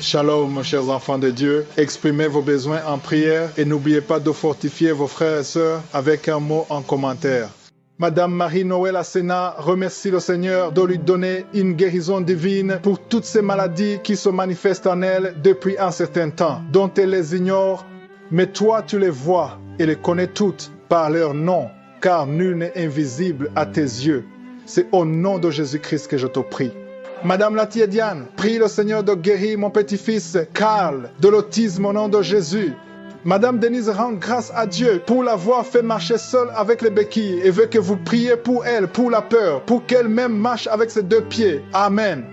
Shalom, chers enfants de Dieu. Exprimez vos besoins en prière et n'oubliez pas de fortifier vos frères et sœurs avec un mot en commentaire. Madame Marie-Noël Asséna remercie le Seigneur de lui donner une guérison divine pour toutes ces maladies qui se manifestent en elle depuis un certain temps, dont elle les ignore. Mais toi, tu les vois et les connais toutes par leur nom, car nul n'est invisible à tes yeux. C'est au nom de Jésus-Christ que je te prie. Madame Latia Diane, prie le Seigneur de guérir mon petit-fils Karl de l'autisme au nom de Jésus. Madame Denise rend grâce à Dieu pour l'avoir fait marcher seule avec les béquilles et veut que vous priez pour elle, pour la peur, pour qu'elle-même marche avec ses deux pieds. Amen.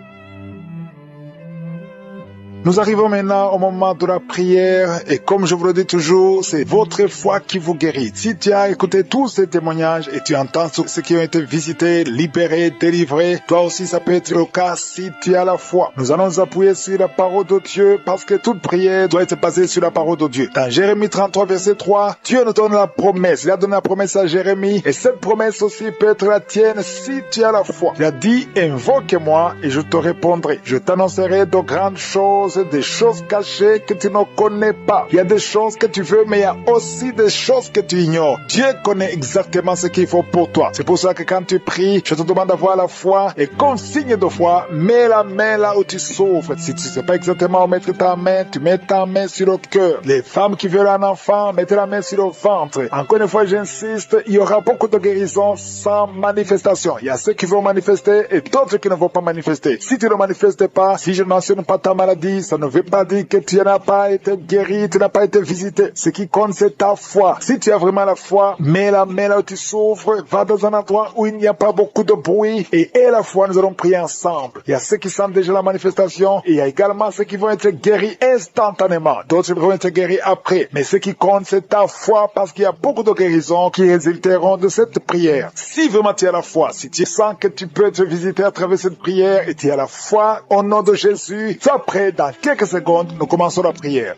Nous arrivons maintenant au moment de la prière et comme je vous le dis toujours, c'est votre foi qui vous guérit. Si tu as écouté tous ces témoignages et tu entends ceux qui ont été visités, libérés, délivrés, toi aussi ça peut être le cas si tu as la foi. Nous allons nous appuyer sur la parole de Dieu parce que toute prière doit être basée sur la parole de Dieu. Dans Jérémie 33 verset 3, Dieu nous donne la promesse. Il a donné la promesse à Jérémie et cette promesse aussi peut être la tienne si tu as la foi. Il a dit, invoque-moi et je te répondrai. Je t'annoncerai de grandes choses, des choses cachées que tu ne connais pas. Il y a des choses que tu veux, mais il y a aussi des choses que tu ignores. Dieu connaît exactement ce qu'il faut pour toi. C'est pour ça que quand tu pries, je te demande d'avoir la foi et comme signe de foi, mets la main là où tu souffres. Si tu ne sais pas exactement où mettre ta main, tu mets ta main sur le cœur. Les femmes qui veulent un enfant, mettez la main sur le ventre. Encore une fois, j'insiste, il y aura beaucoup de guérisons sans manifestation. Il y a ceux qui vont manifester et d'autres qui ne vont pas manifester. Si tu ne manifestes pas, si je ne mentionne pas ta maladie, ça ne veut pas dire que tu n'as pas été guéri, tu n'as pas été visité. Ce qui compte, c'est ta foi. Si tu as vraiment la foi, mets la main là où tu souffres, va dans un endroit où il n'y a pas beaucoup de bruit et la foi, nous allons prier ensemble. Il y a ceux qui sentent déjà la manifestation et il y a également ceux qui vont être guéris instantanément. D'autres vont être guéris après. Mais ce qui compte, c'est ta foi parce qu'il y a beaucoup de guérisons qui résulteront de cette prière. Si vraiment tu as la foi, si tu sens que tu peux être visité à travers cette prière et tu as la foi, au nom de Jésus, sois prêt dans quelques secondes, nous commençons la prière.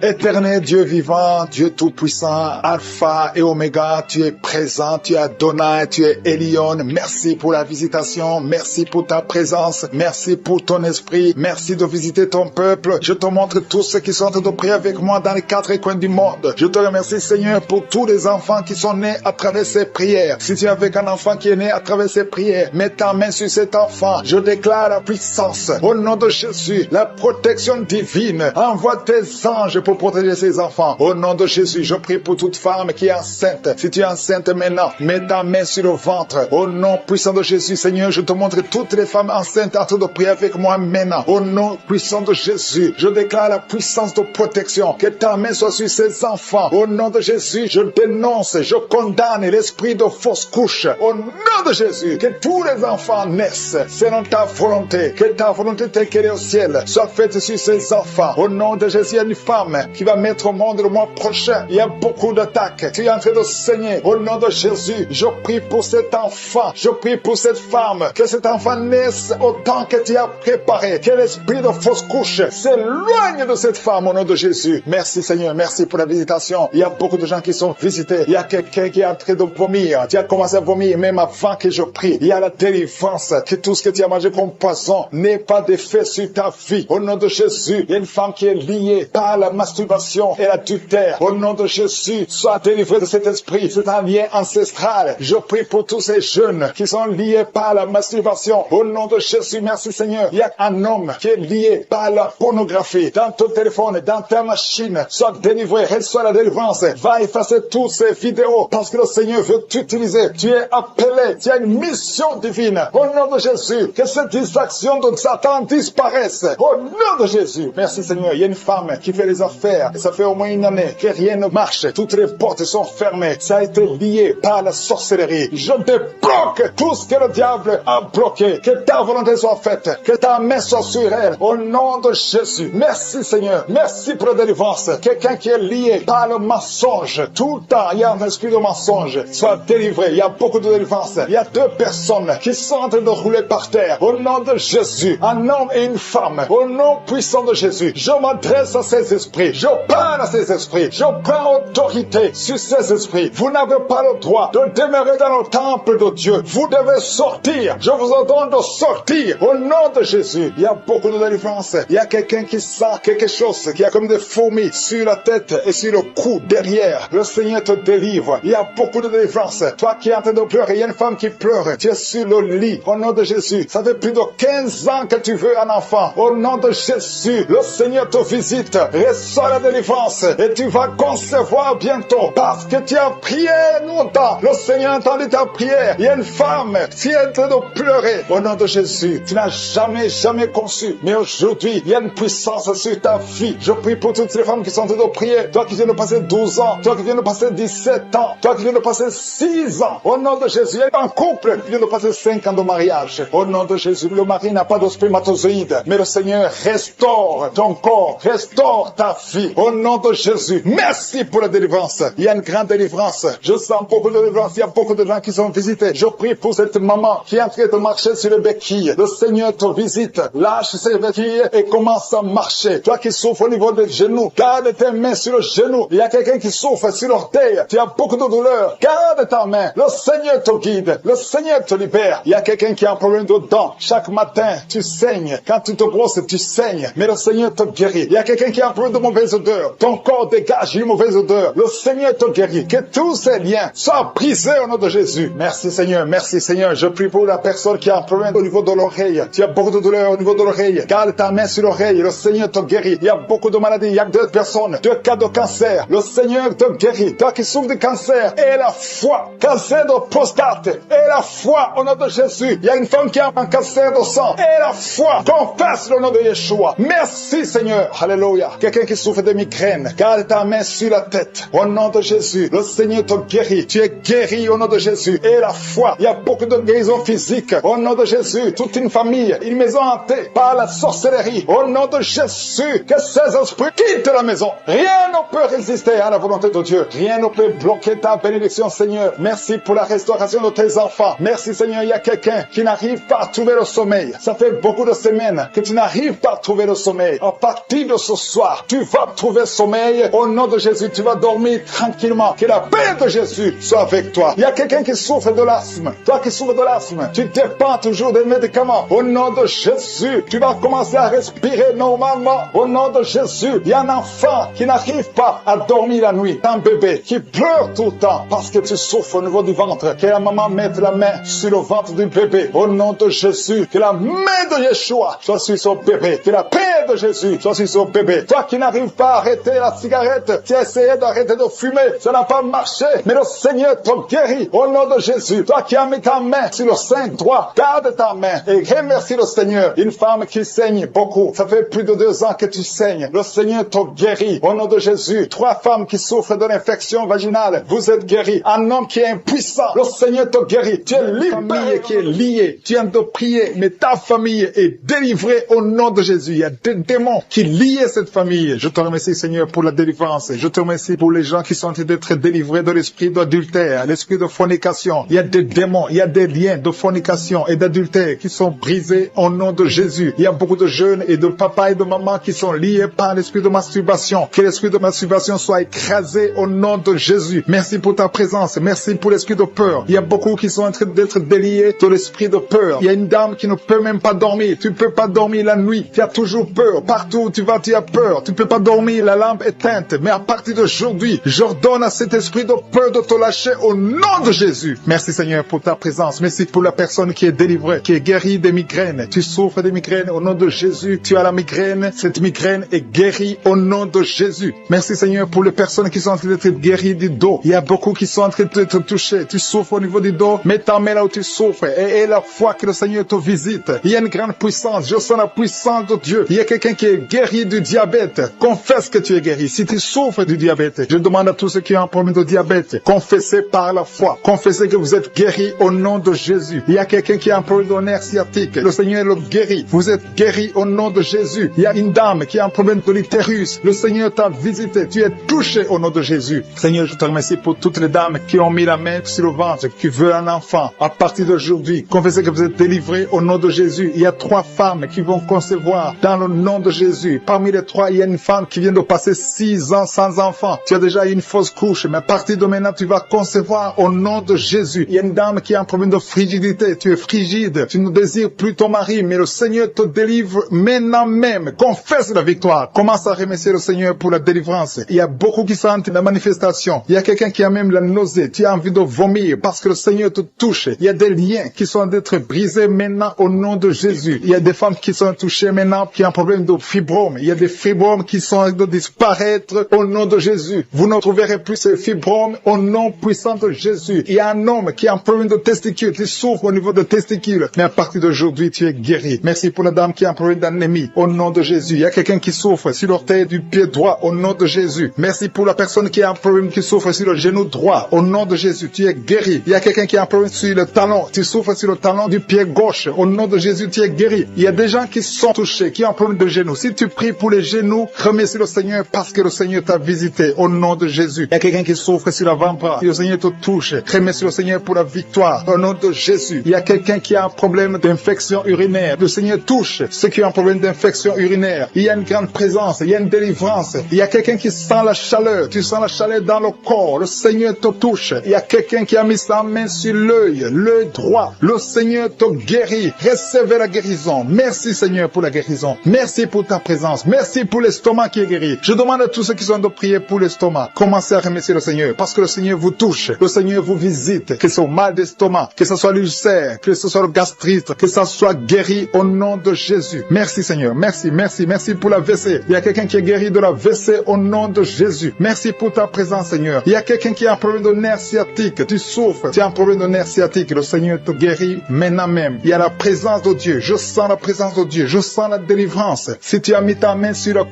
Éternel Dieu vivant, Dieu tout-puissant, Alpha et Oméga, tu es présent, tu es Adonai, tu es Elion. Merci pour la visitation, merci pour ta présence, merci pour ton esprit, merci de visiter ton peuple. Je te montre tous ceux qui sont en train de prier avec moi dans les 4 coins du monde. Je te remercie Seigneur pour tous les enfants qui sont nés à travers ces prières. Si tu es avec un enfant qui est né à travers ces prières, mets ta main sur cet enfant. Je déclare la puissance au nom de Jésus, la protection divine. Envoie tes anges pour protéger ses enfants. Au nom de Jésus, je prie pour toute femme qui est enceinte. Si tu es enceinte maintenant, mets ta main sur le ventre. Au nom puissant de Jésus, Seigneur, je te montre toutes les femmes enceintes en train de prier avec moi maintenant. Au nom puissant de Jésus, je déclare la puissance de protection. Que ta main soit sur ces enfants. Au nom de Jésus, je dénonce, je condamne l'esprit de fausse couche. Au nom de Jésus, que tous les enfants naissent selon ta volonté. Que ta volonté telle qu'elle est au ciel soit faite sur ces enfants. Au nom de Jésus, il y a une femme qui va mettre au monde le mois prochain. Il y a beaucoup d'attaques. Tu es en train de saigner. Au nom de Jésus, je prie pour cet enfant. Je prie pour cette femme. Que cet enfant naisse au temps que tu as préparé. Que l'esprit de fausse couche s'éloigne de cette femme au nom de Jésus. Merci Seigneur. Merci pour la visitation. Il y a beaucoup de gens qui sont visités. Il y a quelqu'un qui est en train de vomir. Tu as commencé à vomir même avant que je prie. Il y a la délivrance. Que tout ce que tu as mangé comme poison n'ait pas d'effet sur ta vie. Au nom de Jésus, il y a une femme qui est liée par la masturbation et l'adultère. Au nom de Jésus, sois délivré de cet esprit. C'est un lien ancestral. Je prie pour tous ces jeunes qui sont liés par la masturbation. Au nom de Jésus, merci Seigneur. Il y a un homme qui est lié par la pornographie. Dans ton téléphone, dans ta machine, sois délivré, reçois la délivrance. Va effacer toutes ces vidéos parce que le Seigneur veut t'utiliser. Tu es appelé. Tu as une mission divine. Au nom de Jésus, que cette distraction de Satan disparaisse. Au nom de Jésus. Merci Seigneur. Il y a une femme qui fait les affaires. Ça fait au moins une année que rien ne marche. Toutes les portes sont fermées. Ça a été lié par la sorcellerie. Je débloque tout ce que le diable a bloqué. Que ta volonté soit faite. Que ta main soit sur elle. Au nom de Jésus. Merci Seigneur. Merci pour la délivrance. Quelqu'un qui est lié par le mensonge. Tout le temps, il y a un esprit de mensonge. Soit délivré. Il y a beaucoup de délivrance. Il y a 2 personnes qui sont en train de rouler par terre. Au nom de Jésus. Un homme et une femme. Au nom puissant de Jésus. Je m'adresse à ces esprits. esprits. Je parle à ces esprits. Je prends autorité sur ces esprits. Vous n'avez pas le droit de demeurer dans le temple de Dieu. Vous devez sortir. Je vous ordonne de sortir au nom de Jésus. Il y a beaucoup de délivrance. Il y a quelqu'un qui sent quelque chose qui a comme des fourmis sur la tête et sur le cou derrière. Le Seigneur te délivre. Il y a beaucoup de délivrance. Toi qui es en train de pleurer, il y a une femme qui pleure. Tu es sur le lit. Au nom de Jésus. Ça fait plus de 15 ans que tu veux un enfant. Au nom de Jésus, le Seigneur te visite. Reçois la délivrance et tu vas concevoir bientôt parce que tu as prié longtemps. Le Seigneur a entendu ta prière. Il y a une femme qui est en train de pleurer. Au nom de Jésus, tu n'as jamais conçu. Mais aujourd'hui, il y a une puissance sur ta vie. Je prie pour toutes les femmes qui sont en train de prier. Toi qui viens de passer 12 ans, toi qui viens de passer 17 ans, toi qui viens de passer 6 ans. Au nom de Jésus, il y a un couple qui vient de passer 5 ans de mariage. Au nom de Jésus, le mari n'a pas de spermatozoïde, mais le Seigneur restaure ton corps, restaure ta vie. Au nom de Jésus, merci pour la délivrance. Il y a une grande délivrance. Je sens beaucoup de délivrance. Il y a beaucoup de gens qui sont visités. Je prie pour cette maman qui est en train de marcher sur les béquilles. Le Seigneur te visite. Lâche ses béquilles et commence à marcher. Toi qui souffres au niveau des genoux, garde tes mains sur le genou. Il y a quelqu'un qui souffre sur l'orteil. Tu as beaucoup de douleur. Garde ta main. Le Seigneur te guide. Le Seigneur te libère. Il y a quelqu'un qui a un problème de dents. Chaque matin, tu saignes. Quand tu te brosses, tu saignes. Mais le Seigneur te guérit. Il y a quelqu'un qui a un problème de mauvaise odeur. Ton corps dégage une mauvaise odeur. Le Seigneur te guérit. Que tous ces liens soient brisés au nom de Jésus. Merci Seigneur. Merci Seigneur. Je prie pour la personne qui a un problème au niveau de l'oreille. Tu as beaucoup de douleur au niveau de l'oreille. Garde ta main sur l'oreille. Le Seigneur te guérit. Il y a beaucoup de maladies. Il y a 2 personnes. 2 cas de cancer. Le Seigneur te guérit. Toi qui souffres de cancer, et la foi. Cancer de prostate. Et la foi au nom de Jésus. Il y a une femme qui a un cancer de sang. Et la foi. Confesse le nom de Yeshua. Merci Seigneur. Alléluia. Quelqu'un qui souffre de migraine. Garde ta main sur la tête. Au nom de Jésus. Le Seigneur te guérit. Tu es guéri au nom de Jésus. Et la foi. Il y a beaucoup de guérisons physiques. Au nom de Jésus. Toute une famille. Une maison hantée par la sorcellerie. Au nom de Jésus. Que ces esprits quittent la maison. Rien ne peut résister à la volonté de Dieu. Rien ne peut bloquer ta bénédiction Seigneur. Merci pour la restauration de tes enfants. Merci Seigneur. Il y a quelqu'un qui n'arrive pas à trouver le sommeil. Ça fait beaucoup de semaines que tu n'arrives pas à trouver le sommeil. À partir de ce soir, tu vas trouver sommeil. Au nom de Jésus, tu vas dormir tranquillement. Que la paix de Jésus soit avec toi. Il y a quelqu'un qui souffre de l'asthme. Toi qui souffres de l'asthme, tu dépends toujours des médicaments. Au nom de Jésus, tu vas commencer à respirer normalement. Au nom de Jésus, il y a un enfant qui n'arrive pas à dormir la nuit. Un bébé qui pleure tout le temps parce que tu souffres au niveau du ventre. Que la maman mette la main sur le ventre du bébé. Au nom de Jésus, que la main de Yeshua soit sur son bébé. Que la paix de Jésus soit sur son bébé. Toi qui n'arrives pas à arrêter la cigarette, tu as essayé d'arrêter de fumer, ça n'a pas marché, mais le Seigneur te guérit au nom de Jésus. Toi qui as mis ta main sur le sein droit, garde ta main et remercie le Seigneur. Une femme qui saigne beaucoup, ça fait plus de 2 ans que tu saignes. Le Seigneur te guérit au nom de Jésus. 3 femmes qui souffrent de l'infection vaginale, vous êtes guéris. Un homme qui est impuissant, le Seigneur te guérit. Tu es libre. Famille qui est liée, tu viens de prier, mais ta famille est délivrée au nom de Jésus. Il y a des démons qui lient cette famille. Je te remercie Seigneur pour la délivrance. Je te remercie pour les gens qui sont en train d'être délivrés de l'esprit d'adultère, l'esprit de fornication. Il y a des démons, il y a des liens de fornication et d'adultère qui sont brisés au nom de Jésus. Il y a beaucoup de jeunes et de papas et de mamans qui sont liés par l'esprit de masturbation. Que l'esprit de masturbation soit écrasé au nom de Jésus. Merci pour ta présence. Merci pour l'esprit de peur. Il y a beaucoup qui sont en train d'être déliés de l'esprit de peur. Il y a une dame qui ne peut même pas dormir. Tu ne peux pas dormir la nuit. Tu as toujours peur. Partout où tu vas, tu as peur. Tu ne peux pas dormir, la lampe éteinte. Mais à partir d'aujourd'hui, j'ordonne à cet esprit de peur de te lâcher au nom de Jésus. Merci Seigneur pour ta présence. Merci pour la personne qui est délivrée, qui est guérie des migraines. Tu souffres des migraines au nom de Jésus. Tu as la migraine. Cette migraine est guérie au nom de Jésus. Merci Seigneur pour les personnes qui sont en train d'être guéries du dos. Il y a beaucoup qui sont en train de te toucher. Tu souffres au niveau du dos. Mets ta main là où tu souffres et la foi que le Seigneur te visite. Il y a une grande puissance. Je sens la puissance de Dieu. Il y a quelqu'un qui est guéri du diabète. Confesse que tu es guéri. Si tu souffres du diabète, je demande à tous ceux qui ont un problème de diabète, confessez par la foi. Confessez que vous êtes guéri au nom de Jésus. Il y a quelqu'un qui a un problème de nerf sciatique. Le Seigneur le guérit. Vous êtes guéri au nom de Jésus. Il y a une dame qui a un problème de l'utérus. Le Seigneur t'a visité. Tu es touché au nom de Jésus. Seigneur, je te remercie pour toutes les dames qui ont mis la main sur le ventre, qui veulent un enfant. À partir d'aujourd'hui, confessez que vous êtes délivrés au nom de Jésus. Il y a 3 femmes qui vont concevoir dans le nom de Jésus. Parmi les trois, il y a une femme qui vient de passer 6 ans sans enfant. Tu as déjà eu une fausse couche, mais à partir de maintenant, tu vas concevoir au nom de Jésus. Il y a une dame qui a un problème de frigidité. Tu es frigide. Tu ne désires plus ton mari, mais le Seigneur te délivre maintenant même. Confesse la victoire. Commence à remercier le Seigneur pour la délivrance. Il y a beaucoup qui sentent la manifestation. Il y a quelqu'un qui a même la nausée. Tu as envie de vomir parce que le Seigneur te touche. Il y a des liens qui sont d'être brisés maintenant au nom de Jésus. Il y a des femmes qui sont touchées maintenant qui ont un problème de fibrome. Il y a des fibromes qui sont de disparaître au nom de Jésus. Vous ne trouverez plus ces fibromes au nom puissant de Jésus. Il y a un homme qui a un problème de testicules, qui souffre au niveau de testicules. Mais à partir d'aujourd'hui, tu es guéri. Merci pour la dame qui a un problème d'anémie au nom de Jésus. Il y a quelqu'un qui souffre sur l'orteil du pied droit au nom de Jésus. Merci pour la personne qui a un problème qui souffre sur le genou droit au nom de Jésus. Tu es guéri. Il y a quelqu'un qui a un problème sur le talon. Tu souffres sur le talon du pied gauche. Au nom de Jésus, tu es guéri. Il y a des gens qui sont touchés, qui ont un problème de genou. Si tu pries pour les genoux, remercie le Seigneur parce que le Seigneur t'a visité au nom de Jésus. Il y a quelqu'un qui souffre sur l'avant-bras. Le Seigneur te touche. Remercie le Seigneur pour la victoire au nom de Jésus. Il y a quelqu'un qui a un problème d'infection urinaire. Le Seigneur touche ceux qui ont un problème d'infection urinaire. Il y a une grande présence. Il y a une délivrance. Il y a quelqu'un qui sent la chaleur. Tu sens la chaleur dans le corps. Le Seigneur te touche. Il y a quelqu'un qui a mis sa main sur l'œil droit. Le Seigneur te guérit. Recevez la guérison. Merci Seigneur pour la guérison. Merci pour ta présence. Merci pour l'estomac qui est guéri. Je demande à tous ceux qui sont de prier pour l'estomac. Commencez à remercier le Seigneur parce que le Seigneur vous touche. Le Seigneur vous visite. Que ce soit mal d'estomac, que ce soit l'ulcère, que ce soit le gastrite, que ça soit guéri au nom de Jésus. Merci Seigneur. Merci, merci, merci pour la WC. Il y a quelqu'un qui est guéri de la WC au nom de Jésus. Merci pour ta présence Seigneur. Il y a quelqu'un qui a un problème de nerf sciatique. Tu souffres. Tu as un problème de nerf sciatique. Le Seigneur te guérit maintenant même. Il y a la présence de Dieu. Je sens la présence de Dieu. Je sens la délivrance. Si tu as mis ta main sur la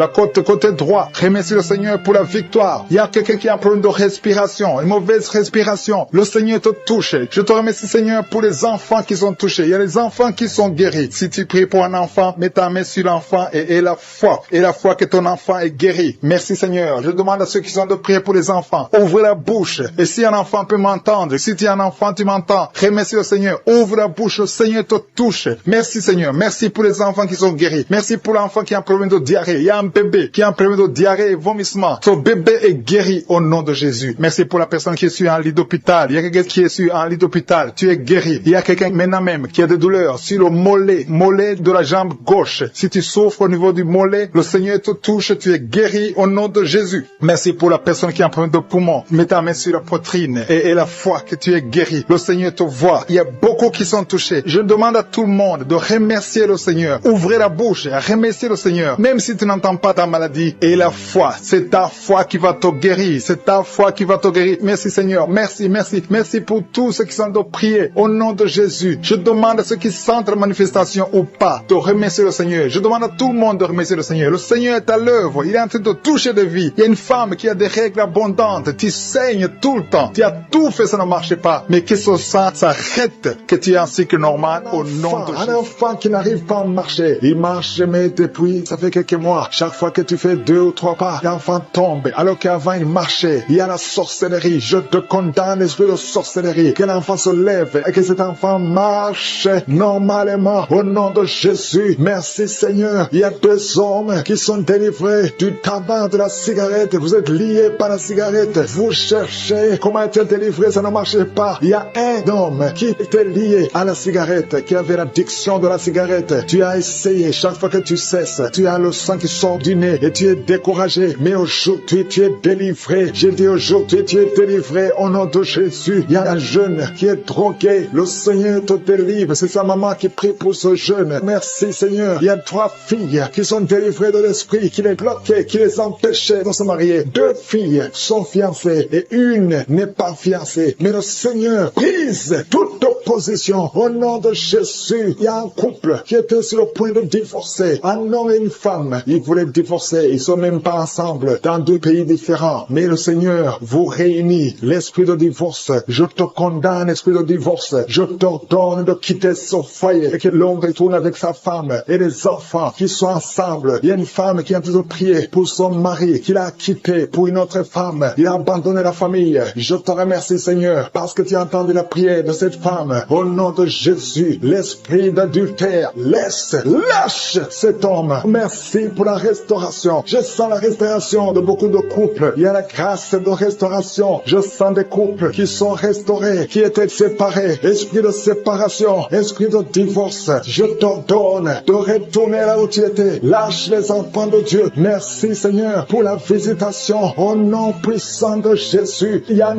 côté droit, remercie le Seigneur pour la victoire. Il y a quelqu'un qui a un problème de respiration, une mauvaise respiration. Le Seigneur te touche. Je te remercie Seigneur pour les enfants qui sont touchés. Il y a les enfants qui sont guéris. Si tu pries pour un enfant, mets ta main sur l'enfant et la foi que ton enfant est guéri. Merci Seigneur. Je demande à ceux qui sont de prier pour les enfants. Ouvre la bouche. Et si un enfant peut m'entendre, si tu es un enfant, tu m'entends. Remercie le Seigneur. Ouvre la bouche. Le Seigneur te touche. Merci Seigneur. Merci pour les enfants qui sont guéris. Merci pour l'enfant qui a un problème de diarrhée. Il y a un bébé qui a un problème de diarrhée et vomissement. Ton bébé est guéri au nom de Jésus. Merci pour la personne qui est sur un lit d'hôpital. Il y a quelqu'un qui est sur un lit d'hôpital. Tu es guéri. Il y a quelqu'un maintenant même qui a des douleurs sur le mollet de la jambe gauche. Si tu souffres au niveau du mollet, le Seigneur te touche. Tu es guéri au nom de Jésus. Merci pour la personne qui a un problème de poumon. Mets ta main sur la poitrine et la foi que tu es guéri. Le Seigneur te voit. Il y a beaucoup qui sont touchés. Je demande à tout le monde de remercier le Seigneur. Ouvrez la bouche et remercier le Seigneur. Même si tu n'entends pas ta maladie. Et la foi, c'est ta foi qui va te guérir. C'est ta foi qui va te guérir. Merci Seigneur. Merci, merci. Merci pour tous ceux qui sont de prier au nom de Jésus. Je demande à ceux qui sentent la manifestation ou pas de remercier le Seigneur. Je demande à tout le monde de remercier le Seigneur. Le Seigneur est à l'œuvre. Il est en train de toucher des vies. Il y a une femme qui a des règles abondantes. Tu saignes tout le temps. Tu as tout fait, ça ne marche pas. Mais que ce sang s'arrête, que tu aies un cycle normal au nom de Jésus. Un enfant qui n'arrive pas à marcher. Il marche jamais depuis, ça fait quelques mois. Chaque fois que tu fais 2 ou 3 pas, l'enfant tombe. Alors qu'avant il marchait. Il y a la sorcellerie. Je te condamne l'esprit de sorcellerie. Que l'enfant se lève et que cet enfant marche normalement au nom de Jésus. Merci Seigneur. Il y a 2 hommes qui sont délivrés du tabac, de la cigarette. Vous êtes liés par la cigarette. Vous cherchez comment être délivré, ça ne marchait pas. Il y a un homme qui était lié à la cigarette, qui avait l'addiction de la cigarette. Tu as essayé, chaque fois que tu cesses, tu as le sang qui sort du nez et tu es découragé. Mais aujourd'hui, tu es délivré. J'ai dit aujourd'hui, tu es délivré au nom de Jésus. Il y a un jeune qui est drogué. Le Seigneur te délivre. C'est sa maman qui prie pour ce jeune. Merci Seigneur. Il y a 3 filles qui sont délivrées de l'esprit, qui les bloquait, qui les empêchait de se marier. 2 filles sont fiancées et une n'est pas fiancée. Mais le Seigneur brise toute opposition au nom de Jésus. Il y a un couple qui était sur le point de divorcer. Un homme et une femme. Ils voulaient divorcer. Ils sont même pas ensemble dans 2 pays différents. Mais le Seigneur vous réunit. L'esprit de divorce. Je te condamne, esprit de divorce. Je t'ordonne de quitter ce foyer et que l'homme retourne avec sa femme et les enfants qui sont ensemble. Il y a une femme qui a toujours prié pour son mari qu'il a quitté pour une autre femme. Il a abandonné la famille. Je te remercie Seigneur parce que tu as entendu la prière de cette femme. Au nom de Jésus, l'esprit d'adultère, lâche touche cet homme. Merci pour la restauration. Je sens la restauration de beaucoup de couples. Il y a la grâce de restauration. Je sens des couples qui sont restaurés, qui étaient séparés. Esprit de séparation, esprit de divorce, je t'ordonne de retourner là où tu étais. Lâche les enfants de Dieu. Merci Seigneur pour la visitation. Au nom puissant de Jésus, il y a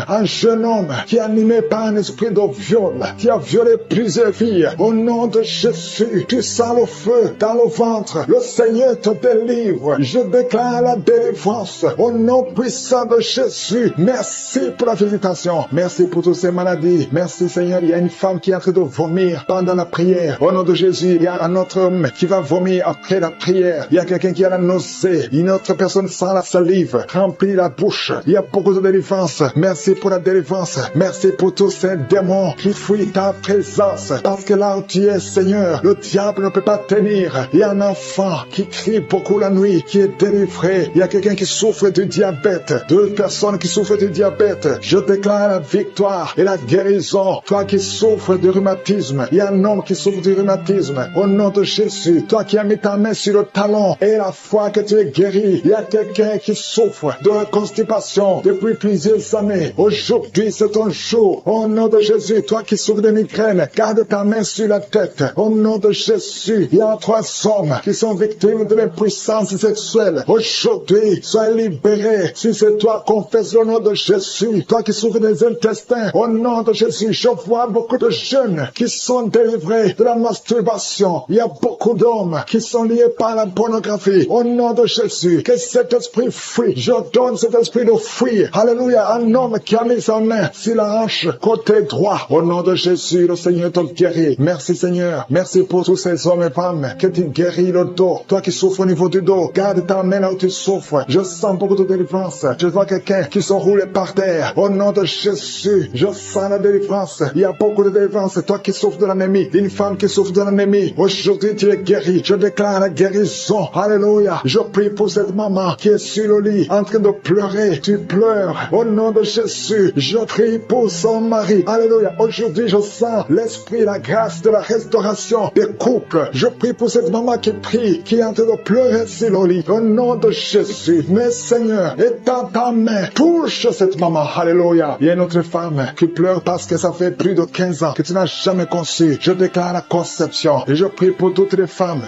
un jeune homme qui est animé par un esprit de viol, qui a violé plusieurs filles. Au nom de Jésus, tu sens le feu dans le ventre. Le Seigneur te délivre. Je déclare la délivrance. Au nom puissant de Jésus, merci pour la visitation. Merci pour toutes ces maladies. Merci Seigneur. Il y a une femme qui est en train de vomir pendant la prière. Au nom de Jésus, il y a un autre homme qui va vomir après la prière. Il y a quelqu'un qui a la nausée. Une autre personne sent la salive, remplit la bouche. Il y a beaucoup de délivrance. Merci pour la délivrance. Merci pour tous ces démons qui fuient ta présence. Parce que là où tu es, Seigneur, le diable ne peut pas tenir. Il y a un enfant qui crie beaucoup la nuit, qui est délivré. Il y a quelqu'un qui souffre du diabète. 2 personnes qui souffrent du diabète. Je déclare la victoire et la guérison. Toi qui souffres du rhumatisme, il y a un homme qui souffre du rhumatisme. Au nom de Jésus, toi qui as mis ta main sur le talon et la foi que tu es guéri, il y a quelqu'un qui souffre de la constipation depuis plusieurs années. Aujourd'hui, c'est ton jour. Au nom de Jésus, toi qui souffres de migraine, garde ta main sur la tête. Au nom de Jésus, il y a 3 hommes qui sont victimes de l'impuissance sexuelle. Aujourd'hui, sois libéré. Si c'est toi, confesse le nom de Jésus. Toi qui souffres des intestins, au nom de Jésus, je vois beaucoup de jeunes qui sont délivrés de la masturbation. Il y a beaucoup d'hommes qui sont liés par la pornographie. Au nom de Jésus, que cet esprit fuit. Je donne cet esprit de fuir. Alléluia. Un homme qui a mis sa main sur la hanche côté droit. Au nom de Jésus, le Seigneur te guérit. Merci Seigneur. Merci pour tous ces hommes et femmes que tu guéris le dos. Toi qui souffres au niveau du dos, garde ta main là où tu souffres. Je sens beaucoup de délivrance. Je vois quelqu'un qui se roule par terre. Au nom de Jésus, je sens la délivrance. Il y a beaucoup de délivrance. Toi qui souffres de l'anémie, une femme qui souffre de l'anémie, aujourd'hui tu es guéri. Je déclare la guérison. Alléluia. Je prie pour cette maman qui est sur le lit en train de pleurer. Tu pleures. Au nom de Jésus, je prie pour son mari. Alléluia. Aujourd'hui, je sens l'esprit, la grâce de la restauration des couples. Je prie pour cette maman qui prie, qui est en train de pleurer sur le lit. Au nom de Jésus, mais Seigneur, étends ta main, touche cette maman. Alléluia. Il y a une autre femme qui pleure parce que ça fait plus de 15 ans que tu n'as jamais conçu. Je déclare la conception et je prie pour toutes les femmes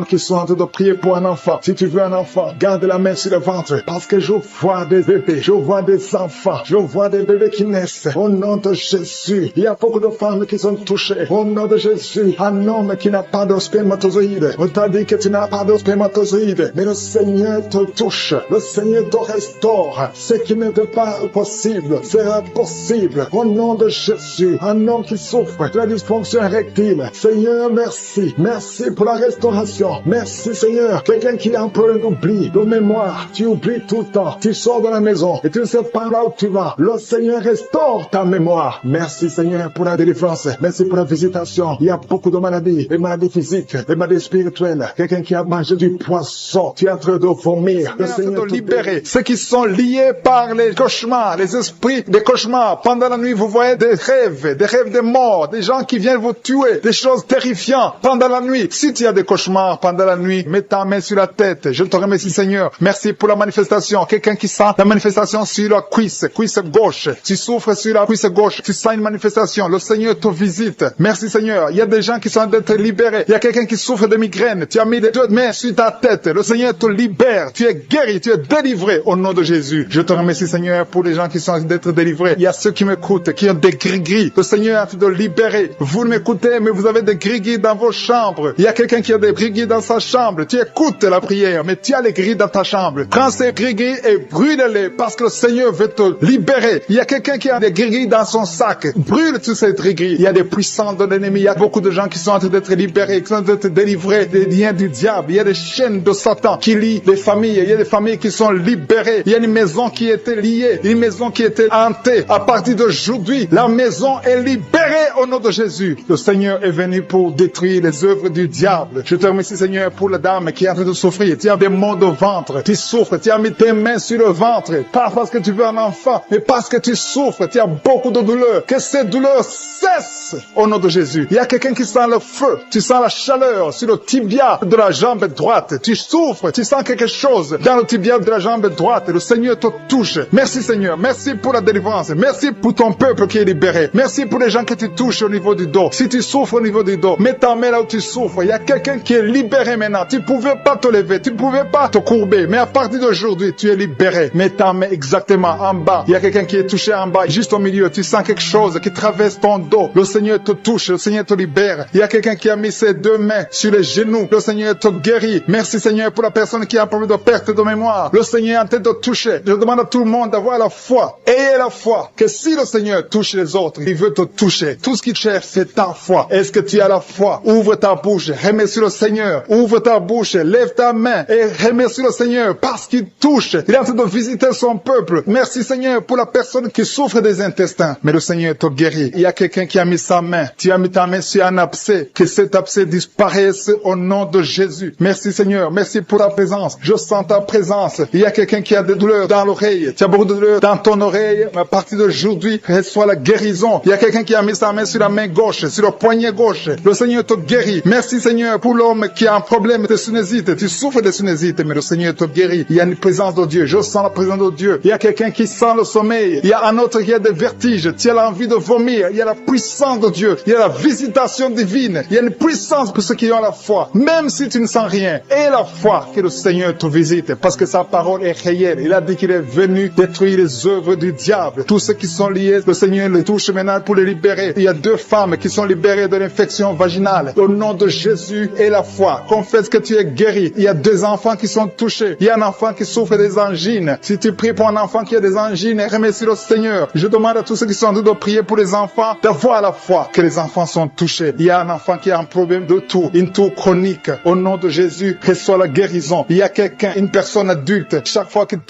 qui sont en train de prier pour un enfant. Si tu veux un enfant, garde la main sur le ventre parce que je vois des bébés, je vois des enfants, je vois des bébés qui naissent. Au nom de Jésus, il y a beaucoup de femmes qui sont touchées. Au nom de Jésus, un homme qui n'a pas de spermatozoïde. On t'a dit que tu n'as pas de spermatozoïde, mais le Seigneur te touche, le Seigneur te restaure. Ce qui n'était pas possible sera possible. Au nom de Jésus, un homme qui souffre de la dysfonction érectile. Seigneur, merci. Merci pour la restauration. Merci Seigneur. Quelqu'un qui est un peu d'oubli, de mémoire. Tu oublies tout le temps. Tu sors de la maison et tu ne sais pas là où tu vas. Le Seigneur restaure ta mémoire. Merci Seigneur pour la délivrance. Merci pour la visitation. Il y a beaucoup de maladies. Les maladies physiques, les maladies spirituelles. Quelqu'un qui a mangé du poisson. Tu es en train de vomir. Le Seigneur te libérer. Ceux qui sont liés par les cauchemars, les esprits des cauchemars. Pendant la nuit, vous voyez des rêves de mort, des gens qui viennent vous tuer, des choses terrifiantes pendant la nuit. Si tu as des cauchemars pendant la nuit, mets ta main sur la tête. Je te remercie Seigneur. Merci pour la manifestation. Quelqu'un qui sent la manifestation sur la cuisse gauche. Tu souffres sur la cuisse gauche. Tu sens une manifestation. Le Seigneur te visite. Merci Seigneur. Il y a des gens qui sont d'être libérés. Il y a quelqu'un qui souffre de migraine. Tu as mis les 2 mains sur ta tête. Le Seigneur te libère. Tu es guéri. Tu es délivré au nom de Jésus. Je te remercie Seigneur pour les gens qui sont d'être délivrés. Il y a ceux qui m'écoutent, qui ont des gris-gris. Le Seigneur a fait de libérer. Vous m'écoutez, mais vous avez des gris-gris dans vos chambres. Il y a quelqu'un qui a des gris-gris dans sa chambre. Tu écoutes la prière, mais tu as les gris dans ta chambre. Prends ces gris-gris et brûle-les parce que le Seigneur veut te libérer. Il y a quelqu'un qui a des gris-gris dans son sac. Brûle tous ces gris-gris. Il y a des puissants de l'ennemi. Il y a beaucoup de gens qui sont en train d'être libérés, qui sont en train d'être délivrés des liens du diable. Il y a des chaînes de Satan qui lient les familles. Il y a des familles qui sont libérées. Il y a une maison qui était liée, une maison qui était hantée. À partir d'aujourd'hui, la maison est libérée au nom de Jésus. Le Seigneur est venu pour détruire les œuvres du diable. Je te remercie Seigneur pour la dame qui est en train de souffrir. Tu as des maux de ventre, tu souffres, tu as mis tes mains sur le ventre. Pas parce que tu veux un enfant, mais parce que tu souffres, tu as beaucoup de douleurs. Que ces douleurs cessent au nom de Jésus. Il y a quelqu'un qui sent le feu, tu sens la chaleur. douleur sur le tibia de la jambe droite. Tu souffres, tu sens quelque chose dans le tibia de la jambe droite. Le Seigneur te touche. Merci Seigneur. Merci pour la délivrance. Merci pour ton peuple qui est libéré. Merci pour les gens que tu touches au niveau du dos. Si tu souffres au niveau du dos, mets ta main là où tu souffres. Il y a quelqu'un qui est libéré maintenant. Tu ne pouvais pas te lever. Tu ne pouvais pas te courber. Mais à partir d'aujourd'hui, tu es libéré. Mets ta main exactement en bas. Il y a quelqu'un qui est touché en bas, juste au milieu. Tu sens quelque chose qui traverse ton dos. Le Seigneur te touche. Le Seigneur te libère. Il y a quelqu'un qui a mis ses deux mains sur les genoux. Le Seigneur te guérit. Merci Seigneur pour la personne qui a un problème de perte de mémoire. Le Seigneur est en train de toucher. Je demande à tout le monde d'avoir la foi. Ayez la foi que si le Seigneur touche les autres, il veut te toucher. Tout ce qu'il cherche, c'est ta foi. Est-ce que tu as la foi? Ouvre ta bouche. Remercie le Seigneur. Ouvre ta bouche. Lève ta main et remercie le Seigneur parce qu'il touche. Il est en train de visiter son peuple. Merci Seigneur pour la personne qui souffre des intestins. Mais le Seigneur te guérit. Il y a quelqu'un qui a mis sa main. Tu as mis ta main sur un abcès. Que cet abcès disparaisse au nom de Jésus. Merci Seigneur. Merci pour ta présence. Je sens ta présence. Il y a quelqu'un qui a des douleurs dans l'oreille. Tu as beaucoup de douleurs dans ton oreille. À partir d'aujourd'hui, reçois la guérison. Il y a quelqu'un qui a mis sa main sur la main gauche, sur le poignet gauche. Le Seigneur te guérit. Merci Seigneur pour l'homme qui a un problème de sinusite. Tu souffres de sinusite, mais le Seigneur te guérit. Il y a une présence de Dieu. Je sens la présence de Dieu. Il y a quelqu'un qui sent le sommeil. Il y a un autre qui a des vertiges. Tu as l'envie de vomir. Il y a la puissance de Dieu. Il y a la visitation divine. Il y a une puissance pour ceux qui ont la foi. Même si tu ne sens rien, aie la foi que le Seigneur te visite parce que sa parole est réelle. Il a dit qu'il est venu détruire les œuvres du diable. Tous ceux qui sont liés, le Seigneur les touche maintenant pour les libérer. Il y a 2 femmes qui sont libérées de l'infection vaginale. Au nom de Jésus et la foi, confesse que tu es guéri. Il y a 2 enfants qui sont touchés. Il y a un enfant qui souffre des angines. Si tu pries pour un enfant qui a des angines, remercie le Seigneur. Je demande à tous ceux qui sont en train de prier pour les enfants d'avoir la foi que les enfants sont touchés. Il y a un enfant qui a un problème de toux, une toux chronique. Au nom de Jésus, reçois la guérison. Il y a quelqu'un, une personne adulte, chaque fois que tu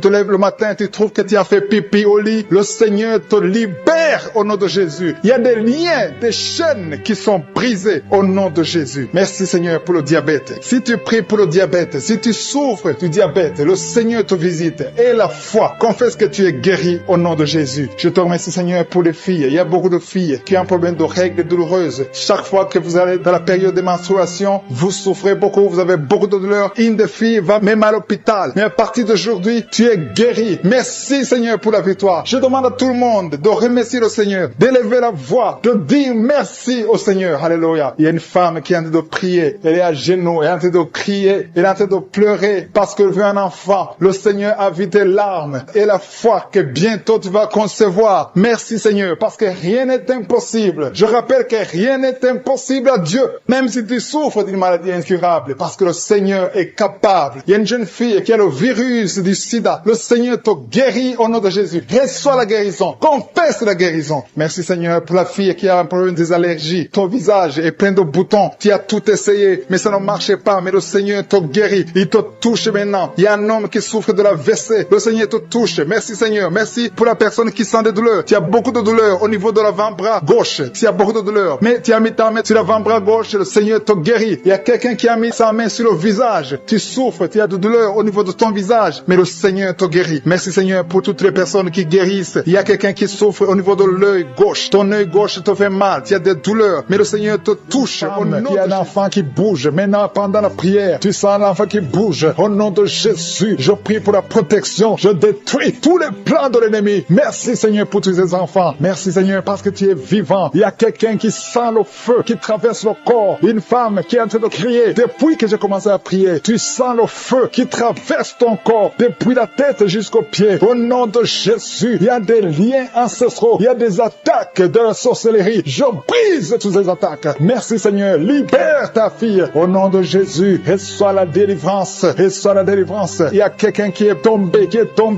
te lèves le matin, tu trouves que tu as fait pipi au lit. Le Seigneur te libère au nom de Jésus. Il y a des liens, des chaînes qui sont brisées au nom de Jésus. Merci Seigneur pour le diabète. Si tu pries pour le diabète, si tu souffres du diabète, le Seigneur te visite. Et la foi, confesse que tu es guéri au nom de Jésus. Je te remercie Seigneur pour les filles. Il y a beaucoup de filles qui ont un problème de règles douloureuses. Chaque fois que vous allez dans la période de menstruation, vous souffrez beaucoup, vous avez beaucoup de douleurs. Une des filles va même à l'hôpital. Mais à partir d'aujourd'hui, tu es guéri. Merci Seigneur pour la victoire. Je demande à tout le monde de remercier le Seigneur, d'élever la voix, de dire merci au Seigneur. Alléluia. Il y a une femme qui est en train de prier. Elle est à genoux, elle est en train de crier, elle est en train de pleurer parce qu'elle veut un enfant. Le Seigneur a vu tes larmes et la foi que bientôt tu vas concevoir. Merci Seigneur parce que rien n'est impossible. Je rappelle que rien n'est impossible à Dieu, même si tu souffres d'une maladie incurable, parce que le Seigneur est capable. Il y a une jeune fille qui a le virus du sida. Le Seigneur te guérit au nom de Jésus. Reçois la guérison. Confesse la guérison. Merci Seigneur pour la fille qui a un problème des allergies. Ton visage est plein de boutons. Tu as tout essayé, mais ça ne marchait pas. Mais le Seigneur te guérit. Il te touche maintenant. Il y a un homme qui souffre de la WC. Le Seigneur te touche. Merci Seigneur. Merci pour la personne qui sent des douleurs. Tu as beaucoup de douleurs au niveau de l'avant-bras gauche. Tu as beaucoup de douleurs. Mais tu as mis ta main sur l'avant-bras gauche. Le Seigneur te guérit. Il y a quelqu'un qui a mis sa main sur le visage. Tu souffres. Tu as de douleurs au niveau de ton visage. Mais le Seigneur te guérit. Merci Seigneur pour toutes les personnes qui guérissent. Il y a quelqu'un qui souffre au niveau de l'œil gauche. Ton œil gauche te fait mal. Tu as des douleurs. Mais le Seigneur te touche. Il y a un enfant qui bouge. Maintenant, pendant la prière, tu sens l'enfant qui bouge. Au nom de Jésus, je prie pour la protection. Je détruis tous les plans de l'ennemi. Merci Seigneur pour tous ces enfants. Merci Seigneur parce que tu es vivant. Il y a quelqu'un qui sent le feu, qui traverse le corps. Une femme qui est en train de crier. Depuis que j'ai commencé à prier, tu sens le feu qui traverse ton corps. Depuis la tête jusqu'aux pieds. Au nom de Jésus, il y a des liens ancestraux. Il y a des attaques de la sorcellerie. Je brise toutes ces attaques. Merci Seigneur. Libère ta fille. Au nom de Jésus, reçois la délivrance. Reçois la délivrance. Il y a quelqu'un qui est tombé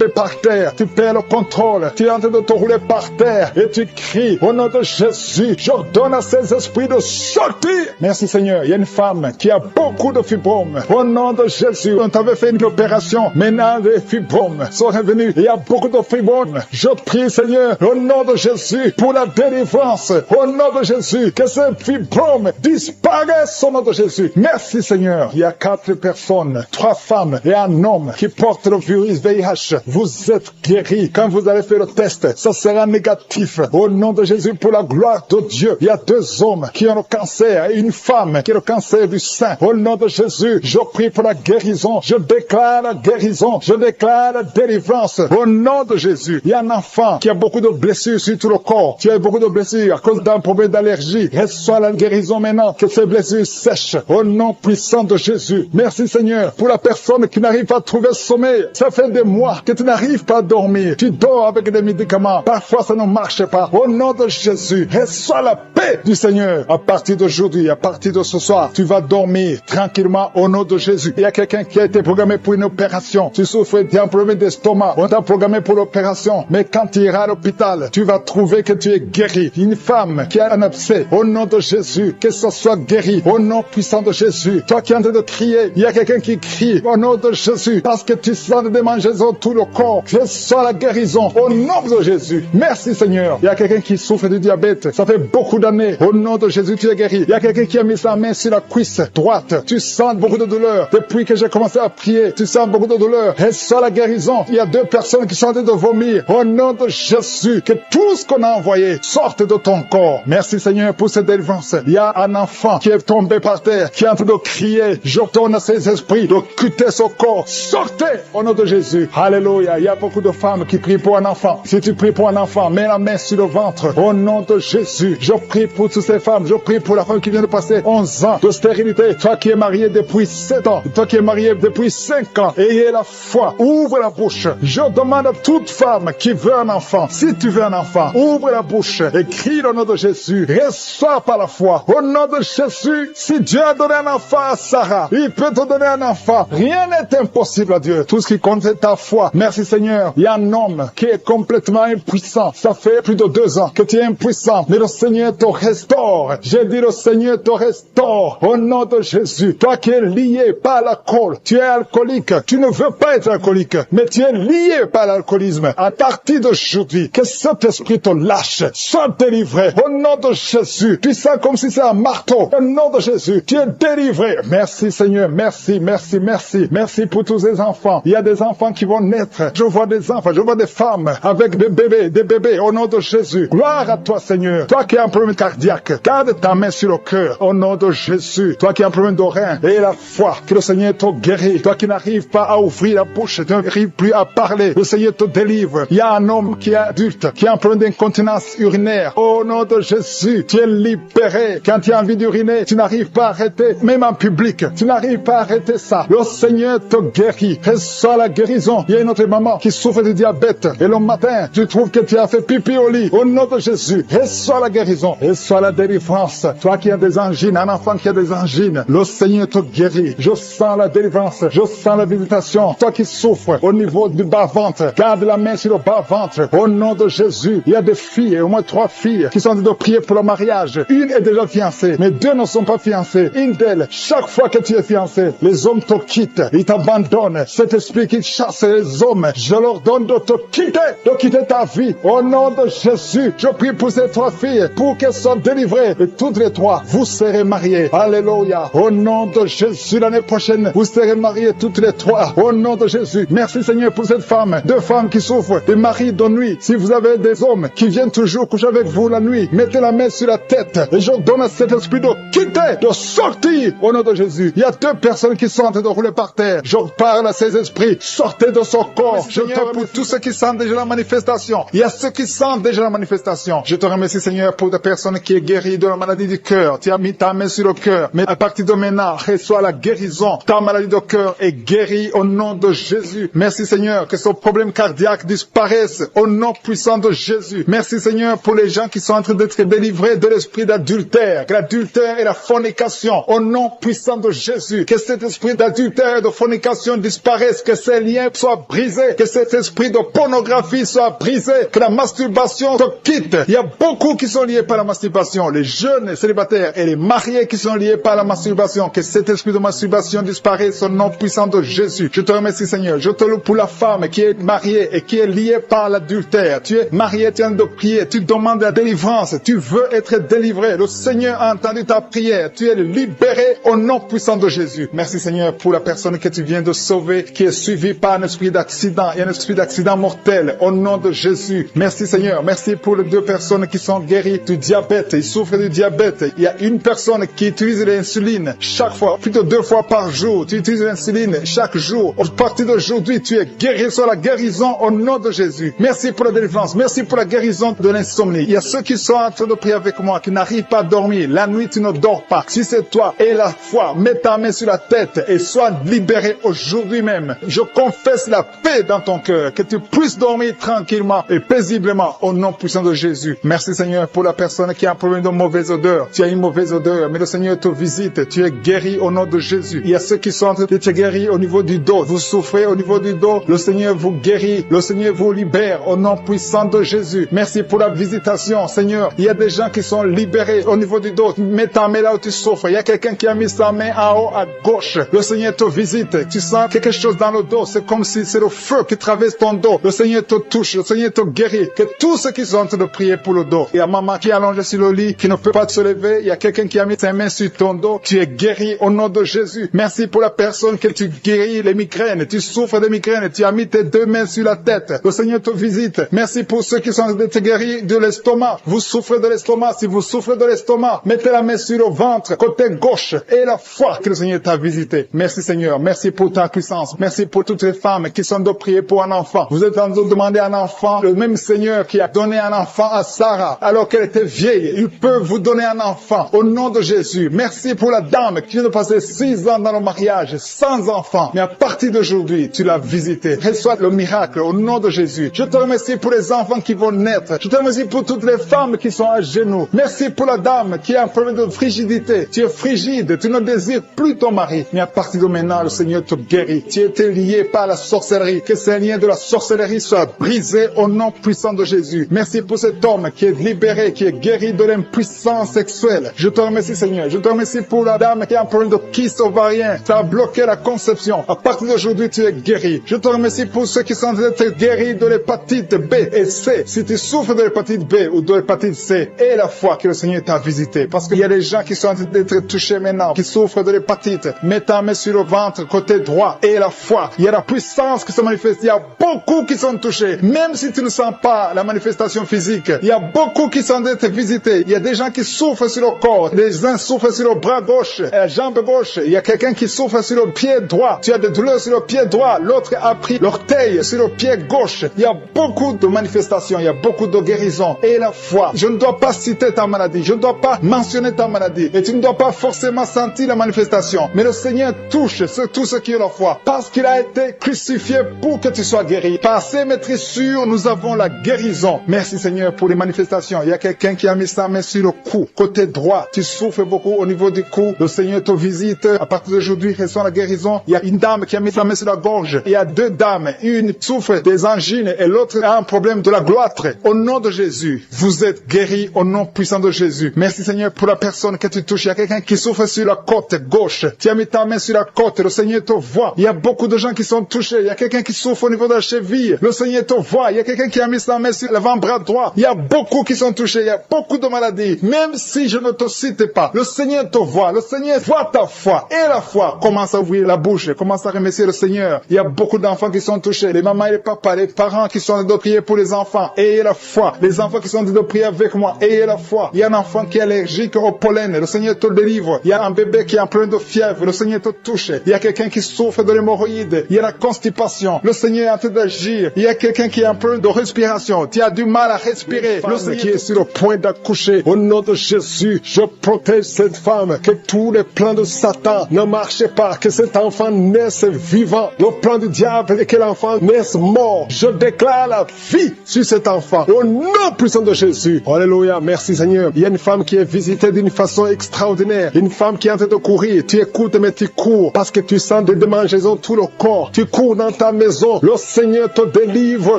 par terre. Tu perds le contrôle. Tu es en train de te rouler par terre. Et tu cries. Au nom de Jésus, j'ordonne à ces esprits de sortir. Merci Seigneur. Il y a une femme qui a beaucoup de fibromes. Au nom de Jésus, on t'avait fait une opération. Maintenant, les fibromes sont revenus. Il y a beaucoup de fibromes. Je prie Seigneur, au nom de Jésus, pour la délivrance. Au nom de Jésus, que ces fibromes disparaissent au nom de Jésus. Merci Seigneur. Il y a 4 personnes, 3 femmes et un homme qui portent le virus VIH. Vous êtes guéris. Quand vous allez faire le test, ça sera négatif. Au nom de Jésus, pour la gloire de Dieu, il y a 2 hommes qui ont le cancer une femme qui a le cancer du sein. Au nom de Jésus, je prie pour la guérison. Je déclare la guérison. Je déclare la délivrance. Au nom de Jésus, il y a un enfant qui a beaucoup de blessures sur tout le corps. Tu as beaucoup de blessures à cause d'un problème d'allergie. Reçois la guérison maintenant. Que ces blessures sèchent. Au nom puissant de Jésus. Merci Seigneur pour la personne qui n'arrive pas à trouver le sommeil. Ça fait des mois que tu n'arrives pas à dormir. Tu dors avec des médicaments. Parfois ça ne marche pas. Au nom de Jésus, reçois la paix du Seigneur. À partir d'aujourd'hui, à partir de ce soir, tu vas dormir tranquillement au nom de Jésus. Il y a quelqu'un qui a été programmé pour une opération. Tu souffres d'un problème d'estomac. On t'a programmé pour l'opération. Mais quand tu iras à l'hôpital, tu vas trouver que tu es guéri. Une femme qui a un abcès, au nom de Jésus, que ce soit guéri. Au nom puissant de Jésus. Toi qui es en train de crier, il y a quelqu'un qui crie au nom de Jésus. Parce que tu sens des démangeaisons tout le corps. Reçois la guérison au nom de Jésus. Merci Seigneur. Il y a quelqu'un qui souffre du diabète. Ça fait beaucoup d'années. Au nom de Jésus, tu es guéri. Il y a quelqu'un qui a mis sa main sur la cuisse droite. Tu sens beaucoup de douleur. Depuis que j'ai commencé à prier, tu sens beaucoup de douleur. Reçois la guérison. Il y a 2 personnes qui sont en train de vomir. Au nom de Jésus, que tout ce qu'on a envoyé sorte de ton corps. Merci Seigneur pour cette délivrance. Il y a un enfant qui est tombé par terre, qui est en train de crier. J'ordonne à ces esprits de quitter son corps. Sortez au nom de Jésus. Alléluia. Il y a beaucoup de femmes qui prient pour un enfant. Si tu pries pour un enfant, mets la main sur le ventre. Au nom de Jésus, je prie pour toutes ces femmes. Je prie pour la femme qui vient de passer 11 ans de stérilité. Toi qui es marié depuis 7 ans. Toi qui es marié depuis 5 ans. Ayez la foi. Ouvre la bouche. Je demande à toute femme qui veut un enfant. Si tu veux un enfant, ouvre la bouche et crie au nom de Jésus. Reçois par la foi. Au nom de Jésus, si Dieu a donné un enfant à Sarah, il peut te donner un enfant. Rien n'est impossible à Dieu. Tout ce qui compte c'est ta foi. Merci Seigneur. Il y a un homme qui est complètement impuissant. Ça fait plus de 2 ans que tu es impuissant. Mais le Seigneur te restaure. J'ai dit le Seigneur te restaure. Au nom de Jésus. Toi qui es lié par l'alcool. Tu es alcoolique. Tu ne veux pas être alcoolique. Mais tu es lié par l'alcoolisme. À partir d'aujourd'hui, que cet esprit te lâche. Sois délivré. Au nom de Jésus. Tu sens comme si c'est un marteau. Au nom de Jésus. Tu es délivré. Merci Seigneur. Merci, merci, merci. Merci pour tous ces enfants. Il y a des enfants qui vont naître. Je vois des enfants. Je vois des femmes avec des bébés. Au nom de Jésus. Gloire à toi Seigneur. Toi qui as un problème cardiaque. Garde ta main sur le cœur. Au nom de Jésus. Toi qui as un problème de rein. Et la foi. Que le Seigneur te guérit. Toi qui n'arrives pas à ouvrir la bouche. Tu n'arrives plus à parler. Le Seigneur te délivre. Il y a un homme qui est adulte. Qui a un problème d'incontinence urinaire. Au nom de Jésus. Tu es libéré. Quand tu as envie d'uriner, tu n'arrives pas à arrêter. Même en public. Tu n'arrives pas à arrêter ça. Le Seigneur te guérit. Reçois la guérison. Il y a une autre maman qui souffre de diabète. Et le matin, tu trouves que tu as fait pipi au lit. Au nom de Jésus. Reçois la guérison. Reçois la délivrance. Toi qui as des angines, un enfant qui a des angines. Le Seigneur te guérit. Je sens la délivrance. Je sens la visitation. Toi qui souffres au niveau du bas-ventre. Garde la main sur le bas-ventre. Au nom de Jésus. Il y a des filles, au moins 3 filles, qui sont en train de prier pour le mariage. Une est déjà fiancée, mais 2 ne sont pas fiancées. Une d'elles, chaque fois que tu es fiancé, les hommes te quittent. Ils t'abandonnent. Cet esprit qui chasse les hommes, je leur donne de te quitter ta vie. Au nom de Jésus, je prie pour ces 3 filles, pour qu'elles soient délivrées. Et toutes les 3, vous serez mariées. Alléluia. Au nom de Jésus, l'année prochaine, vous serez mariées toutes les 3. Au nom de Jésus. Merci Seigneur pour cette femme. 2 femmes qui souffrent des maris de nuit. Si vous avez des hommes qui viennent toujours coucher avec vous la nuit, mettez la main sur la tête. Et je donne à cet esprit de quitter, de sortir. Au nom de Jésus. Il y a 2 personnes qui sont en train de rouler par terre. Je parle à ces esprits. Sortez de son corps. Je te pour tous ceux qui sentent déjà la manifestation. Il y a ceux qui sentent déjà la manifestation. Je te remercie Seigneur pour des personnes qui est guéries de la maladie du cœur. Tu as mis ta main sur le cœur. Mais à partir de maintenant, reçois la guérison. Ta maladie de cœur est guérie au nom de Jésus. Merci Seigneur que ce problème cardiaque disparaisse au nom puissant de Jésus. Merci Seigneur pour les gens qui sont en train d'être délivrés de l'esprit d'adultère. Que l'adultère et la fornication au nom puissant de Jésus. Que cet esprit d'adultère et de fornication disparaisse. Que ces liens soient brisés. Que cet esprit de pornographie soit brisé. Que la masturbation te quitte. Il y a beaucoup qui sont liés par la masturbation. Les jeunes célibataires et les mariés qui sont liés par la masturbation. Que cet esprit de masturbation disparaisse au nom puissant de Jésus. Je te remercie Seigneur. Je te loue pour la femme qui est mariée et qui est liée par l'adultère. Tu es marié, tu es en train de prier. Tu demandes la délivrance. Tu veux être délivré. Le Seigneur a entendu ta prière. Tu es libéré au nom puissant de Jésus. Merci Seigneur pour la personne que tu viens de sauver, qui est suivie par un esprit d'accident et un esprit d'accident mortel au nom de Jésus. Merci Seigneur. Merci pour les 2 personnes qui sont guéries du diabète. Ils souffrent du diabète. Il y a une personne qui utilise l'insuline chaque fois, plutôt 2 fois par jour, tu utilises l'insuline chaque jour. À partir d'aujourd'hui, tu es guéri sur la guérison au nom de Jésus. Merci pour la délivrance. Merci pour la guérison de l'insomnie. Il y a ceux qui sont en train de prier avec moi, qui n'arrivent pas à dormir. La nuit, tu ne dors pas. Si c'est toi, aie la foi, mets ta main sur la tête et sois libéré aujourd'hui même. Je confesse la paix dans ton cœur, que tu puisses dormir tranquillement et paisiblement au nom puissant de Jésus. Merci Seigneur pour la personne qui a un problème de mauvaise odeur. Tu as une mauvaise odeur, mais le Seigneur te visite. Tu es guéri au nom de Jésus. Il y a ceux qui sont en train de te guérir au niveau du dos. Vous souffrez au niveau du dos. Le Seigneur vous guérit. Le Seigneur vous libère au nom puissant de Jésus. Merci pour la visitation, Seigneur. Il y a des gens qui sont libérés au niveau du dos. Mets ta main là où tu souffres. Il y a quelqu'un qui a mis sa main en haut à gauche. Le Seigneur te visite. Tu sens quelque chose dans le dos. C'est comme si c'est le feu qui traverse ton dos. Le Seigneur te touche. Le Seigneur te guérit. Que tous ceux qui sont en train de prier pour le dos. Il y a maman qui est allongée sur le lit, qui ne peut pas se lever. Il y a quelqu'un qui a mis sa main sur ton dos. Tu es guéri au nom de Jésus. Merci pour la personne que tu guéris les migraines. Tu souffres de migraines. Tu as mis tes 2 mains sur la tête. Le Seigneur te visite. Merci pour ceux qui sont en train de te guérir de l'estomac. Vous souffrez de l'estomac. Si vous souffrez de l'estomac, mettez la main sur le ventre, côté gauche, et la foi que le Seigneur t'a visité. Merci Seigneur. Merci pour ta puissance. Merci pour toutes les femmes qui sont de prier pour un enfant. Vous êtes en train de demander un enfant. Le même Seigneur qui a donné un enfant à Sarah alors qu'elle était vieille, il peut vous donner un enfant au nom de Jésus. Merci pour la dame qui vient de passer 6 ans dans le mariage sans enfant. Mais à partir d'aujourd'hui, tu l'as visité. Reçois le miracle au nom de Jésus. Je te remercie pour les enfants qui vont naître. Je te remercie pour toutes les femmes qui sont à genoux. Merci pour la dame qui a un problème de frigidité. Tu es frigide, tu ne désires plus ton mari. Mais à partir de maintenant, le Seigneur te guérit. Tu étais lié par la sorcellerie. Que ces liens de la sorcellerie soient brisés au nom puissant de Jésus. Merci pour cet homme qui est libéré, qui est guéri de l'impuissance sexuelle. Je te remercie Seigneur. Je te remercie pour la dame qui a un problème de kyste ovarien. Ça a bloqué la conception. À partir d'aujourd'hui, tu es guéri. Je te remercie pour ceux qui sont d'être guéris de l'hépatite B et C. Si tu souffres de l'hépatite B ou de l'hépatite C, aie la foi que le Seigneur t'a visité. Parce qu'il y a des gens qui sont en train d'être touchés maintenant, qui souffrent de l'hépatite. Mets ta main sur le ventre, côté droit, et la foi. Il y a la puissance qui se manifeste. Il y a beaucoup qui sont touchés. Même si tu ne sens pas la manifestation physique, il y a beaucoup qui sont d'être visités. Il y a des gens qui souffrent sur le corps. Les uns souffrent sur le bras gauche, la jambe gauche. Il y a quelqu'un qui souffre sur le pied droit. Tu as des douleurs sur le pied droit. L'autre a pris l'orteil sur le pied gauche. Il y a beaucoup de manifestations. Il y a beaucoup de guérisons. Et la foi. Je ne dois pas citer ta maladie. Je ne dois pas mentionner ta maladie. Et tu ne dois pas forcément sentir la manifestation. Mais le Seigneur touche tous ceux qui ont la foi. Parce qu'il a été crucifié pour que tu sois guéri. Par ses maîtrissures, nous avons la guérison. Merci Seigneur pour les manifestations. Il y a quelqu'un qui a mis sa main sur le cou. Côté droit, tu souffres beaucoup au niveau du cou. Le Seigneur te visite. À partir d'aujourd'hui, reçois la guérison. Il y a une dame qui a mis sa main sur la gorge. Il y a 2 dames. Une souffre des angines et l'autre a un problème de la gloître. Au nom de Jésus, vous êtes guéris au nom puissant de Jésus. Merci Seigneur pour la personne que tu touches. Il y a quelqu'un qui souffre sur la côte gauche. Tu as mis ta main sur la côte. Le Seigneur te voit. Il y a beaucoup de gens qui sont touchés. Il y a quelqu'un qui souffre au niveau de la cheville. Le Seigneur te voit. Il y a quelqu'un qui a mis sa main sur l'avant-bras droit. Il y a beaucoup qui sont touchés. Il y a beaucoup de maladies. Même si je ne te cite pas, le Seigneur te voit. Le Seigneur voit ta foi. Et la foi commence à ouvrir la bouche. Commence à remercier le Seigneur. Il y a beaucoup d'enfants qui sont touchés. Les mamans et les papas, les parents qui sont en train de prier pour les enfants. Ayez la foi. Les enfants qui sont en train de prier avec moi. Ayez la foi. Il y a un enfant qui est allergique au pollen. Le Seigneur te délivre. Il y a un bébé qui est en plein de fièvre. Le Seigneur te touche. Il y a quelqu'un qui souffre de l'hémorroïde. Il y a la constipation. Le Seigneur est en train d'agir. Il y a quelqu'un qui a un problème de respiration. Tu as du mal à respirer. Le Seigneur qui est sur le point d'accoucher. Au nom de Jésus, je protège cette femme. Que tous les plans de Satan ne marchent pas. Que cet enfant naisse vivant. Le plan du diable est que l'enfant naisse mort. Je déclare la vie sur cet enfant. Au nom puissant de Jésus. Alléluia. Merci Seigneur. Il y a une femme qui est visitée d'une façon extraordinaire. Une femme qui est en train de courir. Tu écoutes mais tu cours parce que tu sens des démangeaisons tout le corps. Tu cours dans ta maison. Le Seigneur te délivre.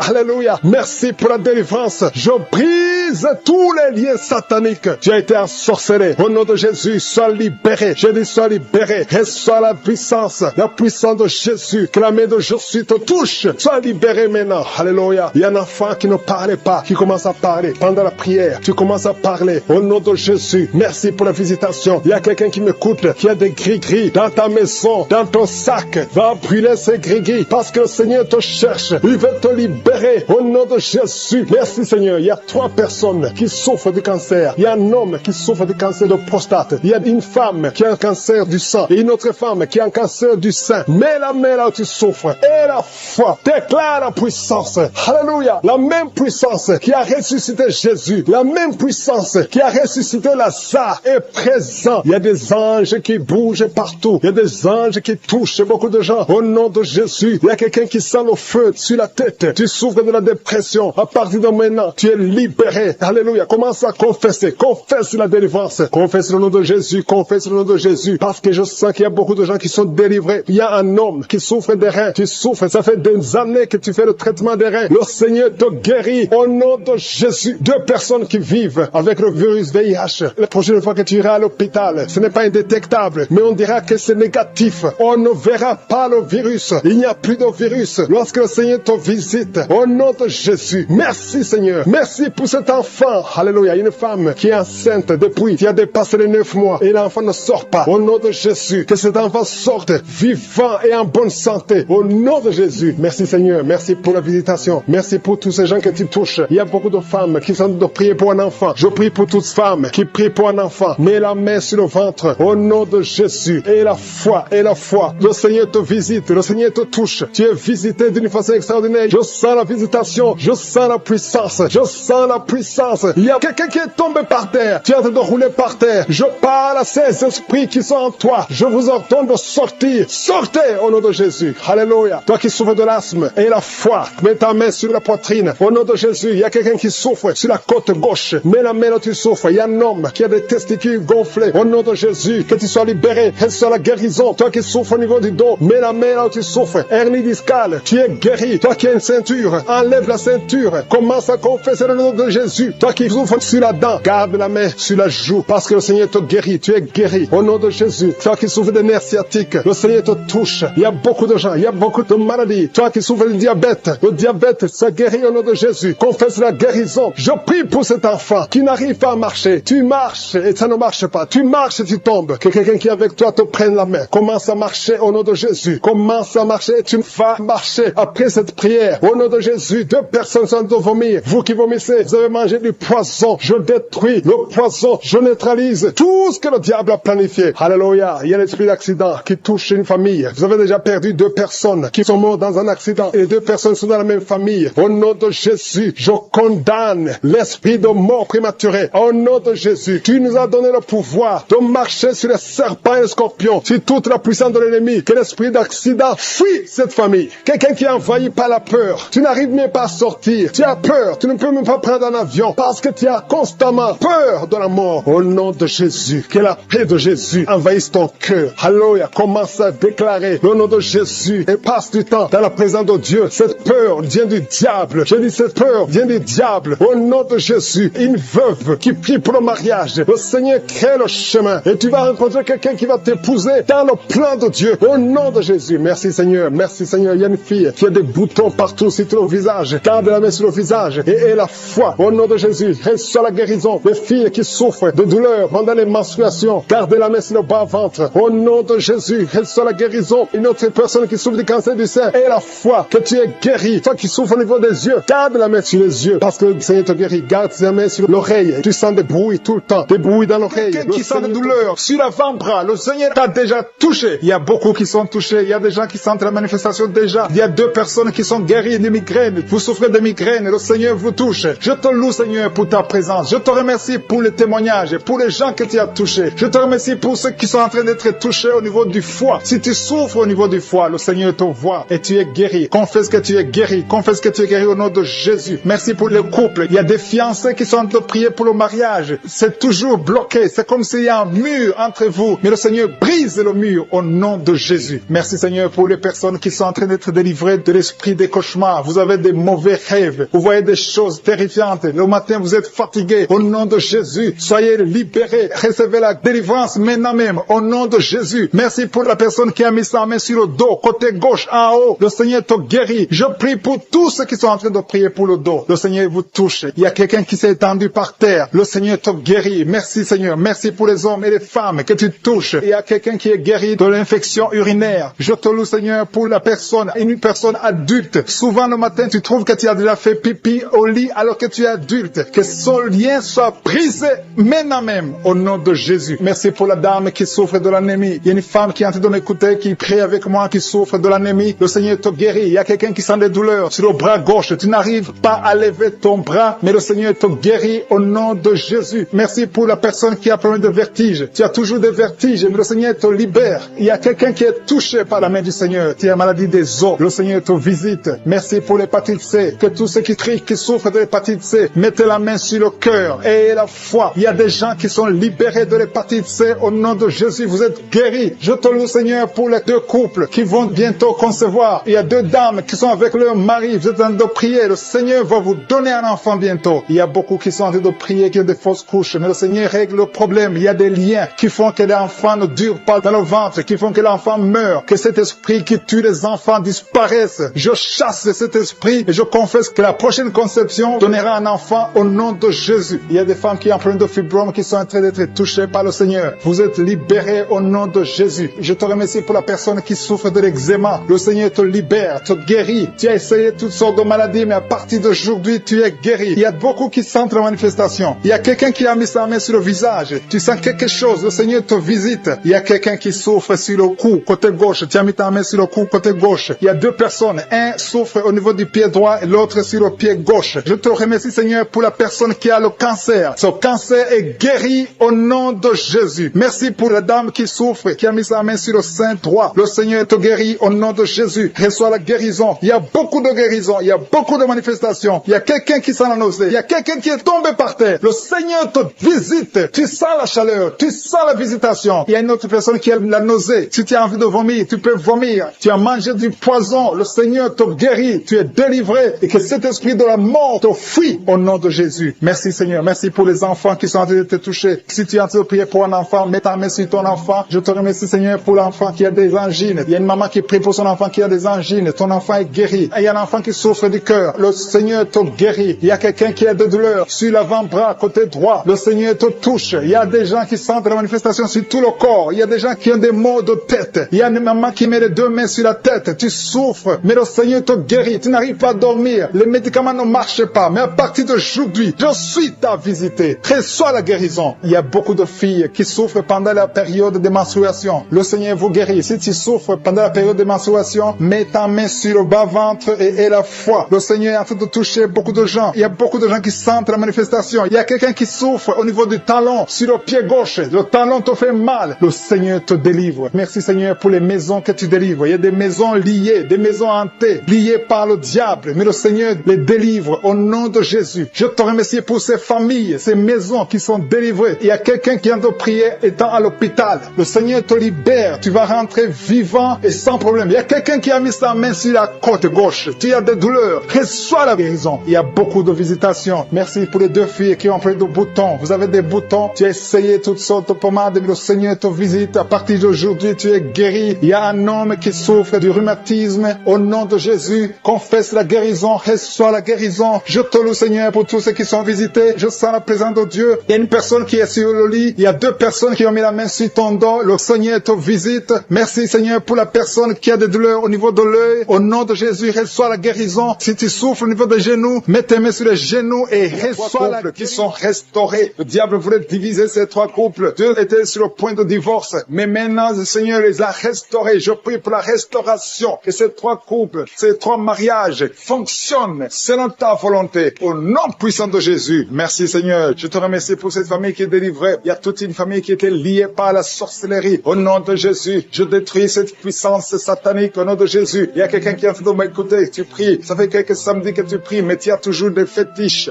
Alléluia. Merci pour la délivrance. Je brise tous les liens sataniques. Tu as été ensorcelé. Au nom de Jésus, sois libéré. Je dis sois libéré. Reçois la puissance de Jésus. Que la main de Jésus te touche. Sois libéré maintenant. Alléluia. Il y a un enfant qui ne parlait pas, qui commence à parler. Pendant la prière, tu commences à parler. Au nom de Jésus, merci pour la visitation. Il y a quelqu'un qui m'écoute, qui a des gris-gris dans ta maison, dans ton sac. Va brûler ces gris-gris parce que le Seigneur te cherche. Il veut te libérer. Au nom de Jésus. Merci Seigneur. Il y a 3 personnes personnes qui souffrent de cancer. Il y a un homme qui souffre de cancer de prostate. Il y a une femme qui a un cancer du sang et une autre femme qui a un cancer du sein. Mets la main là où tu souffres et la foi. Déclare la puissance. Alléluia. La même puissance qui a ressuscité Jésus, la même puissance qui a ressuscité Lazare est présent. Il y a des anges qui bougent partout. Il y a des anges qui touchent beaucoup de gens. Au nom de Jésus, il y a quelqu'un qui sent le feu sur la tête. Tu souffres de la dépression. À partir de maintenant, tu es libéré. Alléluia. Commence à confesser. Confesse la délivrance. Confesse le nom de Jésus. Confesse le nom de Jésus. Parce que je sens qu'il y a beaucoup de gens qui sont délivrés. Il y a un homme qui souffre des reins. Tu souffres. Ça fait des années que tu fais le traitement des reins. Le Seigneur te guérit. Au nom de Jésus. 2 personnes qui vivent avec le virus VIH. La prochaine fois que tu iras à l'hôpital, ce n'est pas indétectable, mais on dira que c'est négatif. On ne verra pas le virus. Il n'y a plus de virus. Lorsque le Seigneur te visite, au nom de Jésus. Merci Seigneur. Merci pour cet enfant. Alléluia. Une femme qui est enceinte depuis, qui a dépassé les 9 mois et l'enfant ne sort pas. Au nom de Jésus. Que cet enfant sorte vivant et en bonne santé. Au nom de Jésus. Merci Seigneur. Merci pour la visitation. Merci pour tous ces gens que tu touches. Il y a beaucoup de femmes qui sont de prier pour un enfant. Je prie pour toutes femmes qui prient pour un enfant. Mets la main sur le ventre. Au nom de Jésus. Et la foi. Et la foi. Le Seigneur te visite. Le Seigneur te touche. Tu es visité d'une façon extraordinaire. Je sens la visitation. Je sens la puissance. Je sens la puissance. Il y a quelqu'un qui est tombé par terre. Tu es en train de rouler par terre. Je parle à ces esprits qui sont en toi. Je vous ordonne de sortir. Sortez au nom de Jésus. Alléluia. Toi qui souffres de l'asthme et la foi, mets ta main sur la poitrine. Au nom de Jésus, il y a quelqu'un qui souffre sur la côte gauche. Mets la main là où tu souffres. Il y a un homme qui a des testicules gonflés. Au nom de Jésus, que tu sois libéré. Reçois la guérison. Toi qui souffres au niveau du dos, mets la main là où tu souffres. Hernie discale, tu es guéri. Toi qui as une ceinture, enlève la ceinture. Commence à confesser le nom de Jésus. Toi qui souffres sur la dent, garde la main sur la joue parce que le Seigneur te guérit. Tu es guéri. Au nom de Jésus. Toi qui souffres des nerfs sciatiques, le Seigneur te touche. Il y a beaucoup de gens, il y a beaucoup de maladies. Toi qui souffres du diabète, le diabète, ça guérit au nom de Jésus. Confesse la guérison. Je prie pour cet enfant qui n'arrive pas à marcher. Tu marches et ça ne marche pas. Tu marches et tu tombes. Que quelqu'un qui est avec toi te prenne la main. Commence à marcher au nom de Jésus. Commence à marcher et tu vas marcher après cette prière. Au nom de Jésus, 2 personnes sont de vomir. Vous qui vomissez, vous avez mangé du poison. Je détruis le poison. Je neutralise tout ce que le diable a planifié. Alléluia. Il y a l'esprit d'accident qui touche une famille. Vous avez déjà perdu 2 personnes qui sont mortes dans un accident et 2 personnes sont dans la même famille. Au nom de Jésus, je condamne l'esprit de mort prématurée. Au nom de Jésus, tu nous as donné le pouvoir de marcher sur les serpents et les scorpions, sur toute la puissance de l'ennemi. Que l'esprit d'accident fuit cette famille. Quelqu'un qui est envahi par la peur. Tu n'arrives même pas à sortir. Tu as peur. Tu ne peux même pas prendre un avion parce que tu as constamment peur de la mort. Au nom de Jésus, que la paix de Jésus envahisse ton cœur. Alléluia. Commence à déclarer le nom de Jésus et passe du temps dans la présence de Dieu. Cette peur vient du diable. Je dis cette peur vient du diable. Au nom de Jésus, une veuve qui prie pour le mariage. Le Seigneur crée le chemin et tu vas rencontrer quelqu'un qui va t'épouser dans le plan de Dieu. Au nom de Jésus. Merci Seigneur. Merci Seigneur. Il y a une fille qui a des boutons partout sur le visage. Garde la main sur le visage et la foi. Au nom de Jésus, reçois la guérison. Les filles qui souffrent de douleurs pendant les menstruations, gardez la main sur le bas-ventre. Au nom de Jésus, reçois la guérison. Une autre personne qui souffre du cancer du sein et la foi que tu es guéri. Toi qui souffres au niveau des yeux, garde la main sur les yeux parce que le Seigneur te guérit. Garde la main sur l'oreille. Tu sens des bruits tout le temps. Des bruits dans l'oreille. Quelqu'un qui sent des douleurs sur l'avant-bras, le Seigneur t'a déjà touché. Il y a beaucoup qui sont touchés. Il y a des gens qui sentent la manifestation déjà. Il y a 2 personnes qui sont guéries de migraines. Vous souffrez de migraines. Le Seigneur vous touche. Je te loue, Seigneur, pour ta présence. Je te remercie pour les témoignages, pour les gens que tu as touchés. Je te remercie pour ceux qui sont en train d'être touchés au niveau du foie. Si tu souffres au niveau du foie, le Seigneur te voit et tu es guéri. Confesse que tu es guéri. Confesse que tu es guéri au nom de Jésus. Merci pour les couples. Il y a des fiancés qui sont en train de prier pour le mariage. C'est toujours bloqué. C'est comme s'il y a un mur entre vous. Mais le Seigneur brise le mur au nom de Jésus. Merci Seigneur pour les personnes qui sont en train d'être délivrées de l'esprit des cauchemars. Vous avez des mauvais rêves. Vous voyez des choses terrifiantes. Le matin, vous êtes fatigué. Au nom de Jésus, soyez libérés. Recevez la délivrance maintenant même. Au nom de Jésus. Merci pour la personne qui a mis sa main sur le dos, côté gauche, en haut. Le Seigneur te guérit. Je prie pour tous ceux qui sont en train de prier pour le dos. Le Seigneur vous touche. Il y a quelqu'un qui s'est étendu par terre. Le Seigneur te guérit. Merci Seigneur. Merci pour les hommes et les femmes que tu touches. Il y a quelqu'un qui est guéri de l'infection urinaire. Je te loue Seigneur pour la personne, une personne adulte. Souvent le matin, tu trouves que tu as déjà fait pipi au lit alors que tu es adulte. adulte, que son lien soit brisé maintenant même au nom de Jésus. Merci pour la dame qui souffre de l'anémie. Il y a une femme qui est en train de m'écouter, qui prie avec moi, qui souffre de l'anémie. Le Seigneur te guérit. Il y a quelqu'un qui sent des douleurs sur le bras gauche. Tu n'arrives pas à lever ton bras, mais le Seigneur te guérit au nom de Jésus. Merci pour la personne qui a problème de vertige. Tu as toujours des vertiges, mais le Seigneur te libère. Il y a quelqu'un qui est touché par la main du Seigneur. Tu as maladie des os. Le Seigneur te visite. Merci pour l'hépatite C. Que tous ceux qui crient, qui souffrent de l'hépatite C, mettez la main sur le cœur et la foi. Il y a des gens qui sont libérés de l'hépatite C au nom de Jésus. Vous êtes guéris. Je te loue, Seigneur, pour les 2 couples qui vont bientôt concevoir. Il y a 2 dames qui sont avec leur mari. Vous êtes en train de prier. Le Seigneur va vous donner un enfant bientôt. Il y a beaucoup qui sont en train de prier, qui ont des fausses couches. Mais le Seigneur règle le problème. Il y a des liens qui font que l'enfant ne dure pas dans le ventre, qui font que l'enfant meurt, que cet esprit qui tue les enfants disparaisse. Je chasse cet esprit et je confesse que la prochaine conception donnera un enfant au nom de Jésus. Il y a des femmes qui ont problème de fibrome qui sont en train d'être touchées par le Seigneur. Vous êtes libérés au nom de Jésus. Je te remercie pour la personne qui souffre de l'eczéma. Le Seigneur te libère, te guérit. Tu as essayé toutes sortes de maladies, mais à partir d'aujourd'hui, tu es guéri. Il y a beaucoup qui sentent la manifestation. Il y a quelqu'un qui a mis sa main sur le visage. Tu sens quelque chose. Le Seigneur te visite. Il y a quelqu'un qui souffre sur le cou, côté gauche. Tu as mis ta main sur le cou, côté gauche. Il y a 2 personnes. Un souffre au niveau du pied droit et l'autre sur le pied gauche. Je te remercie, Seigneur, pour la personne qui a le cancer. Ce cancer est guéri au nom de Jésus. Merci pour la dame qui souffre, qui a mis sa main sur le sein droit. Le Seigneur te guérit au nom de Jésus. Reçois la guérison. Il y a beaucoup de guérisons. Il y a beaucoup de manifestations. Il y a quelqu'un qui sent la nausée. Il y a quelqu'un qui est tombé par terre. Le Seigneur te visite. Tu sens la chaleur. Tu sens la visitation. Il y a une autre personne qui a la nausée. Si tu as envie de vomir, tu peux vomir. Tu as mangé du poison. Le Seigneur te guérit. Tu es délivré. Et que cet esprit de la mort te fuit au nom de Jésus. Merci Seigneur. Merci pour les enfants qui sont en train de te toucher. Si tu es en train de prier pour un enfant, mets ta main sur ton enfant. Je te remercie Seigneur pour l'enfant qui a des angines. Il y a une maman qui prie pour son enfant qui a des angines. Ton enfant est guéri. Et il y a un enfant qui souffre du cœur. Le Seigneur te guérit. Il y a quelqu'un qui a des douleurs sur l'avant-bras, côté droit. Le Seigneur te touche. Il y a des gens qui sentent la manifestation sur tout le corps. Il y a des gens qui ont des maux de tête. Il y a une maman qui met les 2 mains sur la tête. Tu souffres, mais le Seigneur te guérit. Tu n'arrives pas à dormir. Les médicaments ne marchent pas. Mais à partir d'aujourd'hui, je suis ta visité. Reçois la guérison. Il y a beaucoup de filles qui souffrent pendant la période de menstruation. Le Seigneur vous guérit. Si tu souffres pendant la période de menstruation, mets ta main sur le bas-ventre et la foi. Le Seigneur est en train de toucher beaucoup de gens. Il y a beaucoup de gens qui sentent la manifestation. Il y a quelqu'un qui souffre au niveau du talon, sur le pied gauche. Le talon te fait mal. Le Seigneur te délivre. Merci Seigneur pour les maisons que tu délivres. Il y a des maisons liées, des maisons hantées, liées par le diable. Mais le Seigneur les délivre au nom de Jésus. Je te remercie pour ces familles, ces maisons qui sont délivrées. Il y a quelqu'un qui vient de prier étant à l'hôpital. Le Seigneur te libère. Tu vas rentrer vivant et sans problème. Il y a quelqu'un qui a mis sa main sur la côte gauche. Tu as des douleurs. Reçois la guérison. Il y a beaucoup de visitations. Merci pour les 2 filles qui ont pris de boutons. Vous avez des boutons. Tu as essayé toutes sortes de pommades, mais le Seigneur te visite. À partir d'aujourd'hui, tu es guéri. Il y a un homme qui souffre du rhumatisme. Au nom de Jésus, confesse la guérison. Reçois la guérison. Je te loue, Seigneur, pour tous ceux qui sont visités. Je sens la présence de Dieu. Il y a une personne qui est sur le lit. Il y a 2 personnes qui ont mis la main sur ton dos. Le Seigneur te visite. Merci, Seigneur, pour la personne qui a des douleurs au niveau de l'œil. Au nom de Jésus, reçois la guérison. Si tu souffres au niveau des genoux, mets tes mains sur les genoux et reçois la guérison. Qui sont restaurés. Le diable voulait diviser ces 3 couples. Dieu était sur le point de divorce. Mais maintenant, le Seigneur les a restaurés. Je prie pour la restauration. Que ces 3 couples, ces 3 mariages fonctionnent selon ta volonté. Au nom puissant de Jésus. Merci Seigneur. Je te remercie pour cette famille qui est délivrée. Il y a toute une famille qui était liée par la sorcellerie. Au nom de Jésus, je détruis cette puissance satanique. Au nom de Jésus, il y a quelqu'un qui a fait de m'écouter. Tu pries. Ça fait quelques samedis que tu pries, mais tu as toujours des fétiches,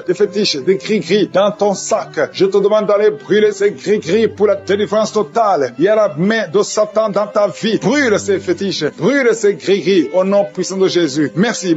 des gris-gris dans ton sac. Je te demande d'aller brûler ces gris-gris pour la délivrance totale. Il y a la main de Satan dans ta vie. Brûle ces fétiches. Brûle ces gris-gris. Au nom puissant de Jésus. Merci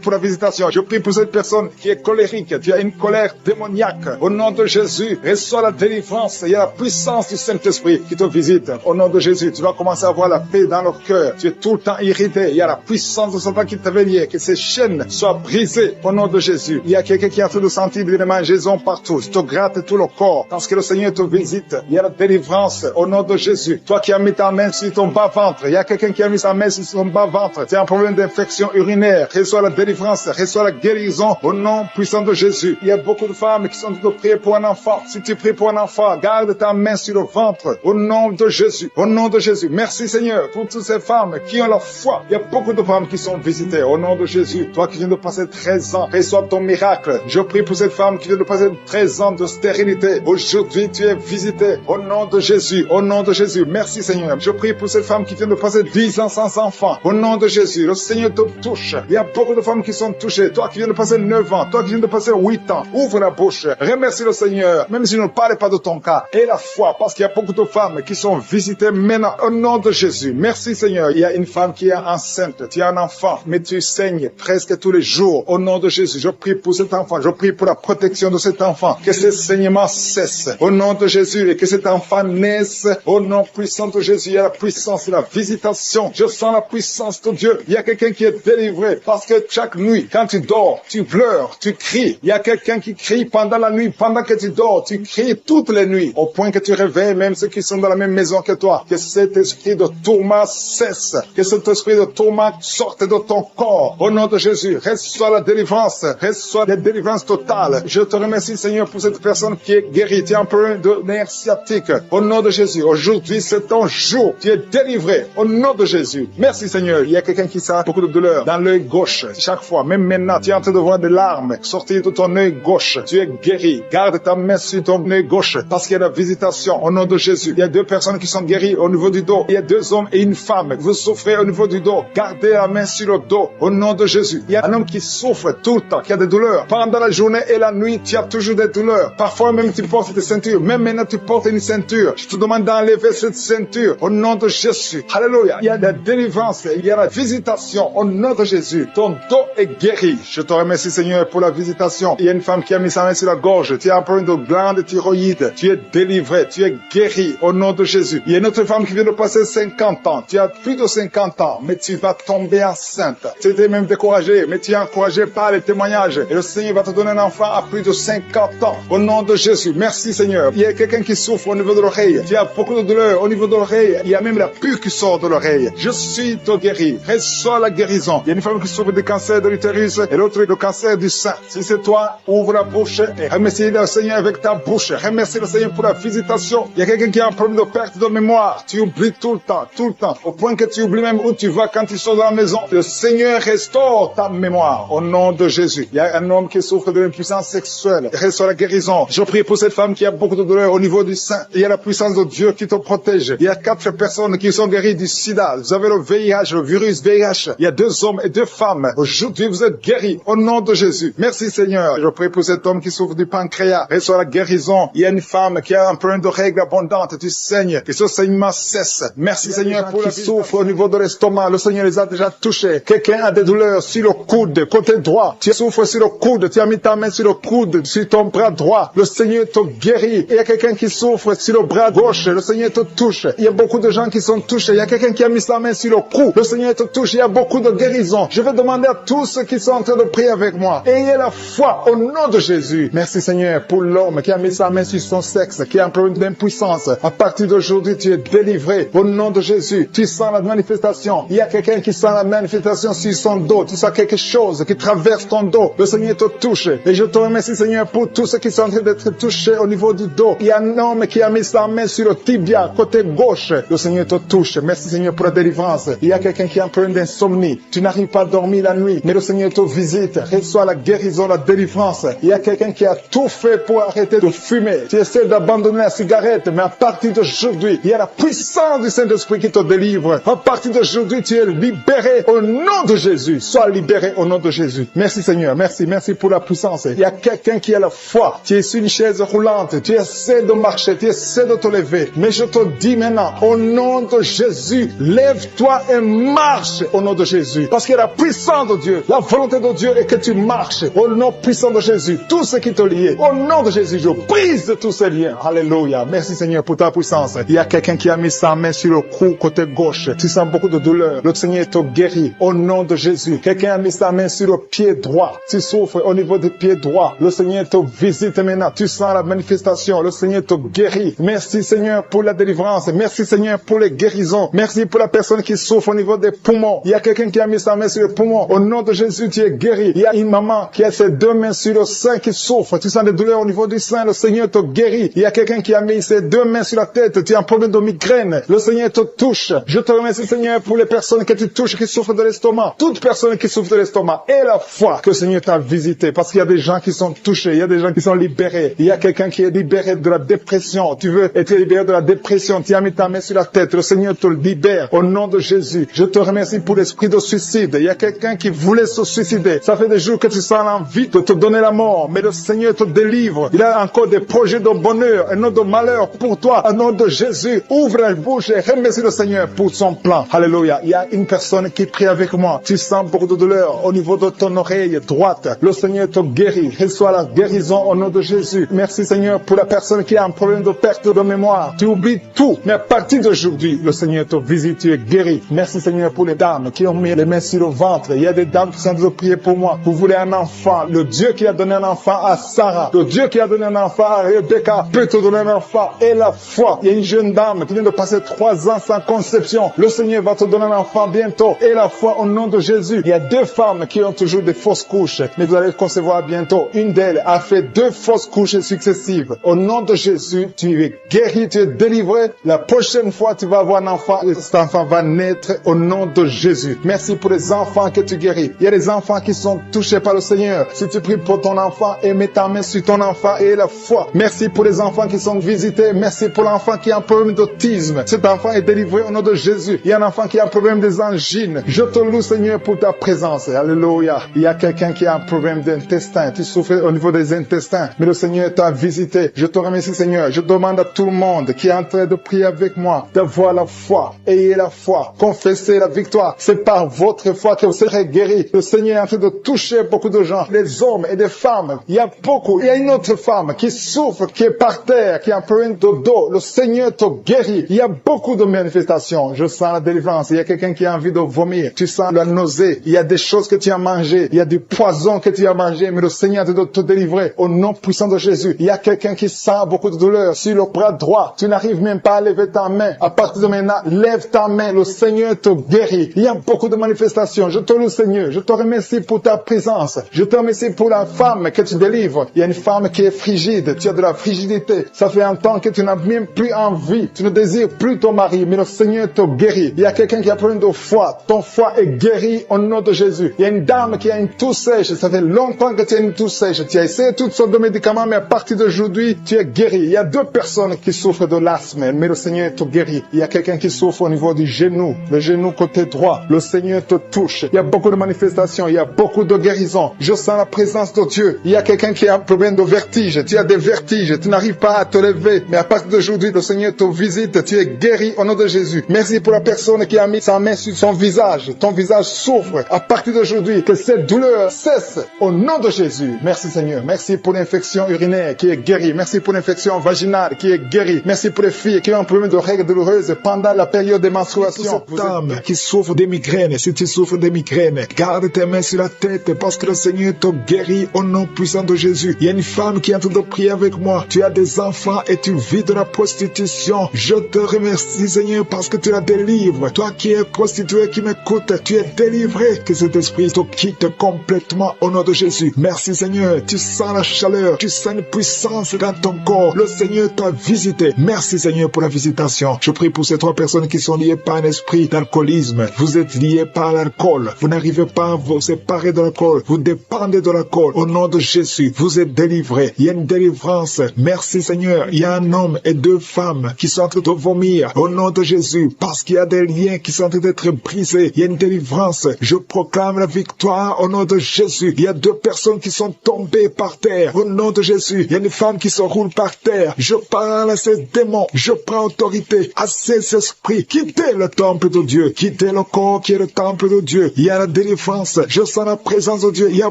pour la visitation. Je prie pour cette personne qui est colérique. Tu as une colère démoniaque. Au nom de Jésus, reçois la délivrance. Il y a la puissance du Saint-Esprit qui te visite. Au nom de Jésus, tu vas commencer à avoir la paix dans le cœur. Tu es tout le temps irrité. Il y a la puissance de Satan qui te vient. Que ces chaînes soient brisées. Au nom de Jésus. Il y a quelqu'un qui est en train de sentir des mangeaisons partout. Tu te grattes tout le corps. Parce que le Seigneur te visite. Il y a la délivrance. Au nom de Jésus. Toi qui as mis ta main sur ton bas-ventre. Il y a quelqu'un qui a mis sa main sur son bas-ventre. Tu as un problème d'infection urinaire. Reçois la délivrance. Reçois la guérison. Au nom puissant de de Jésus. Il y a beaucoup de femmes qui sont en train de prier pour un enfant. Si tu pries pour un enfant, garde ta main sur le ventre. Au nom de Jésus. Au nom de Jésus. Merci Seigneur pour toutes ces femmes qui ont la foi. Il y a beaucoup de femmes qui sont visitées. Au nom de Jésus. Toi qui viens de passer 13 ans, reçois ton miracle. Je prie pour cette femme qui vient de passer 13 ans de stérilité. Aujourd'hui, tu es visitée. Au nom de Jésus. Au nom de Jésus. Merci Seigneur. Je prie pour cette femme qui vient de passer 10 ans sans enfant. Au nom de Jésus. Le Seigneur te touche. Il y a beaucoup de femmes qui sont touchées. Toi qui viens de passer 9 ans. Toi qui viens de passer 8 ans. Ouvre la bouche. Remercie le Seigneur. Même si je ne parle pas de ton cas. Et la foi. Parce qu'il y a beaucoup de femmes qui sont visitées maintenant. Au nom de Jésus. Merci Seigneur. Il y a une femme qui est enceinte. Tu as un enfant. Mais tu saignes presque tous les jours. Au nom de Jésus. Je prie pour cet enfant. Je prie pour la protection de cet enfant. Que ce saignement cesse. Au nom de Jésus. Et que cet enfant naisse. Au nom puissant de Jésus. Il y a la puissance et la visitation. Je sens la puissance de Dieu. Il y a quelqu'un qui est délivré. Parce que chaque nuit, quand tu dors, tu pleures, tu cries. Il y a quelqu'un qui crie pendant la nuit. Pendant que tu dors, tu cries toutes les nuits. Au point que tu réveilles même ceux qui sont dans la même maison que toi. Que cet esprit de tourment cesse. Que cet esprit de tourment sorte de ton corps. Au nom de Jésus, reçois la délivrance. Reçois la délivrance totale. Je te remercie Seigneur pour cette personne qui est guérie. Tu es un problème de nerf sciatique. Au nom de Jésus, aujourd'hui c'est ton jour. Tu es délivré. Au nom de Jésus. Merci Seigneur. Il y a quelqu'un qui sent beaucoup de douleur dans l'œil gauche. Chaque fois, même maintenant, tu es en train de voir des larmes sortir de ton œil gauche. Tu es guéri. Garde ta main sur ton œil gauche parce qu'il y a la visitation. Au nom de Jésus. Il y a 2 personnes qui sont guéries au niveau du dos. Il y a 2 hommes et une femme. Vous souffrez au niveau du dos. Gardez la main sur le dos. Au nom de Jésus. Il y a un homme qui souffre tout le temps, qui a des douleurs. Pendant la journée et la nuit, tu as toujours des douleurs. Parfois même tu portes des ceintures. Même maintenant tu portes une ceinture. Je te demande d'enlever cette ceinture. Au nom de Jésus. Alléluia. Il y a la délivrance. Il y a la visitation. Au nom de Jésus. Ton dos est guéri. Je te remercie Seigneur pour la visitation. Il y a une femme qui a mis sa main sur la gorge. Tu as un problème de glande thyroïde. Tu es délivré. Tu es guéri. Au nom de Jésus. Il y a une autre femme qui vient de passer 50 ans. Tu as plus de 50 ans. Mais tu vas tomber enceinte. Tu étais même découragé. Mais tu es encouragé par les témoignages. Et le Seigneur va te donner un enfant à plus de 50 ans. Au nom de Jésus. Merci Seigneur. Il y a quelqu'un qui souffre au niveau de l'oreille. Tu as beaucoup de douleur au niveau de l'oreille. Il y a même la pus qui sort de l'oreille. Je suis te guéri. Reçois la guérison. Il y a une femme qui souffre du cancer de l'utérus et l'autre le cancer du sein. Si c'est toi, ouvre la bouche et remercie le Seigneur avec ta bouche. Remercie le Seigneur pour la visitation. Il y a quelqu'un qui a un problème de perte de mémoire. Tu oublies tout le temps. Au point que tu oublies même où tu vas quand tu sors de la maison. Le Seigneur restaure ta mémoire. Au nom de Jésus. Il y a un homme qui souffre de l'impuissance sexuelle. Reçois la guérison. Je prie pour cette femme qui a beaucoup de douleur au niveau du sein. Il y a la puissance de Dieu qui te protège. Il y a 4 personnes qui sont guéries du sida. Vous avez le VIH, le virus VIH. Il y a 2 hommes et 2 femmes. Aujourd'hui, vous êtes guéris au nom de Jésus. Merci Seigneur. Je prie pour cet homme qui souffre du pancréas. Reçois la guérison. Il y a une femme qui a un problème de règles abondantes. Tu saignes. Que ce saignement cesse. Merci Seigneur pour qui souffre au niveau de l'estomac. Le Seigneur les a déjà touchés. Quelqu'un a des douleurs sur le coude, côté droit. Tu souffres sur le coude. Tu as mis ta main sur le coude, sur ton bras droit. Le Seigneur te guérit. Il y a quelqu'un qui souffre sur le bras gauche. Le Seigneur te touche. Il y a beaucoup de gens qui sont touchés. Il y a quelqu'un qui a mis sa main sur le cou. Le Seigneur te touche. Il y a beaucoup de guérisons. Je vais demander à tous ceux qui sont en train de prier avec moi. Ayez la foi au nom de Jésus. Merci Seigneur pour l'homme qui a mis sa main sur son sexe, qui a un problème d'impuissance. À partir d'aujourd'hui, tu es délivré au nom de Jésus. Tu sens la manifestation. Il y a quelqu'un qui sent la manifestation sur son dos. Tu sens quelque chose qui traverse ton dos. Le Seigneur te touche. Et je te remercie Seigneur pour tous ceux qui sont en train d'être touchés au niveau du dos. Il y a un homme qui a mis sa main sur le tibia, côté gauche. Le Seigneur te touche. Merci Seigneur pour la délivrance. Il y a quelqu'un qui a un problème d'insomnie. Tu n'arrives pas à dormir la nuit, mais le Seigneur te visite. Reçois la guérison, la délivrance. Il y a quelqu'un qui a tout fait pour arrêter de fumer. Tu essaies d'abandonner la cigarette, mais à partir d'aujourd'hui, il y a la puissance du Saint-Esprit qui te délivre. À partir d'aujourd'hui, tu es libéré au nom de Jésus. Sois libéré au nom de Jésus. Merci Seigneur. Merci pour la puissance. Il y a quelqu'un qui a la foi. Tu es sur une chaise roulante. Tu essaies de marcher. Tu essaies de te lever. Mais je te dis maintenant, au nom de Jésus, lève-toi et marche au nom de Jésus. Parce qu'il y a la puissance de Dieu. La volonté de Dieu est que tu marches au nom puissant de Jésus. Tout ce qui te lie, au nom de Jésus, je brise tous ces liens. Alléluia. Merci Seigneur pour ta puissance. Il y a quelqu'un qui a mis sa main sur le cou côté gauche. Tu sens beaucoup de douleur. Le Seigneur te guérit au nom de Jésus. Quelqu'un a mis sa main sur le pied droit. Tu souffres au niveau du pied droit. Le Seigneur te visite maintenant. Tu sens la manifestation. Le Seigneur te guérit. Merci Seigneur pour la délivrance. Merci Seigneur pour les guérisons. Merci pour la personne qui souffre au niveau des poumons. Il y a quelqu'un qui a mis sa main sur le poumon. Au nom de Jésus, tu es guéri. Il y a une maman qui a ses deux mains sur le sein qui souffre. Tu sens des douleurs au niveau du sein. Le Seigneur te guérit. Il y a quelqu'un qui a mis ses deux mains sur la tête. Tu as un problème de migraine. Le Seigneur te touche. Je te remercie, Seigneur, pour les personnes que tu touches qui souffrent de l'estomac. Toute personne qui souffre de l'estomac. Et la foi que le Seigneur t'a visité. Parce qu'il y a des gens qui sont touchés. Il y a des gens qui sont libérés. Il y a quelqu'un qui est libéré de la dépression. Tu veux être libéré de la dépression. Tu as mis ta main sur la tête. Le Seigneur te libère. Au nom de Jésus. Je te remercie pour l'esprit de suicide. Il y a quelqu'un qui voulait se suicider. Ça fait des jours que tu sens l'envie de te donner la mort. Mais le Seigneur te délivre. Il a encore des projets de bonheur et non de malheur pour toi. Au nom de Jésus. Ouvre la bouche et remercie le Seigneur pour son plan. Alléluia. Il y a une personne qui prie avec moi. Tu sens beaucoup de douleur au niveau de ton oreille droite. Le Seigneur te guérit. Reçois la guérison au nom de Jésus. Merci Seigneur pour la personne qui a un problème de perte de mémoire. Tu oublies tout. Mais à partir d'aujourd'hui, le Seigneur te visite. Tu es guéri. Merci Seigneur pour les dames qui ont mis les mains sur le ventre. Il y a des dames qui sont en train de prier pour moi. Vous voulez un enfant. Le Dieu qui a donné un enfant à Sarah. Le Dieu qui a donné un enfant à Rebecca peut te donner un enfant. Et la foi. Il y a une jeune dame qui vient de passer 3 ans sans conception. Le Seigneur va te donner un enfant bientôt. Et la foi au nom de Jésus. Il y a 2 femmes qui ont toujours des fausses couches. Mais vous allez concevoir bientôt. Une d'elles a fait 2 fausses couches successives. Au nom de Jésus, tu es guéri, tu es délivré. La prochaine fois, tu vas avoir un enfant. Et cet enfant va naître au nom de Jésus. Merci pour les enfants que tu guéris. Il y a des enfants qui sont touchés par le Seigneur. Si tu pries pour ton enfant et mets ta main sur ton enfant et la foi. Merci pour les enfants qui sont visités. Merci pour l'enfant qui a un problème d'autisme. Cet enfant est délivré au nom de Jésus. Il y a un enfant qui a un problème des angines. Je te loue, Seigneur, pour ta présence. Alléluia. Il y a quelqu'un qui a un problème d'intestin. Tu souffres au niveau des intestins. Mais le Seigneur t'a visité. Je te remercie, Seigneur. Je demande à tout le monde qui est en train de prier avec moi d'avoir la foi. Ayez la foi. Confessez la victoire. C'est par votre foi que vous serez guéris. Le Seigneur est en train de toucher beaucoup de gens. Des hommes et des femmes. Il y a beaucoup. Il y a une autre femme qui souffre, qui est par terre, qui a un problème de dos. Le Seigneur te guérit. Il y a beaucoup de manifestations. Je sens la délivrance. Il y a quelqu'un qui a envie de vomir. Tu sens la nausée. Il y a des choses que tu as mangées. Il y a du poison que tu as mangé. Mais le Seigneur est en train de te délivrer. Au nom puissant de Jésus. Il y a quelqu'un qui sent beaucoup de douleur sur le bras droit. Tu n'arrives même pas à lever ta main. À partir de maintenant, lève ta main. Le Seigneur te guérit. Il y a beaucoup de manifestations. Je te loue, Seigneur. Je te remercie pour ta présence. Je te remercie pour la femme que tu délivres. Il y a une femme qui est frigide. Tu as de la frigidité. Ça fait un temps que tu n'as même plus envie. Tu ne désires plus ton mari. Mais le Seigneur te guérit. Il y a quelqu'un qui a problème de foie. Ton foie est guéri au nom de Jésus. Il y a une dame qui a une toux sèche. Ça fait longtemps que tu as une toux sèche. Tu as essayé toutes sortes de médicaments, mais à partir d'aujourd'hui, tu es guéri. Il y a 2 personnes qui souffrent de l'asthme, mais le Seigneur te guérit. Il y a quelqu'un qui souffre au niveau du genou, le genou côté droit. Le Seigneur te touche. Il y a beaucoup de manifestations. Il y a beaucoup de guérisons. Je sens la présence de Dieu. Il y a quelqu'un qui a un problème de vertige. Tu as des vertiges. Tu n'arrives pas à te lever. Mais à partir d'aujourd'hui, le Seigneur te visite. Tu es guéri au nom de Jésus. Merci pour la personne qui a mis sa main sur son visage. Ton visage souffre. À partir d'aujourd'hui, que cette douleur cesse au nom de Jésus. Merci Seigneur. Merci pour l'infection urinaire qui est guérie. Merci pour l'infection vaginale qui est guérie. Merci pour les filles qui ont un problème de règles douloureuses pendant la période des menstruations. Pour cette dame qui souffre des migraines, si tu souffres des migraines, garde tes mains sur la tête parce que le Seigneur te guérit au nom puissant de Jésus. Il y a une femme qui est en train de prier avec moi. Tu as des enfants et tu vis de la prostitution. Je te remercie Seigneur parce que tu la délivres. Toi qui es prostituée, qui m'écoute, tu es délivré. Que cet esprit te quitte complètement au nom de Jésus. Merci Seigneur. Tu sens la chaleur, tu sens une puissance dans ton corps. Le Seigneur t'a visité. Merci Seigneur pour la visitation. Je prie pour ces 3 personnes qui sont liées par un esprit d'alcoolisme. Vous êtes liés par l'alcool. Vous n'arrivez pas à vous séparer de l'alcool. Vous dépendez de l'alcool. Au nom de Jésus, vous êtes délivrés. Il y a une délivrance. Merci Seigneur. Il y a un homme et 2 femmes qui sont en train de vomir. Au nom de Jésus, parce qu'il y a des liens qui sont en train d'être brisés. Il y a une délivrance. Je proclame la victoire au nom de Jésus. Il y a 2 personnes qui sont tombées par terre. Au nom de Jésus, il y a une femme qui se roule par terre. Je parle à ces démons. Je prends autorité à ces esprits. Quittez le temple de Dieu. Quittez le corps qui est le temple de Dieu. Il y a la délivrance. Je sens la présence de Dieu. Il y a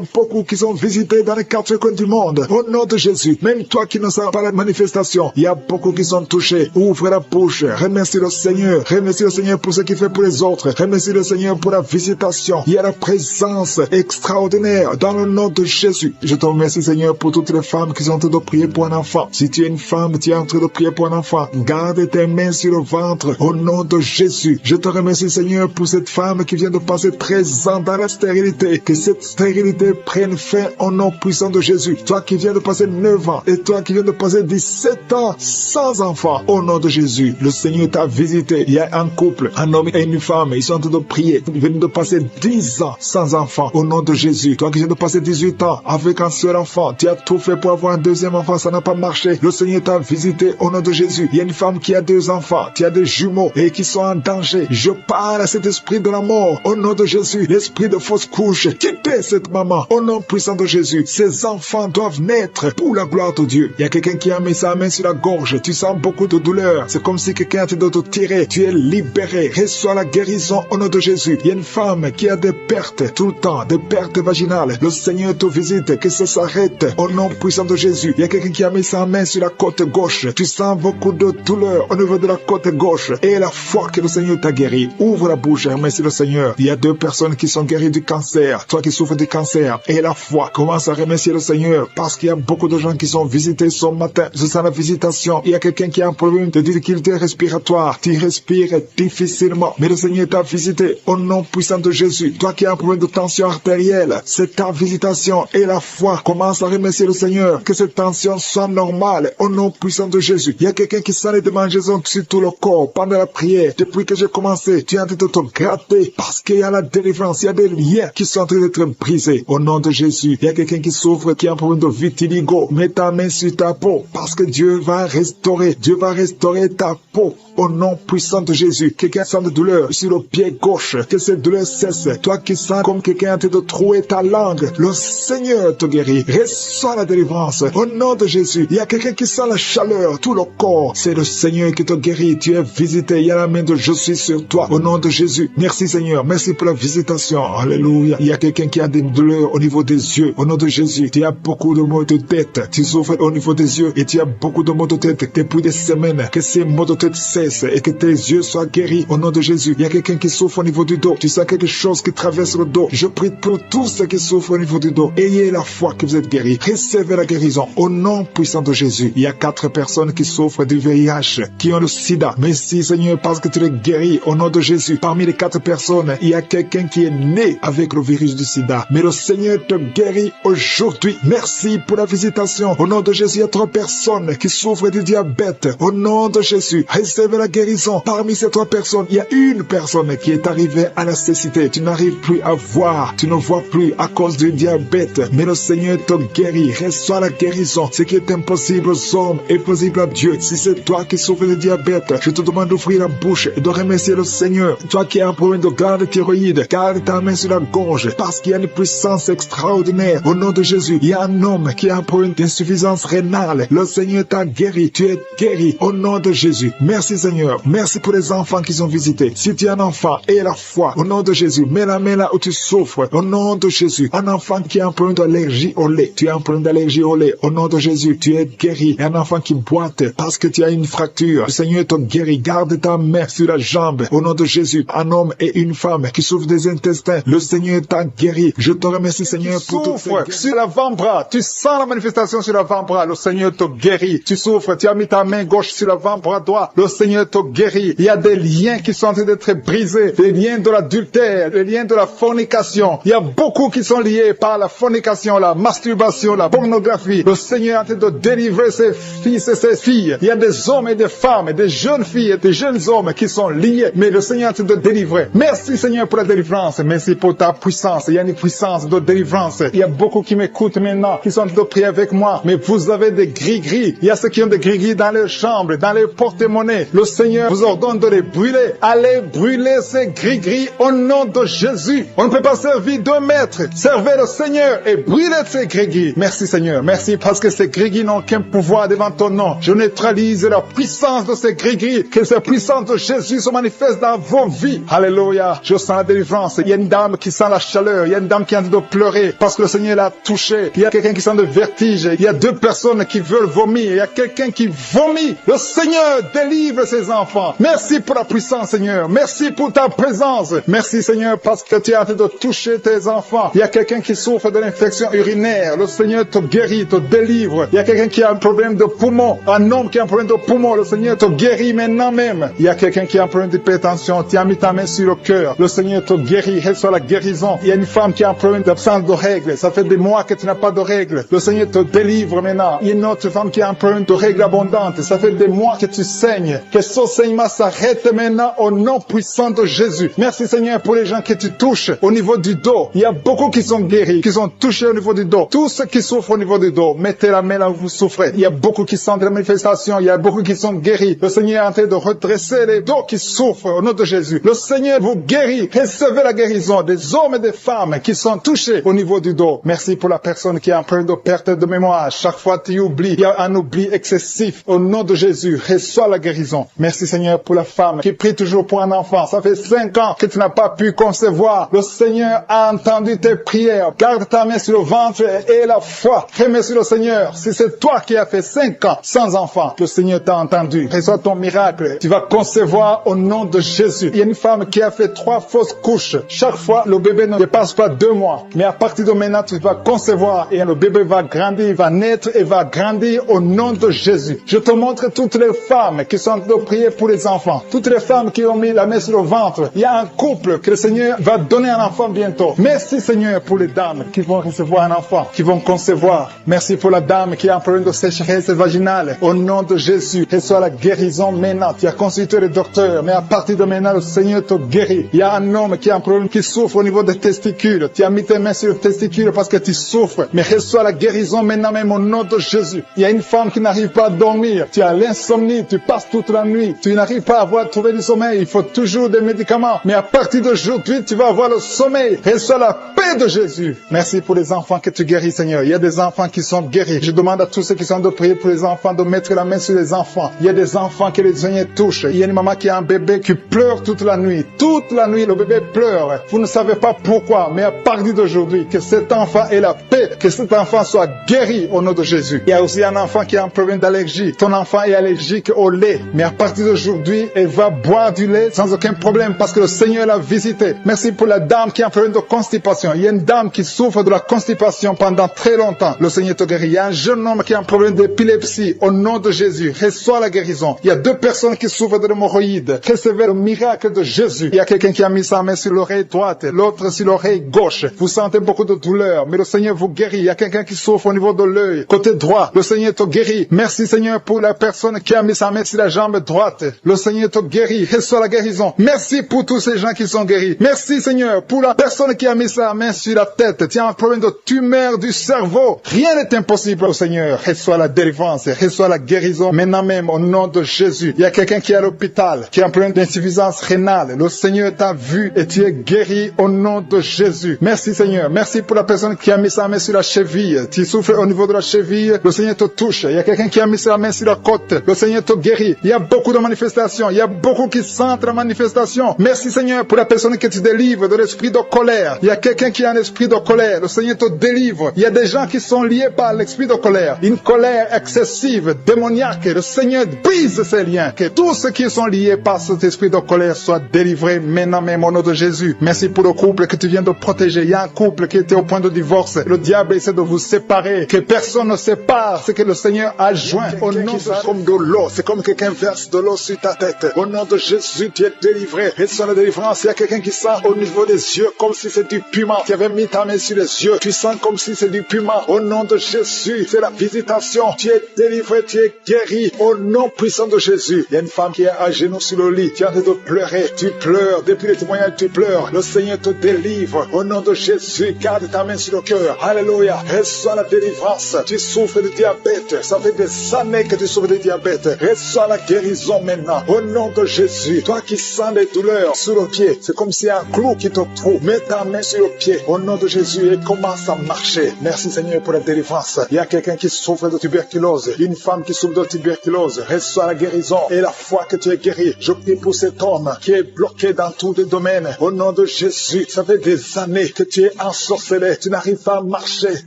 beaucoup qui sont visités dans les 4 coins du monde. Au nom de Jésus, même toi qui ne sens pas la manifestation, il y a beaucoup qui sont touchés. Ouvre la bouche. Remercie le Seigneur. Remercie le Seigneur pour ce qu'il fait pour les autres. Remercie le Seigneur pour la visitation. Il y a la présence extraordinaire dans le nom de Jésus. Je te remercie Seigneur pour toutes les femmes qui sont en train de prier pour un enfant. Si tu es une femme, tu es en train de prier pour un enfant, garde tes mains sur le ventre au nom de Jésus. Je te remercie Seigneur pour cette femme qui vient de passer 13 ans dans la stérilité. Que cette stérilité prenne fait au nom puissant de Jésus. Toi qui viens de passer 9 ans et toi qui viens de passer 17 ans sans enfant, au nom de Jésus, le Seigneur t'a visité. Il y a un couple, un homme et une femme, ils sont en train de prier. Ils viennent de passer 10 ans sans enfant, au nom de Jésus. Toi qui viens de passer 18 ans avec un seul enfant, tu as tout fait pour avoir un deuxième enfant, ça n'a pas marché. Le Seigneur t'a visité au nom de Jésus. Il y a une femme qui a 2 enfants, tu as des jumeaux et qui sont en danger. Je parle à cet esprit de la mort au nom de Jésus. L'esprit de fausse couche, quittez cette maman au nom puissant de Jésus. Ces enfants doivent naître pour la gloire de Dieu. Il y a quelqu'un qui a mis sa main sur la gorge. Tu sens beaucoup de douleur. C'est comme si quelqu'un était de te tirer. Tu es libéré. Reçois la guérison au nom de Jésus. Il y a une femme qui a des pertes tout le temps, des pertes vaginales. Le Seigneur te visite, que ça s'arrête au nom puissant de Jésus. Il y a quelqu'un qui a mis sa main sur la côte gauche. Tu sens beaucoup de douleur au niveau de la côte gauche. Et la foi que le Seigneur t'a guéri. Ouvre la bouche et remercie le Seigneur. Il y a 2 personnes qui sont guéries du cancer. Toi qui souffres du cancer. Et la foi. Commence à remercier le Seigneur. Parce qu'il y a beaucoup de gens qui sont visités ce matin. Je sens la visitation. Il y a quelqu'un qui a un problème de difficulté respiratoire. Tu respires difficilement. Mais le Seigneur t'a visité au nom puissant de Jésus. Toi qui as un problème de tension artérielle. C'est ta visitation. Et la foi. Commence à remercier le Seigneur. Que cette tension soit normale au nom puissant de Jésus. Il y a quelqu'un qui sent les démangeaisons sur tout le corps pendant la prière. Depuis que j'ai commencé, tu es en train de te gratter parce qu'il y a la délivrance. Il y a des liens qui sont en train d'être brisés au nom de Jésus. Il y a quelqu'un qui souffre, qui a un problème de vitiligo. Mets ta main sur ta peau parce que Dieu va restaurer. Dieu va restaurer ta peau. Au nom puissant de Jésus, quelqu'un sent de douleur sur le pied gauche, que cette douleur cesse. Toi qui sens comme quelqu'un en train de trouer ta langue, le Seigneur te guérit. Reçois la délivrance. Au nom de Jésus, il y a quelqu'un qui sent la chaleur, tout le corps. C'est le Seigneur qui te guérit. Tu es visité. Il y a la main de je suis sur toi. Au nom de Jésus. Merci Seigneur. Merci pour la visitation. Alléluia. Il y a quelqu'un qui a des douleurs au niveau des yeux. Au nom de Jésus, tu as beaucoup de maux de tête. Tu souffres au niveau des yeux et tu as beaucoup de maux de tête depuis des semaines. Que ces maux de tête cessent et que tes yeux soient guéris au nom de Jésus. Il y a quelqu'un qui souffre au niveau du dos. Tu sens quelque chose qui traverse le dos. Je prie pour tous ceux qui souffrent au niveau du dos. Ayez la foi que vous êtes guéris. Recevez la guérison au nom puissant de Jésus. Il y a 4 personnes qui souffrent du VIH, qui ont le sida. Merci Seigneur parce que tu les guéris au nom de Jésus. Parmi les 4 personnes, il y a quelqu'un qui est né avec le virus du sida. Mais le Seigneur te guérit aujourd'hui. Merci pour la visitation. Au nom de Jésus, il y a 3 personnes qui souffrent du diabète. Au nom de Jésus, recevez la guérison. Parmi ces 3 personnes, il y a une personne qui est arrivée à la cécité. Tu n'arrives plus à voir. Tu ne vois plus à cause du diabète. Mais le Seigneur te guérit. Reçois la guérison. Ce qui est impossible aux hommes est possible à Dieu. Si c'est toi qui souffres de diabète, je te demande d'ouvrir la bouche et de remercier le Seigneur. Toi qui as un problème de glande thyroïde, garde ta main sur la gorge parce qu'il y a une puissance extraordinaire. Au nom de Jésus, il y a un homme qui a un problème d'insuffisance rénale. Le Seigneur t'a guéri. Tu es guéri au nom de Jésus. Merci Seigneur. Merci pour les enfants qui sont visités. Si tu es un enfant, aie la foi. Au nom de Jésus, mets la main là où tu souffres. Au nom de Jésus. Un enfant qui a un problème d'allergie au lait. Tu as un problème d'allergie au lait. Au nom de Jésus, tu es guéri. Et un enfant qui boite parce que tu as une fracture. Le Seigneur te guérit. Garde ta main sur la jambe. Au nom de Jésus, un homme et une femme qui souffrent des intestins. Le Seigneur t'a guéri. Je te remercie Seigneur pour tout. Sur l'avant-bras, tu sens la manifestation sur l'avant-bras. Le Seigneur te guérit. Tu souffres, tu as mis ta main gauche sur l'avant-bras droit. Le Seigneur te guérit. Il y a des liens qui sont en train d'être brisés. Des liens de l'adultère, des liens de la fornication. Il y a beaucoup qui sont liés par la fornication, la masturbation, la pornographie. Le Seigneur est en train de délivrer ses fils et ses filles. Il y a des hommes et des femmes, des jeunes filles et des jeunes hommes qui sont liés. Mais le Seigneur est en train de délivrer. Merci Seigneur pour la délivrance. Merci pour ta puissance. Il y a une puissance de délivrance. Il y a beaucoup qui m'écoutent maintenant, qui sont en train de prier avec moi. Mais vous avez des gris-gris. Il y a ceux qui ont des gris-gris dans leurs chambres, dans leurs porte-monnaies. Le Seigneur vous ordonne de les brûler. Allez brûler ces gris-gris au nom de Jésus. On ne peut pas servir 2 maîtres. Servez le Seigneur et brûlez ces gris-gris. Merci Seigneur. Merci parce que ces gris-gris n'ont qu'un pouvoir devant ton nom. Je neutralise la puissance de ces gris-gris. Que cette puissance de Jésus se manifeste dans vos vies. Alléluia. Je sens la délivrance. Il y a une dame qui sent la chaleur. Il y a une dame qui est en train de pleurer parce que le Seigneur l'a touché. Il y a quelqu'un qui sent le vertige. Il y a 2 personnes qui veulent vomir. Il y a quelqu'un qui vomit. Le Seigneur délivre ses enfants. Merci pour la puissance, Seigneur. Merci pour ta présence. Merci, Seigneur, parce que tu es en train de toucher tes enfants. Il y a quelqu'un qui souffre de l'infection urinaire. Le Seigneur te guérit, te délivre. Il y a quelqu'un qui a un problème de poumon. Un homme qui a un problème de poumon. Le Seigneur te guérit maintenant même. Il y a quelqu'un qui a un problème d'hypertension. Tu as mis ta main sur le cœur. Le Seigneur te guérit. Reçois la guérison. Il y a une femme qui a un problème d'absence de règles. Ça fait des mois que tu n'as pas de règles. Le Seigneur te délivre maintenant. Il y a une autre femme qui a un problème de règles abondantes. Ça fait des mois que tu saignes. Que ce saignement s'arrête maintenant au nom puissant de Jésus. Merci Seigneur pour les gens que tu touches au niveau du dos. Il y a beaucoup qui sont guéris, qui sont touchés au niveau du dos. Tous ceux qui souffrent au niveau du dos, mettez la main là où vous souffrez. Il y a beaucoup qui sentent la manifestation. Il y a beaucoup qui sont guéris. Le Seigneur est en train de redresser les dos qui souffrent au nom de Jésus. Le Seigneur vous guérit. Recevez la guérison des hommes et des femmes qui sont touchés au niveau du dos. Merci pour la personne qui a un problème de perte de mémoire. Chaque fois tu oublies, il y a un oubli excessif. Au nom de Jésus, reçois la guérison. Merci Seigneur pour la femme qui prie toujours pour un enfant. Ça fait 5 ans que tu n'as pas pu concevoir. Le Seigneur a entendu tes prières. Garde ta main sur le ventre et la foi. Remercie le Seigneur. Si c'est toi qui as fait 5 ans sans enfant, le Seigneur t'a entendu. Reçois ton miracle. Tu vas concevoir au nom de Jésus. Il y a une femme qui a fait 3 fausses couches. Chaque fois, le bébé ne dépasse pas 2 mois. Mais à partir de maintenant, tu vas concevoir et le bébé va grandir, va naître et va grandir au nom de Jésus. Je te montre toutes les femmes qui sont en train de prier pour les enfants. Toutes les femmes qui ont mis la main sur le ventre. Il y a un couple que le Seigneur va donner un enfant bientôt. Merci Seigneur pour les dames qui vont recevoir un enfant, qui vont concevoir. Merci pour la dame qui a un problème de sécheresse vaginale. Au nom de Jésus, reçois la guérison maintenant. Tu as consulté le docteur, mais à partir de maintenant, le Seigneur te guérit. Il y a un homme qui a un problème qui souffre au niveau des testicules. Tu as mis tes mains sur le testicule parce que tu souffres. Mais reçois la guérison maintenant même au nom de Jésus. Il y a une femme qui n'arrive pas à dormir. Tu as l'insomnie, tu passes toute la nuit. Tu n'arrives pas à trouver du sommeil. Il faut toujours des médicaments. Mais à partir d'aujourd'hui, tu vas avoir le sommeil. Reçois la paix de Jésus. Merci pour les enfants que tu guéris, Seigneur. Il y a des enfants qui sont guéris. Je demande à tous ceux qui sont de prier pour les enfants de mettre la main sur les enfants. Il y a des enfants que le Seigneur touche. Il y a une maman qui a un bébé qui pleure toute la nuit. Toute la nuit, le bébé pleure. Vous ne savez pas pourquoi, mais à partir d'aujourd'hui, que cet enfant ait la paix, que cet enfant soit guéri au nom de Jésus. Il y a aussi un enfant qui a un problème d'allergie. Ton enfant est allergique au lait, mais à partir d'aujourd'hui, elle va boire du lait sans aucun problème parce que le Seigneur l'a visité. Merci pour la dame qui a un problème de constipation. Il y a une dame qui souffre de la constipation pendant très longtemps. Le Seigneur te guérit. Il y a un jeune homme qui a un problème d'épilepsie. Au nom de Jésus, reçois la guérison. Il y a 2 personnes qui souffrent de l'hémorroïde. Recevez le miracle de Jésus. Il y a quelqu'un qui a mis sa main sur l'oreille droite, l'autre sur l'oreille gauche. Vous sentez beaucoup de douleur, mais le Seigneur vous guérit. Il y a quelqu'un qui souffre au niveau de l'œil, côté droit. Le Seigneur te guérit. Merci Seigneur pour la personne qui a mis sa main sur la jambe droite. Le Seigneur te guérit. Reçois la guérison. Merci pour tous ces gens qui sont guéris. Merci Seigneur pour la personne qui a mis sa main sur la tête. Tu as un problème de tumeur du cerveau. Rien n'est impossible au Seigneur. Reçois la délivrance. Reçois la guérison maintenant même au nom de Jésus. Il y a quelqu'un qui est à l'hôpital, qui a un problème d'insuffisance rénale. Le Seigneur t'a vu et tu es guéri au nom de Jésus. Merci Seigneur. Merci pour la personne qui a mis sa main sur la cheville. Tu souffres au niveau de la cheville. Le Seigneur te touche. Il y a quelqu'un qui a mis sa main sur la côte. Le Seigneur te guérit. Il y a beaucoup de manifestations. Il y a beaucoup qui sentent la manifestation. Merci Seigneur pour la personne que tu délivres de l'esprit de colère. Il y a quelqu'un qui a un esprit de colère. Le Seigneur te délivre. Il y a des gens qui sont liés par l'esprit de colère. Une colère excessive, démoniaque. Le Seigneur brise ces liens. Que tous ceux qui sont liés par cet esprit de colère soient délivrés maintenant même au nom de Jésus. Merci pour le couple que tu viens de protéger. Il y a un couple qui était au point de divorce. Le diable essaie de vous séparer. Que personne ne sépare ce que le Seigneur a joint. Au nom de comme de l'eau. C'est comme quelqu'un verse de l'eau sur ta tête. Au nom de Jésus, tu es délivré. Reçois la délivrance. Il y a quelqu'un qui sent au niveau des yeux comme si c'est du piment. Tu avais mis ta main sur les yeux. Tu sens comme si c'est du piment. Au nom de Jésus, c'est la visitation. Tu es délivré, tu es guéri. Au nom puissant de Jésus. Il y a une femme qui est à genoux sur le lit. Tu es en train de pleurer. Tu pleures. Depuis les témoignages, tu pleures. Le Seigneur te délivre. Au nom de Jésus, garde ta main sur le cœur. Alléluia. Reçois la délivrance. Tu souffres de diabète. Ça fait des années que tu souffres de diabète. Reçois la guérison maintenant. Au nom de Jésus. Toi qui sens les douleurs sur le pied, c'est comme si un clou qui te trouve. Mets ta main sur le pied. Au nom de Jésus et commence à marcher. Merci Seigneur pour la délivrance. Il y a quelqu'un qui souffre de tuberculose. Une femme qui souffre de tuberculose. Reçois la guérison et la foi que tu es guéri. Je prie pour cet homme qui est bloqué dans tous les domaines. Au nom de Jésus. Ça fait des années que tu es ensorcelé. Tu n'arrives pas à marcher.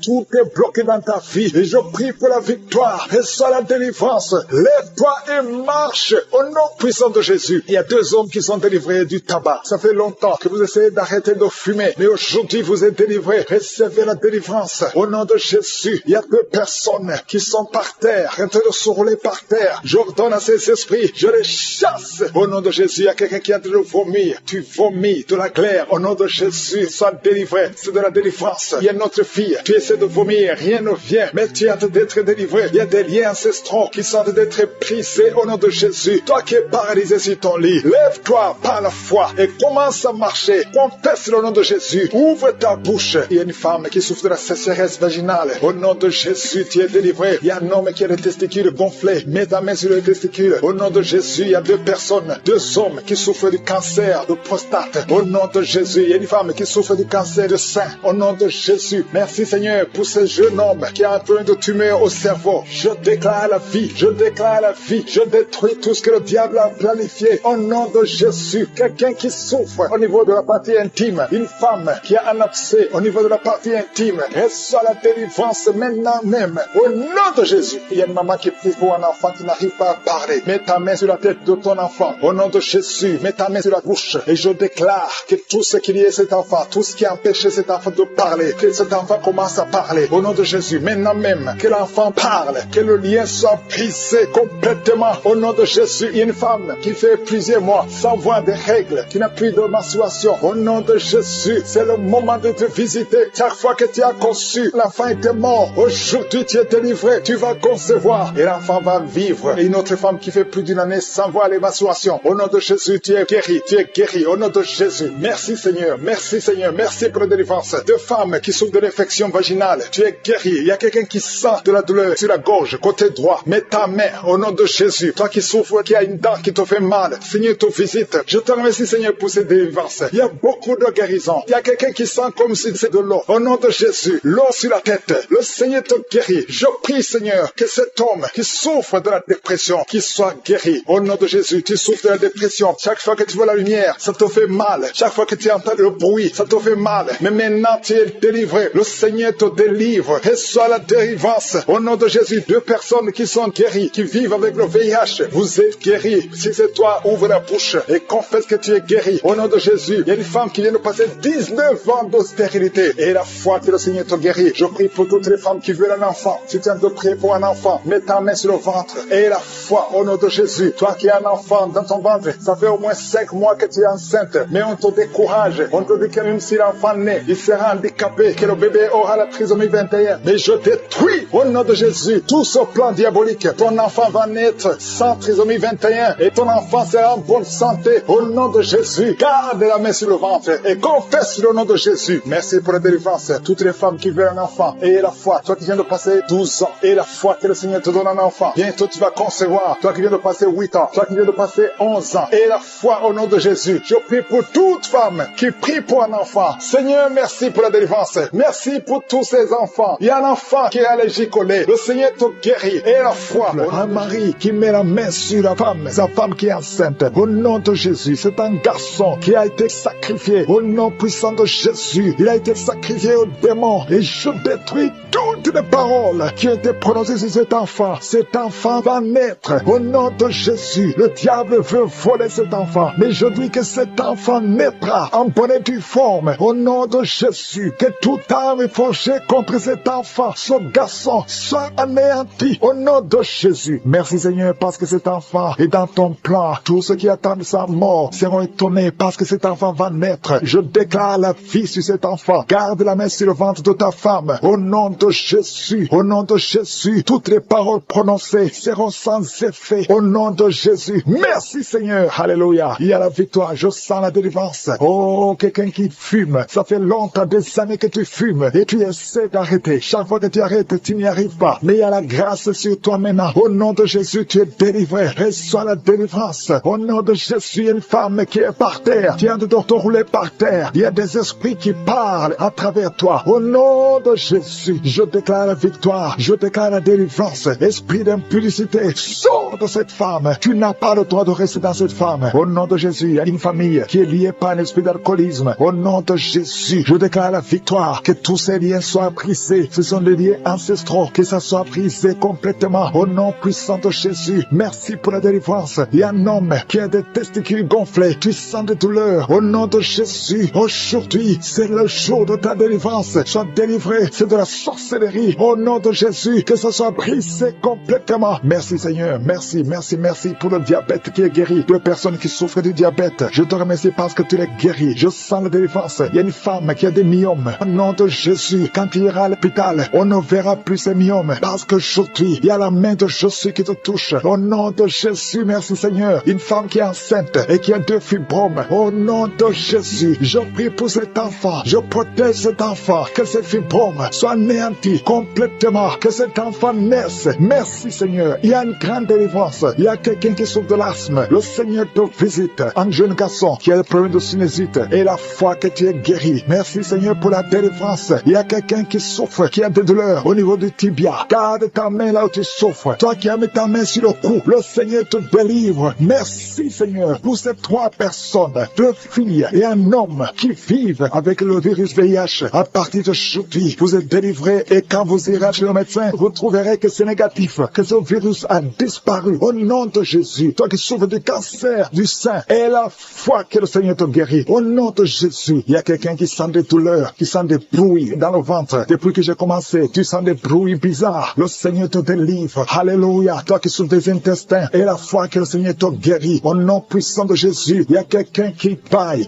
Tout est bloqué dans ta vie. Et je prie pour la victoire. Reçois la délivrance. Lève-toi et marche. Au nom puissant de Jésus. Il y a 2 hommes qui sont délivrés du tabac. Ça fait longtemps que vous essayez d'arrêter de fumer. Mais aujourd'hui, vous êtes délivrés. Recevez la délivrance. Au nom de Jésus. Il y a 2 personnes qui sont par terre, en train de se rouler par terre. J'ordonne à ces esprits. Je les chasse. Au nom de Jésus, il y a quelqu'un qui est en train de vomir. Tu vomis de la glaire. Au nom de Jésus, sois délivré. C'est de la délivrance délivrance. Il y a notre fille, tu essaies de vomir, rien ne vient, mais tu es en train d'être délivré. Il y a des liens ancestraux qui sont en train d'être brisés au nom de Jésus. Toi qui es paralysé sur ton lit, lève-toi par la foi et commence à marcher. Confesse le nom de Jésus. Ouvre ta bouche. Il y a une femme qui souffre de la sécheresse vaginale. Au nom de Jésus, tu es délivré. Il y a un homme qui a les testicules gonflés. Mets ta main sur les testicules. Au nom de Jésus, il y a 2 personnes, 2 hommes qui souffrent du cancer de prostate. Au nom de Jésus, il y a une femme qui souffre du cancer de sein. Au nom de Jésus, merci Seigneur pour ce jeune homme qui a un problème de tumeur au cerveau. Je déclare la vie. Je déclare la vie. Je détruis tout ce que le diable a planifié. Au nom de Jésus, quelqu'un qui souffre au niveau de la partie intime, une femme qui a un abcès au niveau de la partie intime, reçoit la délivrance maintenant même. Au nom de Jésus, il y a une maman qui prie pour un enfant qui n'arrive pas à parler. Mets ta main sur la tête de ton enfant. Au nom de Jésus, mets ta main sur la bouche et je déclare que tout ce qu'il y a cet enfant, tout ce qui a empêché cet enfant de parler, que cet enfant commence à parler. Au nom de Jésus, maintenant même, que l'enfant parle, que le lien soit brisé complètement. Au nom de Jésus, il y a une femme qui fait plusieurs mois sans voir des règles, qui n'a plus de menstruation. Au nom de Jésus, c'est le moment de te visiter. Chaque fois que tu as conçu, l'enfant était mort. Aujourd'hui, tu es délivré. Tu vas concevoir et l'enfant va vivre. Et une autre femme qui fait plus d'une année sans voir les menstruations. Au nom de Jésus, tu es guéri. Tu es guéri. Au nom de Jésus. Merci Seigneur. Merci Seigneur. Merci pour la délivrance. 2 femmes qui souffrent de l'infection vaginale. Tu es guéri. Il y a quelqu'un qui sent de la douleur sur la gorge, côté droit. Mets ta main au nom de Jésus. Toi qui souffres, qui a une dent qui te fait mal. Seigneur te visite. Je te remercie Seigneur pour cette délivrance. Il y a beaucoup de guérison. Il y a quelqu'un qui sent comme si c'est de l'eau. Au nom de Jésus, l'eau sur la tête. Le Seigneur te guérit. Je prie Seigneur que cet homme qui souffre de la dépression, qu'il soit guéri. Au nom de Jésus, tu souffres de la dépression. Chaque fois que tu vois la lumière, ça te fait mal. Chaque fois que tu entends le bruit, ça te fait mal. Mais maintenant tu es délivré. Le Seigneur te délivre. Reçois la délivrance. Au nom de Jésus, 2 personnes qui sont guéries, qui vivent avec le VIH. Vous êtes guéris. Si c'est toi, ouvre la bouche et confesse que tu es guéri. Au nom de Jésus, il y a une femme qui vient de passer 19 ans de stérilité. Et la foi que le Seigneur te guérit. Je prie pour toutes les femmes qui veulent un enfant. Si tu viens de prier pour un enfant, mets ta main sur le ventre. Et la foi au nom de Jésus. Toi qui as un enfant dans ton ventre, ça fait au moins 5 mois que tu es enceinte. Mais on te décourage. On te dit que même si l'enfant naît, il sera handicapé, que le bébé aura la trisomie 21. Mais je détruis au nom de Jésus tout ce plan diabolique. Ton enfant va naître sans trisomie 21 et ton enfant sera en bonne santé. Au nom de Jésus, garde la main sur le ventre et confesse le nom de Jésus. Merci pour la délivrance. Toutes les femmes qui veulent un enfant, et la foi. Toi qui viens de passer 12 ans, et la foi que le Seigneur te donne un enfant. Bientôt tu vas concevoir. Toi qui viens de passer 8 ans, toi qui viens de passer 11 ans, et la foi au nom de Jésus. Je prie pour toute femme qui prie pour un enfant. Seigneur, merci pour la délivrance. Merci pour tous ces enfants. Il y a un enfant qui est allergique au lait. Le Seigneur te guérit. Et la foi. Un mari qui met la main sur la femme, sa femme qui est enceinte. Au nom de Jésus, c'est un garçon qui a été sacrifié. Au nom puissant de Jésus, il a été sacrifié au démon. Et je détruis toutes les paroles qui ont été prononcées sur cet enfant. Cet enfant va naître. Au nom de Jésus, le diable veut voler cet enfant. Mais je dis que cet enfant naîtra en bonne et due forme. Au nom de Jésus, que toute arme forgée contre cet enfant, ce garçon, soit anéanti. Au nom de Jésus. Merci Seigneur parce que cet enfant est dans ton plan. Tous ceux qui attendent sa mort seront étonnés parce que cet enfant va naître. Je déclare la vie sur cet enfant. Garde la main sur le ventre de ta femme. Au nom de Jésus. Au nom de Jésus. Toutes les paroles prononcées seront sans effet. Au nom de Jésus. Merci Seigneur. Alléluia. Il y a la victoire. Je sens la délivrance. Oh, quelqu'un qui fume. Ça fait longtemps, des années que tu fumes et tu essaies d'arrêter. Chaque fois que tu arrêtes, tu n'y arrives pas. Mais il y a la grâce sur toi maintenant. Au nom de Jésus, tu es délivré. Reçois la délivrance. Au nom de Jésus, il y a une femme qui est par terre. Tu viens de te rouler par terre. Il y a des esprits qui parlent à travers toi. Au nom de Jésus, je déclare la victoire. Je déclare la délivrance. Esprit d'impudicité, sors de cette femme. Tu n'as pas le droit de rester dans cette femme. Au nom de Jésus, il y a une famille qui est liée par un esprit d'alcoolisme. Au nom de Jésus, je déclare la victoire. Que tous ces liens soient brisés. Ce sont des liens ancestraux. Que ça soit brisé complètement. Au nom puissant de Jésus, merci pour la délivrance. Il y a un homme qui a des testicules gonflés. Tu sens des douleurs. Au nom de Jésus, aujourd'hui, c'est le jour de ta délivrance. Sois délivré. C'est de la sorcellerie. Au nom de Jésus, que ça soit brisé complètement. Merci Seigneur. Merci. merci, merci, merci pour le diabète qui est guéri. Deux personnes qui souffrent du diabète, je te remercie parce que tu les guéris. Je sens la délivrance. Il y a une femme qui a des myomes. Au nom de Jésus, quand tu iras à l'hôpital, on ne verra plus ces myomes parce que aujourd'hui, il y a la main de Jésus qui te touche. Au nom de Jésus, merci Seigneur. Une femme qui est enceinte et qui a 2 fibromes. Au nom de Jésus, je prie pour cet enfant. Je protège cet enfant. Que ces fibromes soient anéantis complètement. Que cet enfant naisse. Merci Seigneur. Il y a une grande délivrance. Il y a quelqu'un qui souffre de l'asthme. Le Seigneur te visite. Un jeune garçon qui a le problème de sinusite et la foi que tu es guéri. Merci Seigneur pour la délivrance. Il y a quelqu'un qui souffre, qui a des douleurs au niveau du tibia. Garde ta main là où tu souffres. Toi qui as mis ta main sur le cou, le Seigneur te délivre. Merci Seigneur pour ces 3 personnes, 2 filles et un homme qui vivent avec le virus VIH. À partir d'aujourd'hui, vous êtes délivrés et quand vous irez chez le médecin, vous trouverez que c'est négatif, que ce virus a disparu. Au nom de Jésus, toi qui souffres du cancer du sein, et la foi que le Seigneur te guérit. Au nom de Jésus, il y a quelqu'un qui sent des douleurs, qui sent des bruits dans le ventre. Depuis que j'ai commencé, tu sens des bruits bizarres. Le Seigneur te délivre. Alléluia. Toi qui souffres des intestins, et la foi que le Seigneur te guérit. Au nom puissant de Jésus, il y a quelqu'un qui baille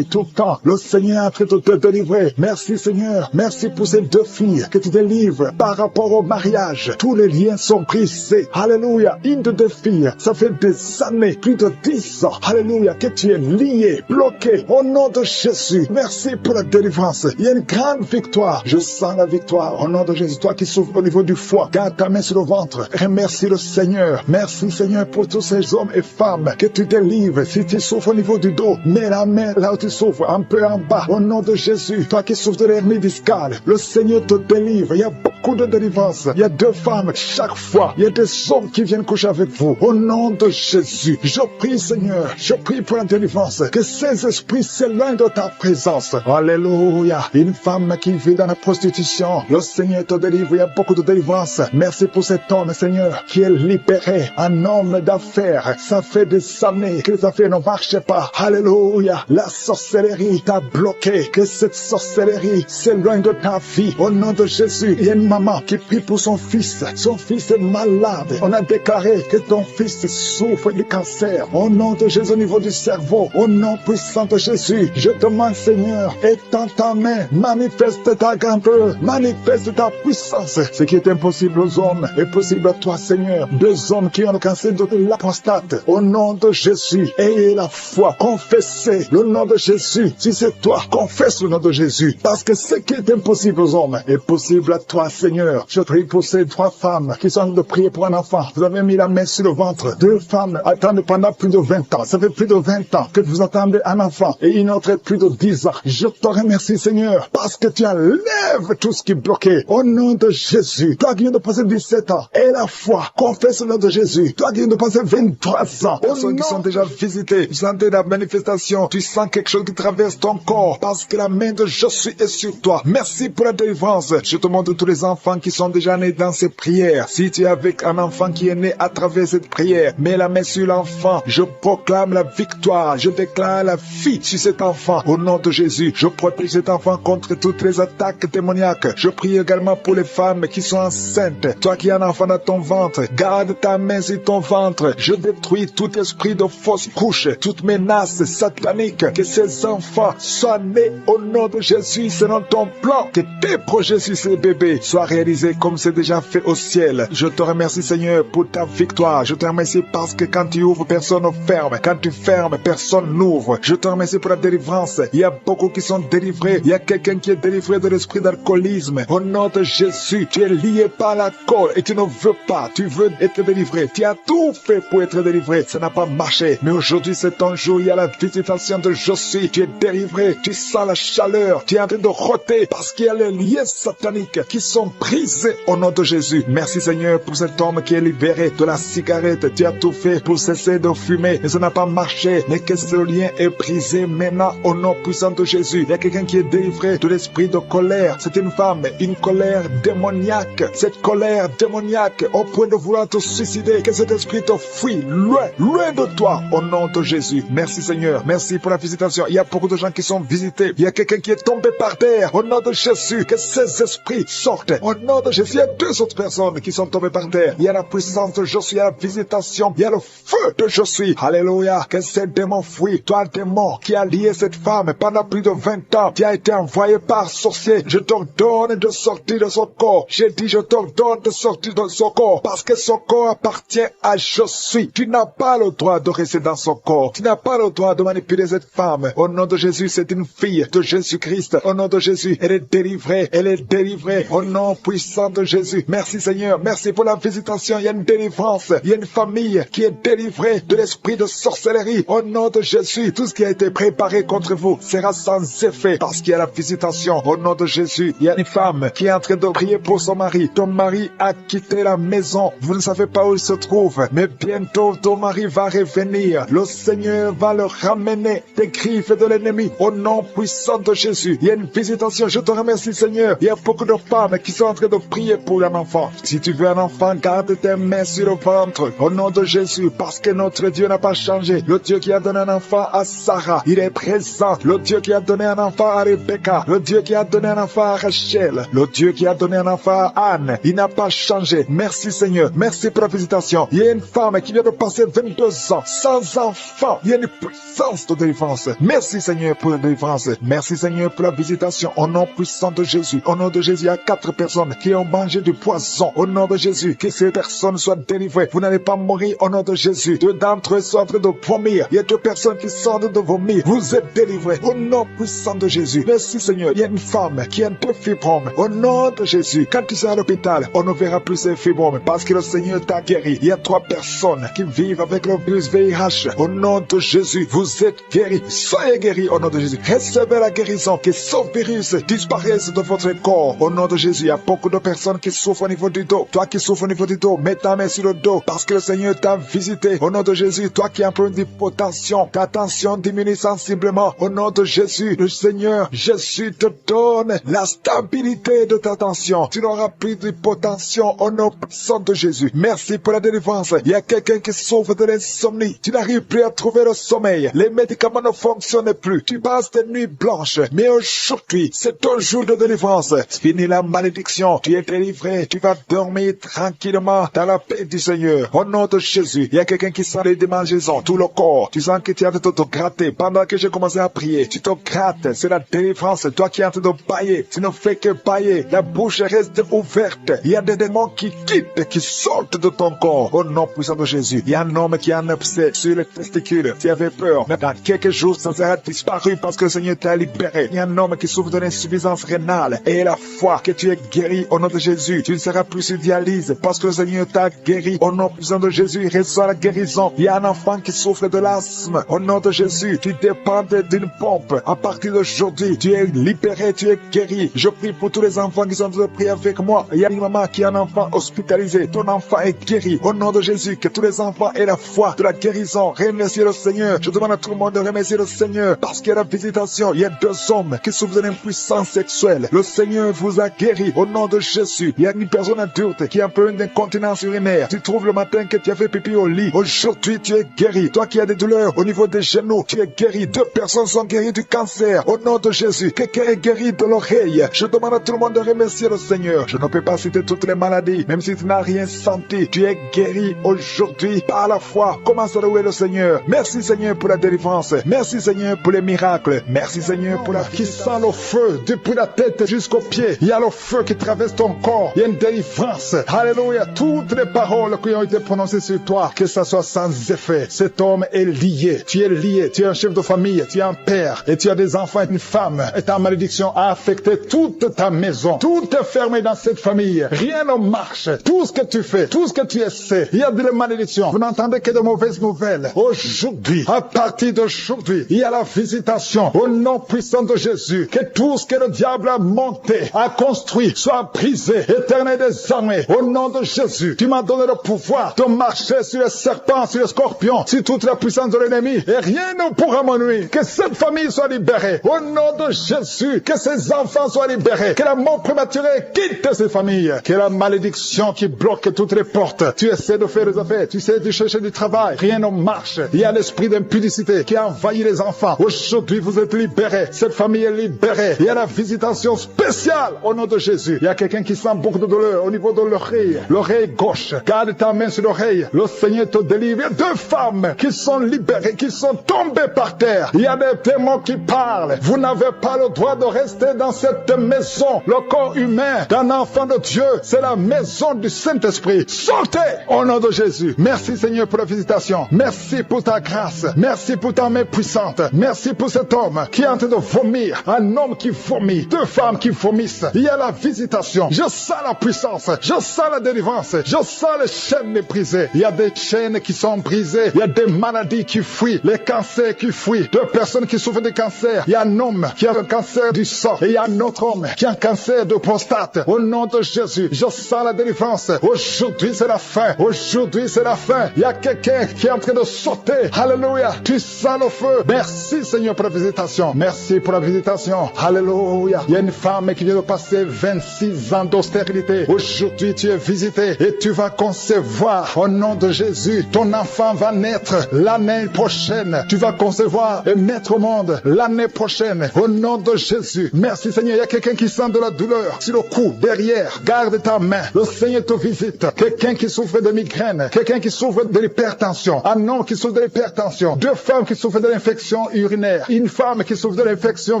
tout le temps. Le Seigneur est en train de te délivrer. Merci Seigneur. Merci pour ces 2 filles que tu délivres par rapport au mariage. Tous les liens sont brisés. Alléluia. Une de 2 filles, ça fait des années, plus de 10 ans. Alléluia. Que tu es lié, bloqué. Au nom de Jésus. Merci pour la délivrance. Il y a une grande victoire. Je sens la victoire. Au nom de Jésus. Toi qui souffres au niveau du foie, garde ta main sur le ventre. Remercie le Seigneur. Merci Seigneur pour tous ces hommes et femmes que tu délivres. Si tu souffres au niveau du dos, mets la main là où tu souffres, un peu en bas. Au nom de Jésus. Toi qui souffres de l'hernie discale, le Seigneur te délivre. Il y a beaucoup de délivrance. Il y a 2 femmes chaque fois. Il y a des hommes qui viennent coucher avec vous. Au nom de Jésus. Je prie Seigneur. Je prie pour la délivrance. Que ces esprits s'éloignent de ta présence. Alléluia. Une femme qui vit dans la prostitution, le Seigneur te délivre. Il y a beaucoup de délivrance. Merci pour cet homme, Seigneur, qui est libéré. Un homme d'affaires. Ça fait des années que les affaires ne marchaient pas. Alléluia. La sorcellerie t'a bloqué. Que cette sorcellerie s'éloigne de ta vie. Au nom de Jésus. Il y a une maman qui prie pour son fils. Son fils est malade. On a déclaré que ton fils souffre du cancer. Au nom de Jésus, au niveau du cerveau. Au nom puissant de Jésus. Je demande, Seigneur, étends ta main. Manifeste ta grandeur. Manifeste ta puissance. Ce qui est impossible aux hommes est possible à toi, Seigneur. 2 hommes qui ont le cancer de la prostate. Au nom de Jésus, ayez la foi. Confessez le nom de Jésus. Si c'est toi, confesse le nom de Jésus. Parce que ce qui est impossible aux hommes est possible à toi, Seigneur. Je prie pour ces 3 femmes qui sont en train de prier pour un enfant. Vous avez mis la main sur le ventre. 2 femmes attendent pendant plus de 20 ans. Ça fait plus de 20 ans que vous attendez un enfant. Et une autre plus de 10 ans. Je te remercie, Seigneur, parce que tu enlèves tout ce qui est bloqué. Au nom de Jésus. Toi qui viens de passer 17 ans. Et la foi. Confesse le nom de Jésus. Toi qui viens de passer 23 ans. Personnes qui sont déjà visitées. Tu sens la manifestation. Tu sens quelque chose qui traverse ton corps. Parce que la main de Jésus est sur toi. Merci pour la délivrance. Je te montre tous les enfants qui sont déjà nés dans ces prières. Si tu es avec un enfant qui est né à travers cette prière, mets la main sur l'enfant. Je proclame la victoire. Je déclare la vie sur cet enfant. Au nom de Jésus, je protège cet enfant contre toutes les attaques démoniaques. Je prie également pour les femmes qui sont enceintes. Toi qui as un enfant dans ton ventre, garde ta main sur ton ventre. Je détruis tout esprit de fausse couche, toute menace satanique. Que ces enfants soient nés au nom de Jésus selon ton plan. Que tes projets sur ces bébés soient réalisés comme c'est déjà fait au ciel. Je te remercie, Seigneur, pour ta victoire. Je te remercie parce que quand tu ouvres, personne ne ferme. Quand tu fermes, personne n'ouvre. Je te remercie pour la délivrance. Il y a beaucoup qui sont délivrés. Il y a quelqu'un qui est délivré de l'esprit d'alcoolisme. Au nom de Jésus, tu es lié par l'alcool et tu ne veux pas. Tu veux être délivré. Tu as tout fait pour être délivré. Ça n'a pas marché. Mais aujourd'hui, c'est ton jour. Il y a la visitation de Jésus. Tu es délivré. Tu sens la chaleur. Tu es en train de rôter parce qu'il y a les liens sataniques qui sont brisés au nom de Jésus. Merci, Seigneur, pour cet homme qui est libéré de la cigarette. Tu as tout fait pour cesser de fumer. Mais ça n'a pas marché. Mais que ce lien est brisé maintenant au nom puissant de Jésus. Il y a quelqu'un qui est délivré de l'esprit de colère. C'est une femme, une colère démoniaque. Cette colère démoniaque au point de vouloir te suicider. Que cet esprit te fuit loin, loin de toi au nom de Jésus. Merci, Seigneur. Merci pour la visitation. Il y a beaucoup de gens qui sont visités. Il y a quelqu'un qui est tombé par terre au nom de Jésus. Que ces esprits sortent Au nom de Jésus, il y a 2 autres personnes qui sont tombées par terre. Il y a la puissance de Josué, il y a la visitation, il y a le feu de Josué. Alléluia. Que ces démons fuient. Toi, démon qui a lié cette femme pendant plus de 20 ans, qui a été envoyé par sorcier, je t'ordonne de sortir de son corps. J'ai dit, je t'ordonne de sortir de son corps parce que son corps appartient à Josué. Tu n'as pas le droit de rester dans son corps. Tu n'as pas le droit de manipuler cette femme. Au nom de Jésus, c'est une fille de Jésus-Christ. Au nom de Jésus, elle est délivrée. Elle est délivrée. Au nom puissant de Jésus. Merci Seigneur. Merci pour la visitation. Il y a une délivrance. Il y a une famille qui est délivrée de l'esprit de sorcellerie. Au nom de Jésus, tout ce qui a été préparé contre vous sera sans effet parce qu'il y a la visitation. Au nom de Jésus, il y a une femme qui est en train de prier pour son mari. Ton mari a quitté la maison. Vous ne savez pas où il se trouve, mais bientôt ton mari va revenir. Le Seigneur va le ramener des griffes de l'ennemi. Au nom puissant de Jésus, il y a une visitation. Je te remercie Seigneur. Il y a beaucoup de femmes qui sont en train de prier pour un enfant. Si tu veux un enfant, garde tes mains sur le ventre. Au nom de Jésus, parce que notre Dieu n'a pas changé. Le Dieu qui a donné un enfant à Sarah, il est présent. Le Dieu qui a donné un enfant à Rebecca, le Dieu qui a donné un enfant à Rachel, le Dieu qui a donné un enfant à Anne, il n'a pas changé. Merci Seigneur, merci pour la visitation. Il y a une femme qui vient de passer 22 ans sans enfant. Il y a une puissance de délivrance. Merci Seigneur pour la délivrance. Merci Seigneur pour la visitation. Au nom puissant de Jésus. Au nom de Jésus, il y a 4 personnes qui ont mangé du poison. Au nom de Jésus, que ces personnes soient délivrées. Vous n'allez pas mourir au nom de Jésus. 2 d'entre eux sont en train de vomir. Il y a 2 personnes qui sont en train de vomir. Vous êtes délivrés. Au nom puissant de Jésus. Merci Seigneur. Il y a une femme qui a 2 fibromes. Au nom de Jésus. Quand tu seras à l'hôpital, on ne verra plus ces fibromes parce que le Seigneur t'a guéri. Il y a 3 personnes qui vivent avec le virus VIH. Au nom de Jésus, vous êtes guéris. Soyez guéris au nom de Jésus. Recevez la guérison. Que ce virus disparaisse de votre corps. Au nom de Jésus, il y a beaucoup de personnes qui souffrent au niveau du dos. Toi qui souffres au niveau du dos, mets ta main sur le dos parce que le Seigneur t'a visité. Au nom de Jésus, toi qui as un problème d'hypotension, ta tension diminue sensiblement. Au nom de Jésus, le Seigneur Jésus te donne la stabilité de ta tension. Tu n'auras plus d'hypotension au nom puissant de Jésus. Merci pour la délivrance. Il y a quelqu'un qui souffre de l'insomnie. Tu n'arrives plus à trouver le sommeil. Les médicaments ne fonctionnent plus. Tu passes des nuits blanches. Mais aujourd'hui, c'est ton jour de délivrance. Fini la malédiction. Tu es délivré. Tu vas dormir tranquillement dans la paix du Seigneur. Au nom de Jésus, il y a quelqu'un qui sent les démangeaisons, tout le corps. Tu sens que tu es en train de te gratter. Pendant que j'ai commencé à prier, tu te grattes. C'est la délivrance. Toi qui es en train de bailler, tu ne fais que bailler. La bouche reste ouverte. Il y a des démons qui quittent, qui sortent de ton corps. Au nom puissant de Jésus. Il y a un homme qui a un abcès sur les testicules. Tu avais peur. Mais dans quelques jours, ça sera disparu parce que le Seigneur t'a libéré. Il y a un homme qui souffre de l'insuffisance rénale. Et la foi que tu es guéri au nom de Jésus. Tu ne seras plus sur dialyse parce que le Seigneur t'a guéri. Au nom puissant de Jésus, reçois la guérison. Il y a un enfant qui souffre de l'asthme. Au nom de Jésus, tu dépends d'une pompe. À partir d'aujourd'hui, tu es libéré, tu es guéri. Je prie pour tous les enfants qui sont en train de prier avec moi. Il y a une maman qui a un enfant hospitalisé. Ton enfant est guéri. Au nom de Jésus, que tous les enfants aient la foi de la guérison. Remerciez le Seigneur. Je demande à tout le monde de remercier le Seigneur parce qu'il y a la visitation. Il y a 2 hommes qui souffrent de l'impuissance sexuelle. Le Seigneur vous a guéri. Au nom de Jésus, il y a une personne adulte qui a un peu d'incontinence urinaire. Tu trouves le matin que tu as fait pipi au lit. Aujourd'hui, tu es guéri. Toi qui as des douleurs au niveau des genoux, tu es guéri. 2 personnes sont guéries du cancer. Au nom de Jésus, quelqu'un est guéri de l'oreille. Je demande à tout le monde de remercier le Seigneur. Je ne peux pas citer toutes les maladies, même si tu n'as rien senti. Tu es guéri aujourd'hui par la foi. Commence à louer le Seigneur. Merci Seigneur pour la délivrance. Merci Seigneur pour les miracles. Merci Seigneur pour la qui sent le feu depuis la tête jusqu'aux pieds. Il y a le feu qui traverse ton corps. Il y a une délivrance. Alléluia. Toutes les paroles qui ont été prononcées sur toi, que ça soit sans effet. Cet homme est lié. Tu es lié. Tu es un chef de famille. Tu es un père. Et tu as des enfants et une femme. Et ta malédiction a affecté toute ta maison. Tout est fermé dans cette famille. Rien ne marche. Tout ce que tu fais, tout ce que tu essaies, il y a de la malédiction. Vous n'entendez que de mauvaises nouvelles. Aujourd'hui, à partir d'aujourd'hui, il y a la visitation au nom puissant de Jésus. Que tout ce que le diable a monté, a construit, soit brisé. Éternel des armées, au nom de Jésus, tu m'as donné le pouvoir de marcher sur les serpents, sur les scorpions, sur toute la puissance de l'ennemi. Et rien ne pourra me nuire. Que cette famille soit libérée. Au nom de Jésus, que ces enfants soient libérés. Que la mort prématurée quitte ces familles. Que la malédiction qui bloque toutes les portes. Tu essaies de faire des affaires, tu essaies de chercher du travail. Rien ne marche. Il y a l'esprit d'impudicité qui a envahi les enfants. Aujourd'hui, vous êtes libérés. Cette famille est libérée. Il y a la visitation spéciale au nom de Jésus. Jésus. Il y a quelqu'un qui sent beaucoup de douleur au niveau de l'oreille gauche. Garde ta main sur l'oreille. Le Seigneur te délivre. Il y a 2 femmes qui sont libérées, qui sont tombées par terre. Il y a des démons qui parlent. Vous n'avez pas le droit de rester dans cette maison. Le corps humain d'un enfant de Dieu, c'est la maison du Saint-Esprit. Sortez au nom de Jésus. Merci Seigneur pour la visitation. Merci pour ta grâce. Merci pour ta main puissante. Merci pour cet homme qui est en train de vomir. Un homme qui vomit. 2 femmes qui vomissent. Il y a la visitation. Je sens la puissance. Je sens la délivrance. Je sens les chaînes brisées. Il y a des chaînes qui sont brisées. Il y a des maladies qui fuient. Les cancers qui fuient. 2 personnes qui souffrent de cancer. Il y a un homme qui a un cancer du sang. Et il y a un autre homme qui a un cancer de prostate. Au nom de Jésus, je sens la délivrance. Aujourd'hui, c'est la fin. Aujourd'hui, c'est la fin. Il y a quelqu'un qui est en train de sauter. Alléluia. Tu sens le feu. Merci Seigneur pour la visitation. Merci pour la visitation. Alléluia. Il y a une femme qui vient de passer 26 ans d'austérité. Aujourd'hui, tu es visité et tu vas concevoir. Au nom de Jésus, ton enfant va naître l'année prochaine. Tu vas concevoir et mettre au monde l'année prochaine. Au nom de Jésus. Merci Seigneur. Il y a quelqu'un qui sent de la douleur sur le cou, derrière. Garde ta main. Le Seigneur te visite. Quelqu'un qui souffre de migraine. Quelqu'un qui souffre de l'hypertension. Un homme qui souffre de l'hypertension. 2 femmes qui souffrent de l'infection urinaire. Une femme qui souffre de l'infection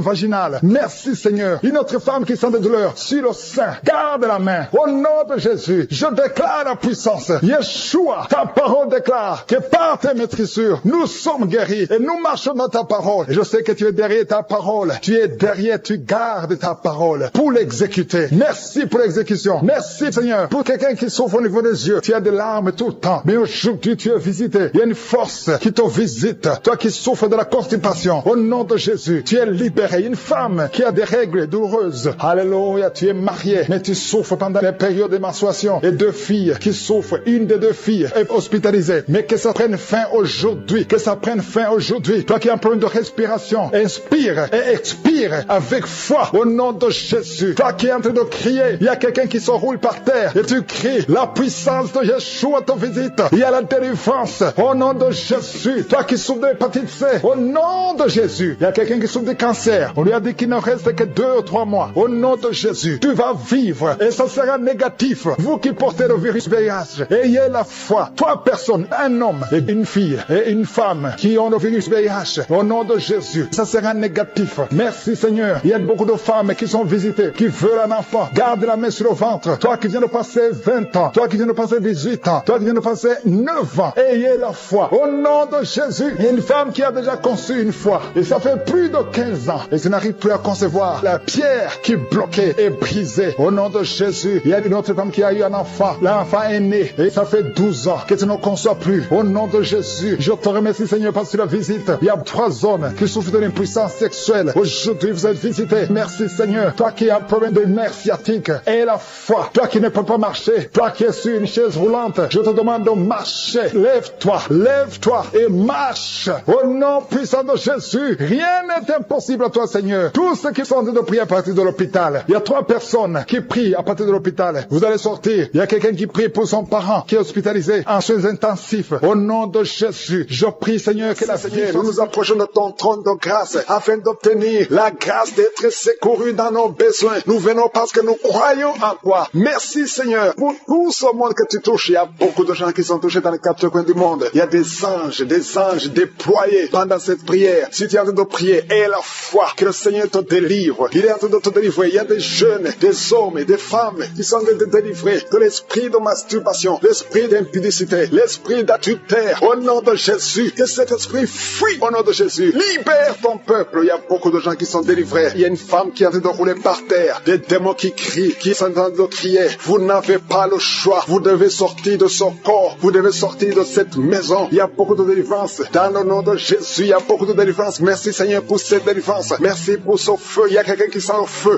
vaginale. Merci Seigneur. Une autre femme qui sent de douleur sur le sein. Garde la main. Au nom de Jésus, je déclare la puissance. Yeshua, ta parole déclare que par tes maîtrissures, nous sommes guéris et nous marchons dans ta parole. Et je sais que tu es derrière ta parole. Tu es derrière, tu gardes ta parole pour l'exécuter. Merci pour l'exécution. Merci Seigneur. Pour quelqu'un qui souffre au niveau des yeux, tu as des larmes tout le temps. Mais aujourd'hui, tu es visité. Il y a une force qui te visite. Toi qui souffres de la constipation, au nom de Jésus, tu es libéré. Une femme qui a des règles douloureuses. Alléluia, tu es marié, mais tu souffres pendant les périodes de menstruation. Et 2 filles qui souffrent. Une des 2 filles est hospitalisée. Mais que ça prenne fin aujourd'hui. Que ça prenne fin aujourd'hui. Toi qui as un problème de respiration, inspire et expire avec foi au nom de Jésus. Toi qui es en train de crier, il y a quelqu'un qui se roule par terre et tu cries, la puissance de Yeshua te visite. Il y a la délivrance au nom de Jésus. Toi qui souffres de l'hépatite C, au nom de Jésus. Il y a quelqu'un qui souffre de cancer. On lui a dit qu'il ne reste que 2 ou 3 mois. Au nom de Jésus, tu vas vivre et ça sera négatif. Vous qui portez le virus VIH, ayez la foi. 3 personnes, un homme et une fille et une femme qui ont le virus VIH. Au nom de Jésus, ça sera négatif. Merci Seigneur. Il y a beaucoup de femmes qui sont visitées, qui veulent un enfant. Garde la main sur le ventre. Toi qui viens de passer 20 ans, toi qui viens de passer 18 ans, toi qui viens de passer 9 ans, ayez la foi. Au nom de Jésus, il y a une femme qui a déjà conçu une fois. Et ça fait plus de 15 ans. Et tu n'arrives plus à concevoir. La pierre qui bloquait est brisée. Au nom de Jésus, il y a une autre femme qui a eu un enfant. L'enfant est né. Et ça fait 12 ans que tu ne conçois plus. Au nom de Jésus, je te remercie Seigneur parce que la visite. Il y a 3 hommes qui souffrent de l'impuissance sexuelle. Aujourd'hui, vous êtes visités. Merci Seigneur. Toi qui as un problème de nerf sciatique, aie la foi. Toi qui ne peux pas marcher, toi qui es sur une chaise roulante, je te demande de marcher. Lève-toi et marche. Au nom puissant de Jésus, rien n'est impossible à toi Seigneur. Tous ceux qui sont en train de prier à partir de l'hôpital, il y a 3 personnes qui prient à partir de l'hôpital. Vous allez sortir. Il y a quelqu'un qui prie pour son parent qui est hospitalisé en soins intensifs. Au nom de Jésus, je prie Seigneur que la Seigneur, nous nous approchons de ton trône de grâce afin d'obtenir la grâce d'être secourus dans nos besoins. Nous venons parce que nous croyons en toi. Merci Seigneur pour tout ce monde que tu touches. Il y a beaucoup de gens qui sont touchés dans les 4 coins du monde. Il y a des anges déployés pendant cette prière. Si tu es en train de prier, aie la foi que le Seigneur te délivre. Il est en train de te délivrer. Il y a des jeunes, des hommes et des femmes qui sont en train de délivrer de l'esprit de masturbation, l'esprit d'impudicité, l'esprit d'adultère. Au nom de Jésus, que cet esprit fuit au nom de Jésus. Libère ton peuple. Il y a beaucoup de gens qui sont délivrés. Il y a une femme qui est en train de rouler par terre. Des démons qui crient, qui sont en train de crier. Vous n'avez pas le choix. Vous devez sortir de son corps. Vous devez sortir de cette maison. Il y a beaucoup de délivrance. Dans le nom de Jésus, il y a beaucoup de délivrance. Merci Seigneur pour cette délivrance. Merci pour ce feu. Il y a quelqu'un qui sent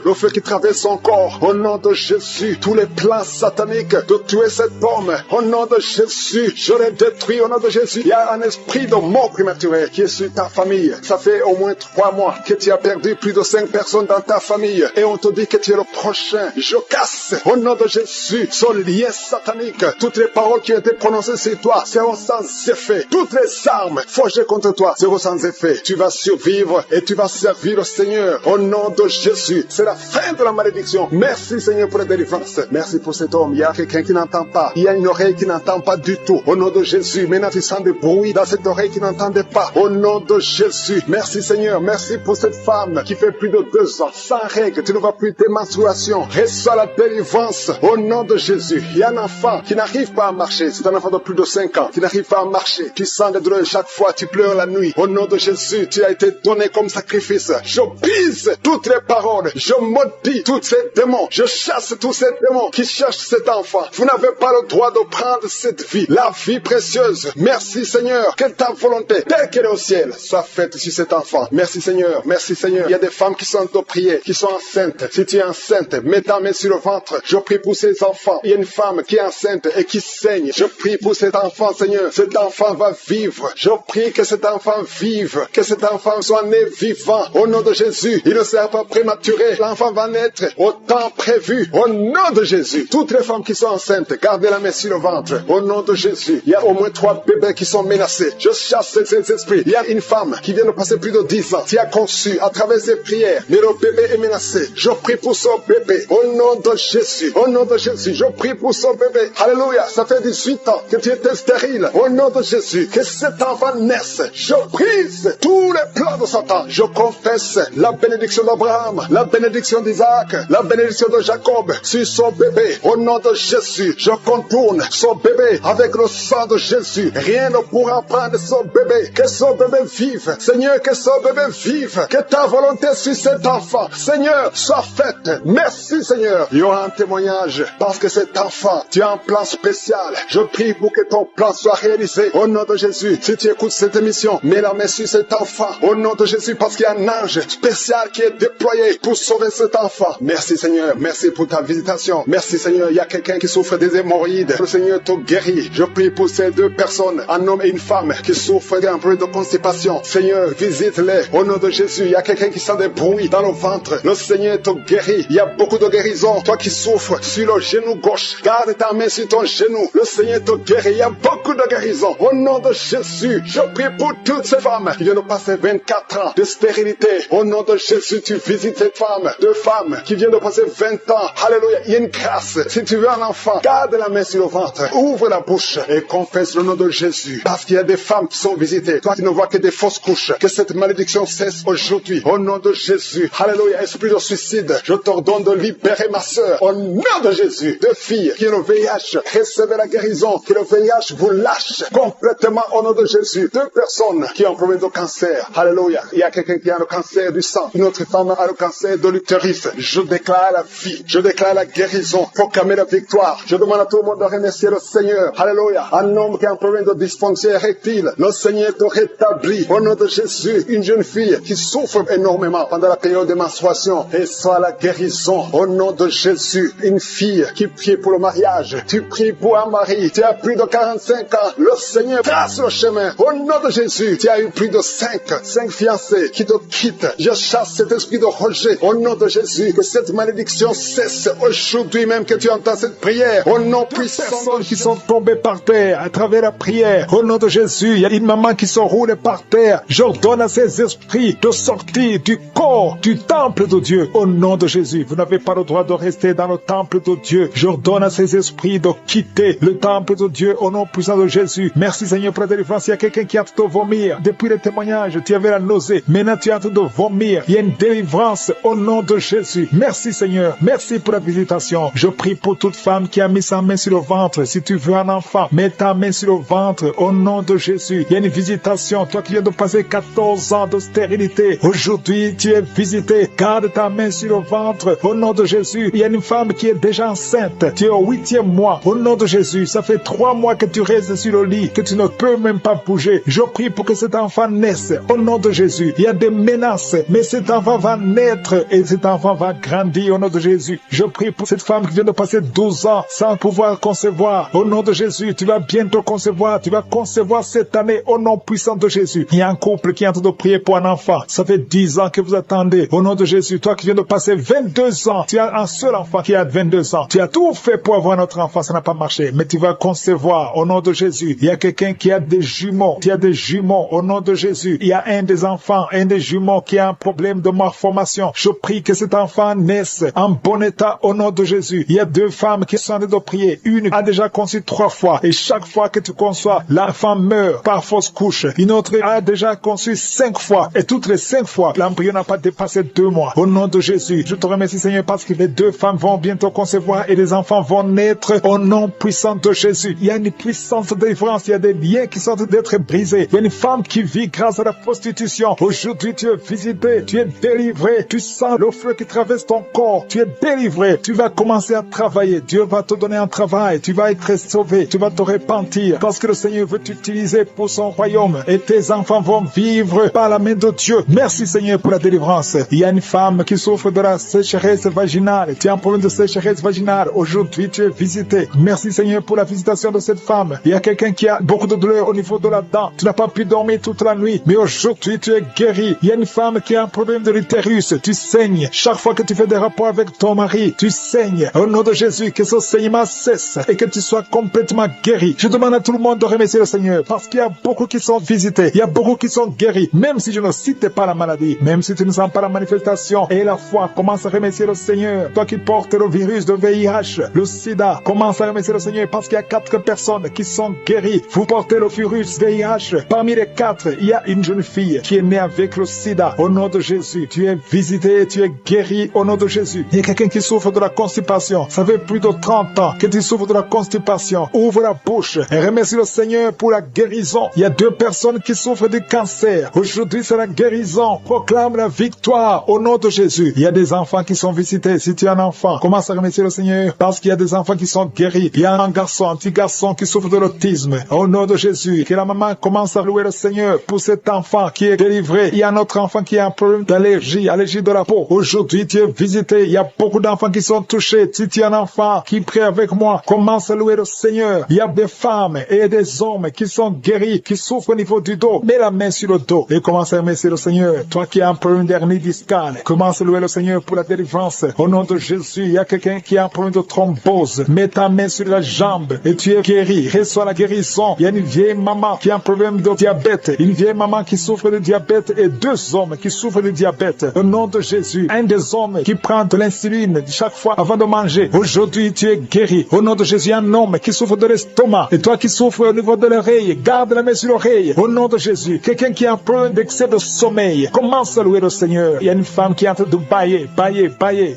le feu qui traverse son corps. Au nom de Jésus, tous les plans sataniques de tuer cet homme. Au nom de Jésus, je les détruis. Au nom de Jésus, il y a un esprit de mort prématurée qui est sur ta famille. Ça fait au moins 3 mois que tu as perdu plus de 5 personnes dans ta famille. Et on te dit que tu es le prochain. Je casse au nom de Jésus ce lien satanique. Toutes les paroles qui ont été prononcées sur toi seront sans effet. Toutes les armes forgées contre toi seront sans effet. Tu vas survivre et tu vas servir le Seigneur. Au nom de Jésus, c'est la fin de la malédiction. bénédiction. Merci Seigneur pour la délivrance. Merci pour cet homme. Il y a quelqu'un qui n'entend pas. Il y a une oreille qui n'entend pas du tout. Au nom de Jésus, maintenant tu sens des bruits dans cette oreille qui n'entendait pas. Au nom de Jésus, merci Seigneur. Merci pour cette femme qui fait plus de 2 ans, sans règles. Tu ne vois plus tes menstruations. Reçois la délivrance. Au nom de Jésus, il y a un enfant qui n'arrive pas à marcher. C'est un enfant de plus de 5 ans qui n'arrive pas à marcher. Tu sens des douleurs chaque fois. Tu pleures la nuit. Au nom de Jésus, tu as été donné comme sacrifice. Je brise toutes les paroles. Je maudis tous ces démons. Je chasse tous ces démons qui cherchent cet enfant. Vous n'avez pas le droit de prendre cette vie, la vie précieuse. Merci Seigneur, que ta volonté, telle qu'elle est au ciel, soit faite sur cet enfant. Merci Seigneur, merci Seigneur. Il y a des femmes qui sont de prier, qui sont enceintes. Si tu es enceinte, mets ta main sur le ventre. Je prie pour ces enfants. Il y a une femme qui est enceinte et qui saigne. Je prie pour cet enfant Seigneur. Cet enfant va vivre. Je prie que cet enfant vive, que cet enfant soit né vivant. Au nom de Jésus, il ne sera pas prématuré. L'enfant va naître au temps prévu. Au nom de Jésus, toutes les femmes qui sont enceintes, gardez la main sur le ventre. Au nom de Jésus, il y a au moins 3 bébés qui sont menacés. Je chasse ces esprits. Il y a une femme qui vient de passer plus de 10 ans, qui a conçu à travers ses prières, mais le bébé est menacé. Je prie pour son bébé. Au nom de Jésus, au nom de Jésus, je prie pour son bébé. Alléluia, ça fait 18 ans que tu étais stérile. Au nom de Jésus, que cet enfant naisse. Je brise tous les plans de Satan. Je confesse la bénédiction d'Abraham, la bénédiction d'Isaac, la bénédiction de Jacob sur son bébé. Au nom de Jésus, je contourne son bébé avec le sang de Jésus. Rien ne pourra prendre son bébé. Que son bébé vive. Seigneur, que son bébé vive. Que ta volonté sur cet enfant, Seigneur, soit faite. Merci Seigneur. Il y aura un témoignage parce que cet enfant, tu as un plan spécial. Je prie pour que ton plan soit réalisé. Au nom de Jésus, si tu écoutes cette émission, mets la main sur cet enfant. Au nom de Jésus, parce qu'il y a un ange spécial qui est déployé pour sauver cet enfant. Merci Seigneur. Merci pour ta visitation. Merci Seigneur. Il y a quelqu'un qui souffre des hémorroïdes. Le Seigneur te guérit. Je prie pour ces 2 personnes, un homme et une femme qui souffrent d'un problème de constipation. Seigneur, visite-les. Au nom de Jésus, il y a quelqu'un qui sent des bruits dans le ventre. Le Seigneur te guérit. Il y a beaucoup de guérisons. Toi qui souffres sur le genou gauche, garde ta main sur ton genou. Le Seigneur te guérit. Il y a beaucoup de guérisons. Au nom de Jésus, je prie pour toutes ces femmes qui viennent de passer 24 ans de stérilité. Au nom de Jésus, tu visites cette femme. 2 femmes qui viennent de passer 20 ans. Alléluia. Il y a une grâce. Si tu veux un enfant, garde la main sur le ventre. Ouvre la bouche et confesse le nom de Jésus. Parce qu'il y a des femmes qui sont visitées. Toi qui ne vois que des fausses couches. Que cette malédiction cesse aujourd'hui. Au nom de Jésus. Alléluia. Esprit de suicide, je t'ordonne de libérer ma soeur. Au nom de Jésus. 2 filles qui ont le VIH, recevez la guérison. Que le VIH vous lâche complètement au nom de Jésus. 2 personnes qui ont un problème de cancer. Alléluia. Il y a quelqu'un qui a le cancer du sang. Une autre femme a le cancer de l'utérus. Je déclare la vie. Je déclare la guérison. Proclamer la victoire. Je demande à tout le monde de remercier le Seigneur. Alléluia. Un homme qui a un problème de dysfonction érectile. Le Seigneur te rétablit. Au nom de Jésus. Une jeune fille qui souffre énormément pendant la période de menstruation. Et soit la guérison. Au nom de Jésus. Une fille qui prie pour le mariage. Tu pries pour un mari. Tu as plus de 45 ans. Le Seigneur trace le chemin. Au nom de Jésus. Tu as eu plus de 5 fiancés qui te quittent. Je chasse cet esprit de rejet. Au nom de Jésus. Que cette malédiction cesse aujourd'hui même que tu entends cette prière. Au nom puissant. Personnes qui sont tombées par terre à travers la prière. Au nom de Jésus. Il y a une maman qui se roule par terre. J'ordonne à ces esprits de sortir du corps du temple de Dieu. Au nom de Jésus. Vous n'avez pas le droit de rester dans le temple de Dieu. J'ordonne à ces esprits de quitter le temple de Dieu au nom puissant de Jésus. Merci Seigneur pour la délivrance. Il y a quelqu'un qui est en train de vomir. Depuis le témoignage, tu avais la nausée. Maintenant tu es en train de vomir. Il y a une délivrance au nom de Jésus. Merci Seigneur. Merci pour la visitation. Je prie pour toute femme qui a mis sa main sur le ventre. Si tu veux un enfant, mets ta main sur le ventre au nom de Jésus. Il y a une visitation. Toi qui viens de passer 14 ans de stérilité, aujourd'hui tu es visité. Garde ta main sur le ventre au nom de Jésus. Il y a une femme qui est déjà enceinte. Tu es au 8e mois. Au nom de Jésus. Ça fait 3 mois que tu restes sur le lit, que tu ne peux même pas bouger. Je prie pour que cet enfant naisse au nom de Jésus. Il y a des menaces, mais cet enfant va naître et cet enfant va grandir au nom de Jésus. Je prie pour cette femme qui vient de passer 12 ans sans pouvoir concevoir. Au nom de Jésus, tu vas bientôt concevoir. Tu vas concevoir cette année au nom puissant de Jésus. Il y a un couple qui est en train de prier pour un enfant. Ça fait 10 ans que vous attendez. Au nom de Jésus, toi qui viens de passer 22 ans, tu as un seul enfant qui a 22 ans. Tu as tout fait pour avoir notre enfant, ça n'a pas marché. Mais tu vas concevoir au nom de Jésus. Il y a quelqu'un qui a des jumeaux. Tu as des jumeaux au nom de Jésus. Il y a un des enfants, un des jumeaux qui a un problème de malformation. Je prie que cet enfant naisse naissent en bon état au nom de Jésus. Il y a 2 femmes qui sont en train de prier. Une a déjà conçu 3 fois et chaque fois que tu conçois, la femme meurt par fausse couche. Une autre a déjà conçu 5 fois et toutes les 5 fois, l'embryon n'a pas dépassé 2 mois. Au nom de Jésus, je te remercie Seigneur parce que les 2 femmes vont bientôt concevoir et les enfants vont naître au nom puissant de Jésus. Il y a une puissance de délivrance, il y a des liens qui sont en train d'être brisés. Il y a une femme qui vit grâce à la prostitution. Aujourd'hui, tu es visité, tu es délivré, tu sens le feu qui traverse ton corps, tu es délivré, tu vas commencer à travailler. Dieu va te donner un travail, tu vas être sauvé, tu vas te repentir parce que le Seigneur veut t'utiliser pour son royaume et tes enfants vont vivre par la main de Dieu. Merci Seigneur pour la délivrance. Il y a une femme qui souffre de la sécheresse vaginale. Tu as un problème de sécheresse vaginale. Aujourd'hui, tu es visité. Merci Seigneur pour la visitation de cette femme. Il y a quelqu'un qui a beaucoup de douleur au niveau de la dent. Tu n'as pas pu dormir toute la nuit, mais aujourd'hui, tu es guéri. Il y a une femme qui a un problème de l'utérus. Tu saignes. Chaque fois que tu fais des rapports avec ton mari, tu saignes. Au nom de Jésus, que ce saignement cesse et que tu sois complètement guéri. Je demande à tout le monde de remercier le Seigneur parce qu'il y a beaucoup qui sont visités. Il y a beaucoup qui sont guéris. Même si je ne cite pas la maladie, même si tu ne sens pas la manifestation et la foi, commence à remercier le Seigneur. Toi qui portes le virus de VIH, le sida, commence à remercier le Seigneur parce qu'il y a 4 personnes qui sont guéries. Vous portez le virus VIH. Parmi les 4, il y a une jeune fille qui est née avec le sida. Au nom de Jésus, tu es visité, tu es guéri au nom de Jésus. Il y a quelqu'un qui souffre de la constipation. Ça fait plus de 30 ans que tu souffres de la constipation. Ouvre la bouche et remercie le Seigneur pour la guérison. Il y a 2 personnes qui souffrent du cancer. Aujourd'hui, c'est la guérison. Proclame la victoire au nom de Jésus. Il y a des enfants qui sont visités. Si tu es un enfant, commence à remercier le Seigneur parce qu'il y a des enfants qui sont guéris. Il y a un petit garçon qui souffre de l'autisme. Au nom de Jésus, que la maman commence à louer le Seigneur pour cet enfant qui est délivré. Il y a un autre enfant qui a un problème d'allergie, allergie de la peau. Aujourd'hui, tu es visité. Il y a beaucoup d'enfants qui sont touchés. Si tu es un enfant qui prie avec moi, commence à louer le Seigneur. Il y a des femmes et des hommes qui sont guéris, qui souffrent au niveau du dos. Mets la main sur le dos et commence à remercier le Seigneur. Toi qui as un problème d'hernie discale, commence à louer le Seigneur pour la délivrance. Au nom de Jésus, il y a quelqu'un qui a un problème de thrombose. Mets ta main sur la jambe et tu es guéri. Reçois la guérison. Il y a une vieille maman qui a un problème de diabète. Une vieille maman qui souffre de diabète et 2 hommes qui souffrent de diabète. Au nom de Jésus, un des hommes qui prend de l'insuline chaque fois avant de manger. Aujourd'hui, tu es guéri. Au nom de Jésus, un homme qui souffre de l'estomac. Et toi qui souffres au niveau de l'oreille, garde la main sur l'oreille. Au nom de Jésus, quelqu'un qui a un problème d'excès de sommeil, commence à louer le Seigneur. Il y a une femme qui est en train de bailler.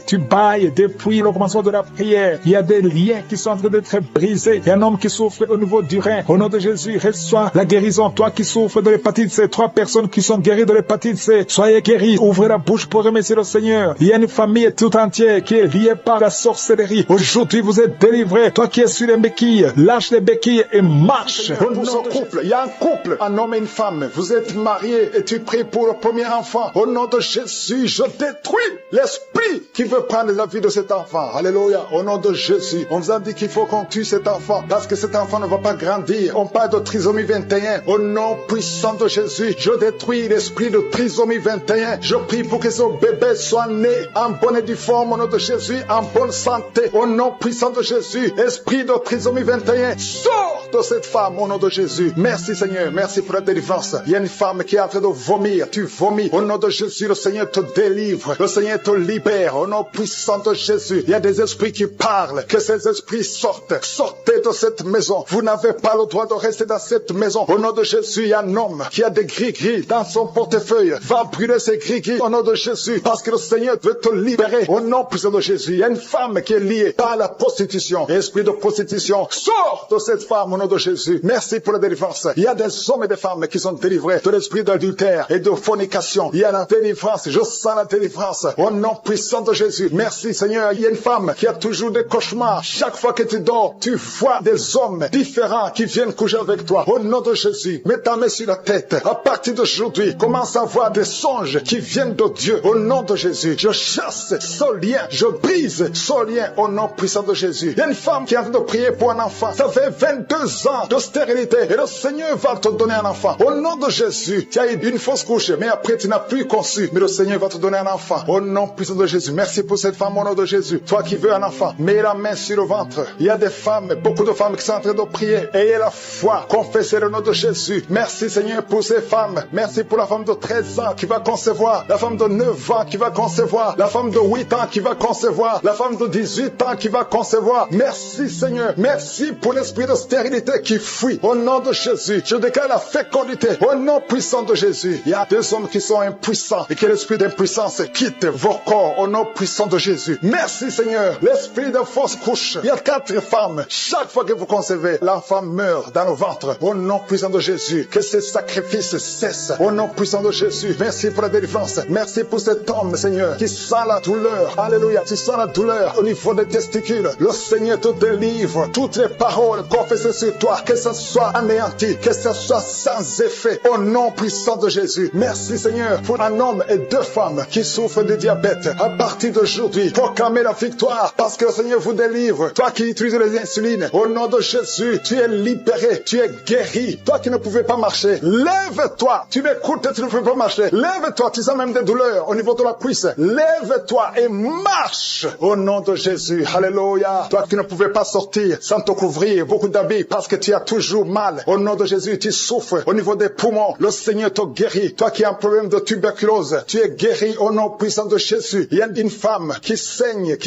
Tu bailles depuis le commencement de la prière. Il y a des liens qui sont en train d'être brisés. Il y a un homme qui souffre au niveau du rein. Au nom de Jésus, reçois la guérison. Toi qui souffres de l'hépatite C, 3 personnes qui sont guéries de l'hépatite C, soyez guéris. Ouvrez la bouche pour remercier le Seigneur. Il y a une famille tout entière qui est liée par la sorcellerie. Aujourd'hui, vous êtes délivrés. Toi qui es sur les béquilles, lâche les béquilles et marche. Pour ce couple, il y a un couple, un homme et une femme. Vous êtes mariés et tu pries pour le premier enfant. Au nom de Jésus, je détruis l'esprit qui veut prendre la vie de cet enfant. Alléluia. Au nom de Jésus, on vous a dit qu'il faut qu'on tue cet enfant parce que cet enfant ne va pas grandir. On parle de trisomie 21. Au nom puissant de Jésus, je détruis l'esprit de trisomie 21. Je prie pour que ce bébé soit né en bonne et due forme. Au nom de Jésus, en bonne santé. Au nom puissant de Jésus, esprit de trisomie 21, sors de cette femme au nom de Jésus. Merci Seigneur, merci pour la délivrance. Il y a une femme qui est en train de vomir. Tu vomis. Au nom de Jésus, le Seigneur te délivre. Le Seigneur te libère. Au nom puissant de Jésus, il y a des esprits qui parlent. Que ces esprits sortent. Sortez de cette maison. Vous n'avez pas le droit de rester dans cette maison. Au nom de Jésus, il y a un homme qui a des gris-gris dans son portefeuille. Va brûler ces gris-gris au nom de Jésus parce que le Seigneur veut te libérer. Au nom puissant de Jésus, il y a une femme qui est liée par la prostitution. Esprit de prostitution, sors de cette femme au nom de Jésus. Merci pour la délivrance. Il y a des hommes et des femmes qui sont délivrés de l'esprit d'adultère et de fornication. Il y a la délivrance. Je sens la délivrance. Au nom puissant de Jésus. Merci Seigneur. Il y a une femme qui a toujours des cauchemars. Chaque fois que tu dors, tu vois des hommes différents qui viennent coucher avec toi. Au nom de Jésus, mets ta main sur la tête. À partir d'aujourd'hui, commence à voir des songes qui viennent de Dieu. Au nom de Jésus, je chasse ce lien. Je brise ce lien au nom puissant de Jésus. Il y a une femme qui est en train de prier pour un enfant. Ça fait 22 ans de stérilité et le Seigneur va te donner un enfant. Au nom de Jésus, tu as eu une fausse couche, mais après tu n'as plus conçu. Mais le Seigneur va te donner un enfant. Au nom puissant de Jésus. Merci pour cette femme au nom de Jésus. Toi qui veux un enfant, mets la main sur le ventre. Il y a des femmes, beaucoup de femmes qui sont en train de prier. Ayez la foi. Confessez le nom de Jésus. Merci Seigneur pour ces femmes. Merci pour la femme de 13 ans qui va concevoir. La femme de 9 ans qui va concevoir. La femme de 8 ans qui va concevoir, la femme de 18 ans qui va concevoir. Merci Seigneur, merci pour l'esprit de stérilité qui fuit. Au nom de Jésus, je déclare la fécondité. Au nom puissant de Jésus, il y a des hommes qui sont impuissants et que l'esprit d'impuissance quitte vos corps. Au nom puissant de Jésus. Merci Seigneur, l'esprit de fausse couche. Il y a 4 femmes. Chaque fois que vous concevez, l'enfant meurt dans le ventre. Au nom puissant de Jésus, que ces sacrifices cessent. Au nom puissant de Jésus, merci pour la délivrance. Merci pour cet homme, Seigneur, qui sent la douleur. Alléluia, tu sens la douleur au niveau des testicules. Le Seigneur te délivre. Toutes les paroles confessées sur toi, que ce soit anéanti, que ce soit sans effet. Au nom puissant de Jésus. Merci Seigneur pour un homme et 2 femmes qui souffrent de diabète. À partir d'aujourd'hui, proclamez la victoire parce que le Seigneur vous délivre. Toi qui utilises les insulines, au nom de Jésus, tu es libéré, tu es guéri. Toi qui ne pouvais pas marcher, lève-toi. Tu m'écoutes et tu ne peux pas marcher. Lève-toi, tu sens même des douleurs au niveau de la cuisse. Lève-toi et marche au nom de Jésus. Alléluia. Toi qui ne pouvais pas sortir sans te couvrir beaucoup d'habits parce que tu as toujours mal. Au nom de Jésus, tu souffres au niveau des poumons. Le Seigneur te guérit. Toi qui as un problème de tuberculose, tu es guéri au nom puissant de Jésus. Il y a une femme qui saigne.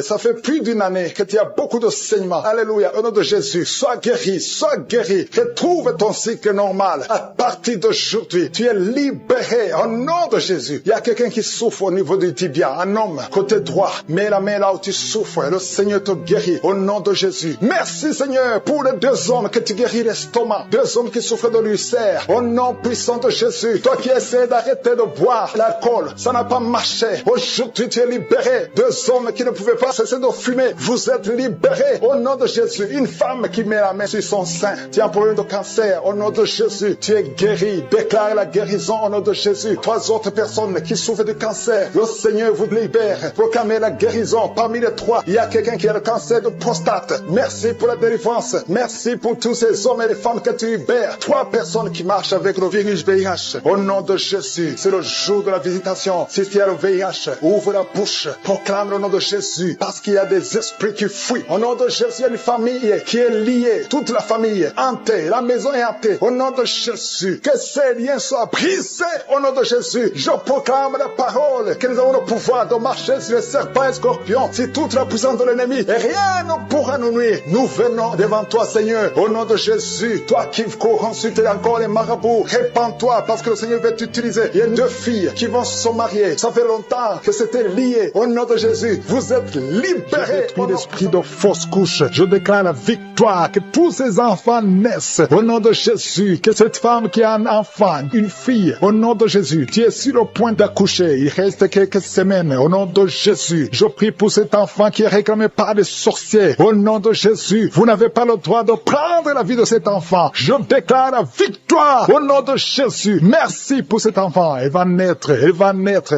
Ça fait plus d'1 année que tu as beaucoup de saignements. Alléluia. Au nom de Jésus, sois guéri. Retrouve ton cycle normal. À partir d'aujourd'hui, tu es libéré au nom de Jésus. Il y a quelqu'un qui souffre au niveau du tibia. Un homme, côté droit. Mets la main là où tu souffres. Le Seigneur te guérit au nom de Jésus. Merci Seigneur pour les 2 hommes que tu guéris l'estomac. 2 hommes qui souffrent de l'ulcère. Au nom puissant de Jésus. Toi qui essaies d'arrêter de boire l'alcool, ça n'a pas marché. Aujourd'hui, tu es libéré. 2 hommes qui ne pouvaient pas cesser de fumer. Vous êtes libérés au nom de Jésus. Une femme qui met la main sur son sein. Tu as un problème de cancer. Au nom de Jésus, tu es guéri. Déclare la guérison au nom de Jésus. 3 autres personnes qui souffrent de cancer. Le Seigneur vous libère. Proclamez la guérison. Parmi les 3, il y a quelqu'un qui a le cancer de prostate. Merci pour la délivrance. Merci pour tous ces hommes et les femmes que tu libères. 3 personnes qui marchent avec le virus VIH. Au nom de Jésus, c'est le jour de la visitation. Si tu as le VIH, ouvre la bouche. Proclame le nom de Jésus. Parce qu'il y a des esprits qui fuient. Au nom de Jésus, il y a une famille qui est liée. Toute la famille hantée. La maison est hantée. Au nom de Jésus, que ces liens soient brisés. Au nom de Jésus, je proclame la parole. Que nous avons le pouvoir de marcher sur les serpents et scorpions. Si toute la puissance de l'ennemi, et rien ne pourra nous nuire. Nous venons devant toi, Seigneur. Au nom de Jésus, toi qui cours consulter encore les marabouts, répands-toi parce que le Seigneur veut t'utiliser. Il y a 2 filles qui vont se marier. Ça fait longtemps que c'était lié. Au nom de Jésus, vous êtes libérés. Je détruis l'esprit de fausse couche. Je déclare la victoire. Que tous ces enfants naissent. Au nom de Jésus, que cette femme qui a un enfant, une fille, au nom de Jésus, tu es sur le point d'accoucher. Il reste quelques semaines. Au nom de Jésus, je prie pour cet enfant qui est réclamé par des sorciers. Au nom de Jésus, vous n'avez pas le droit de prendre la vie de cet enfant. Je déclare la victoire au nom de Jésus. Merci pour cet enfant. Elle va naître.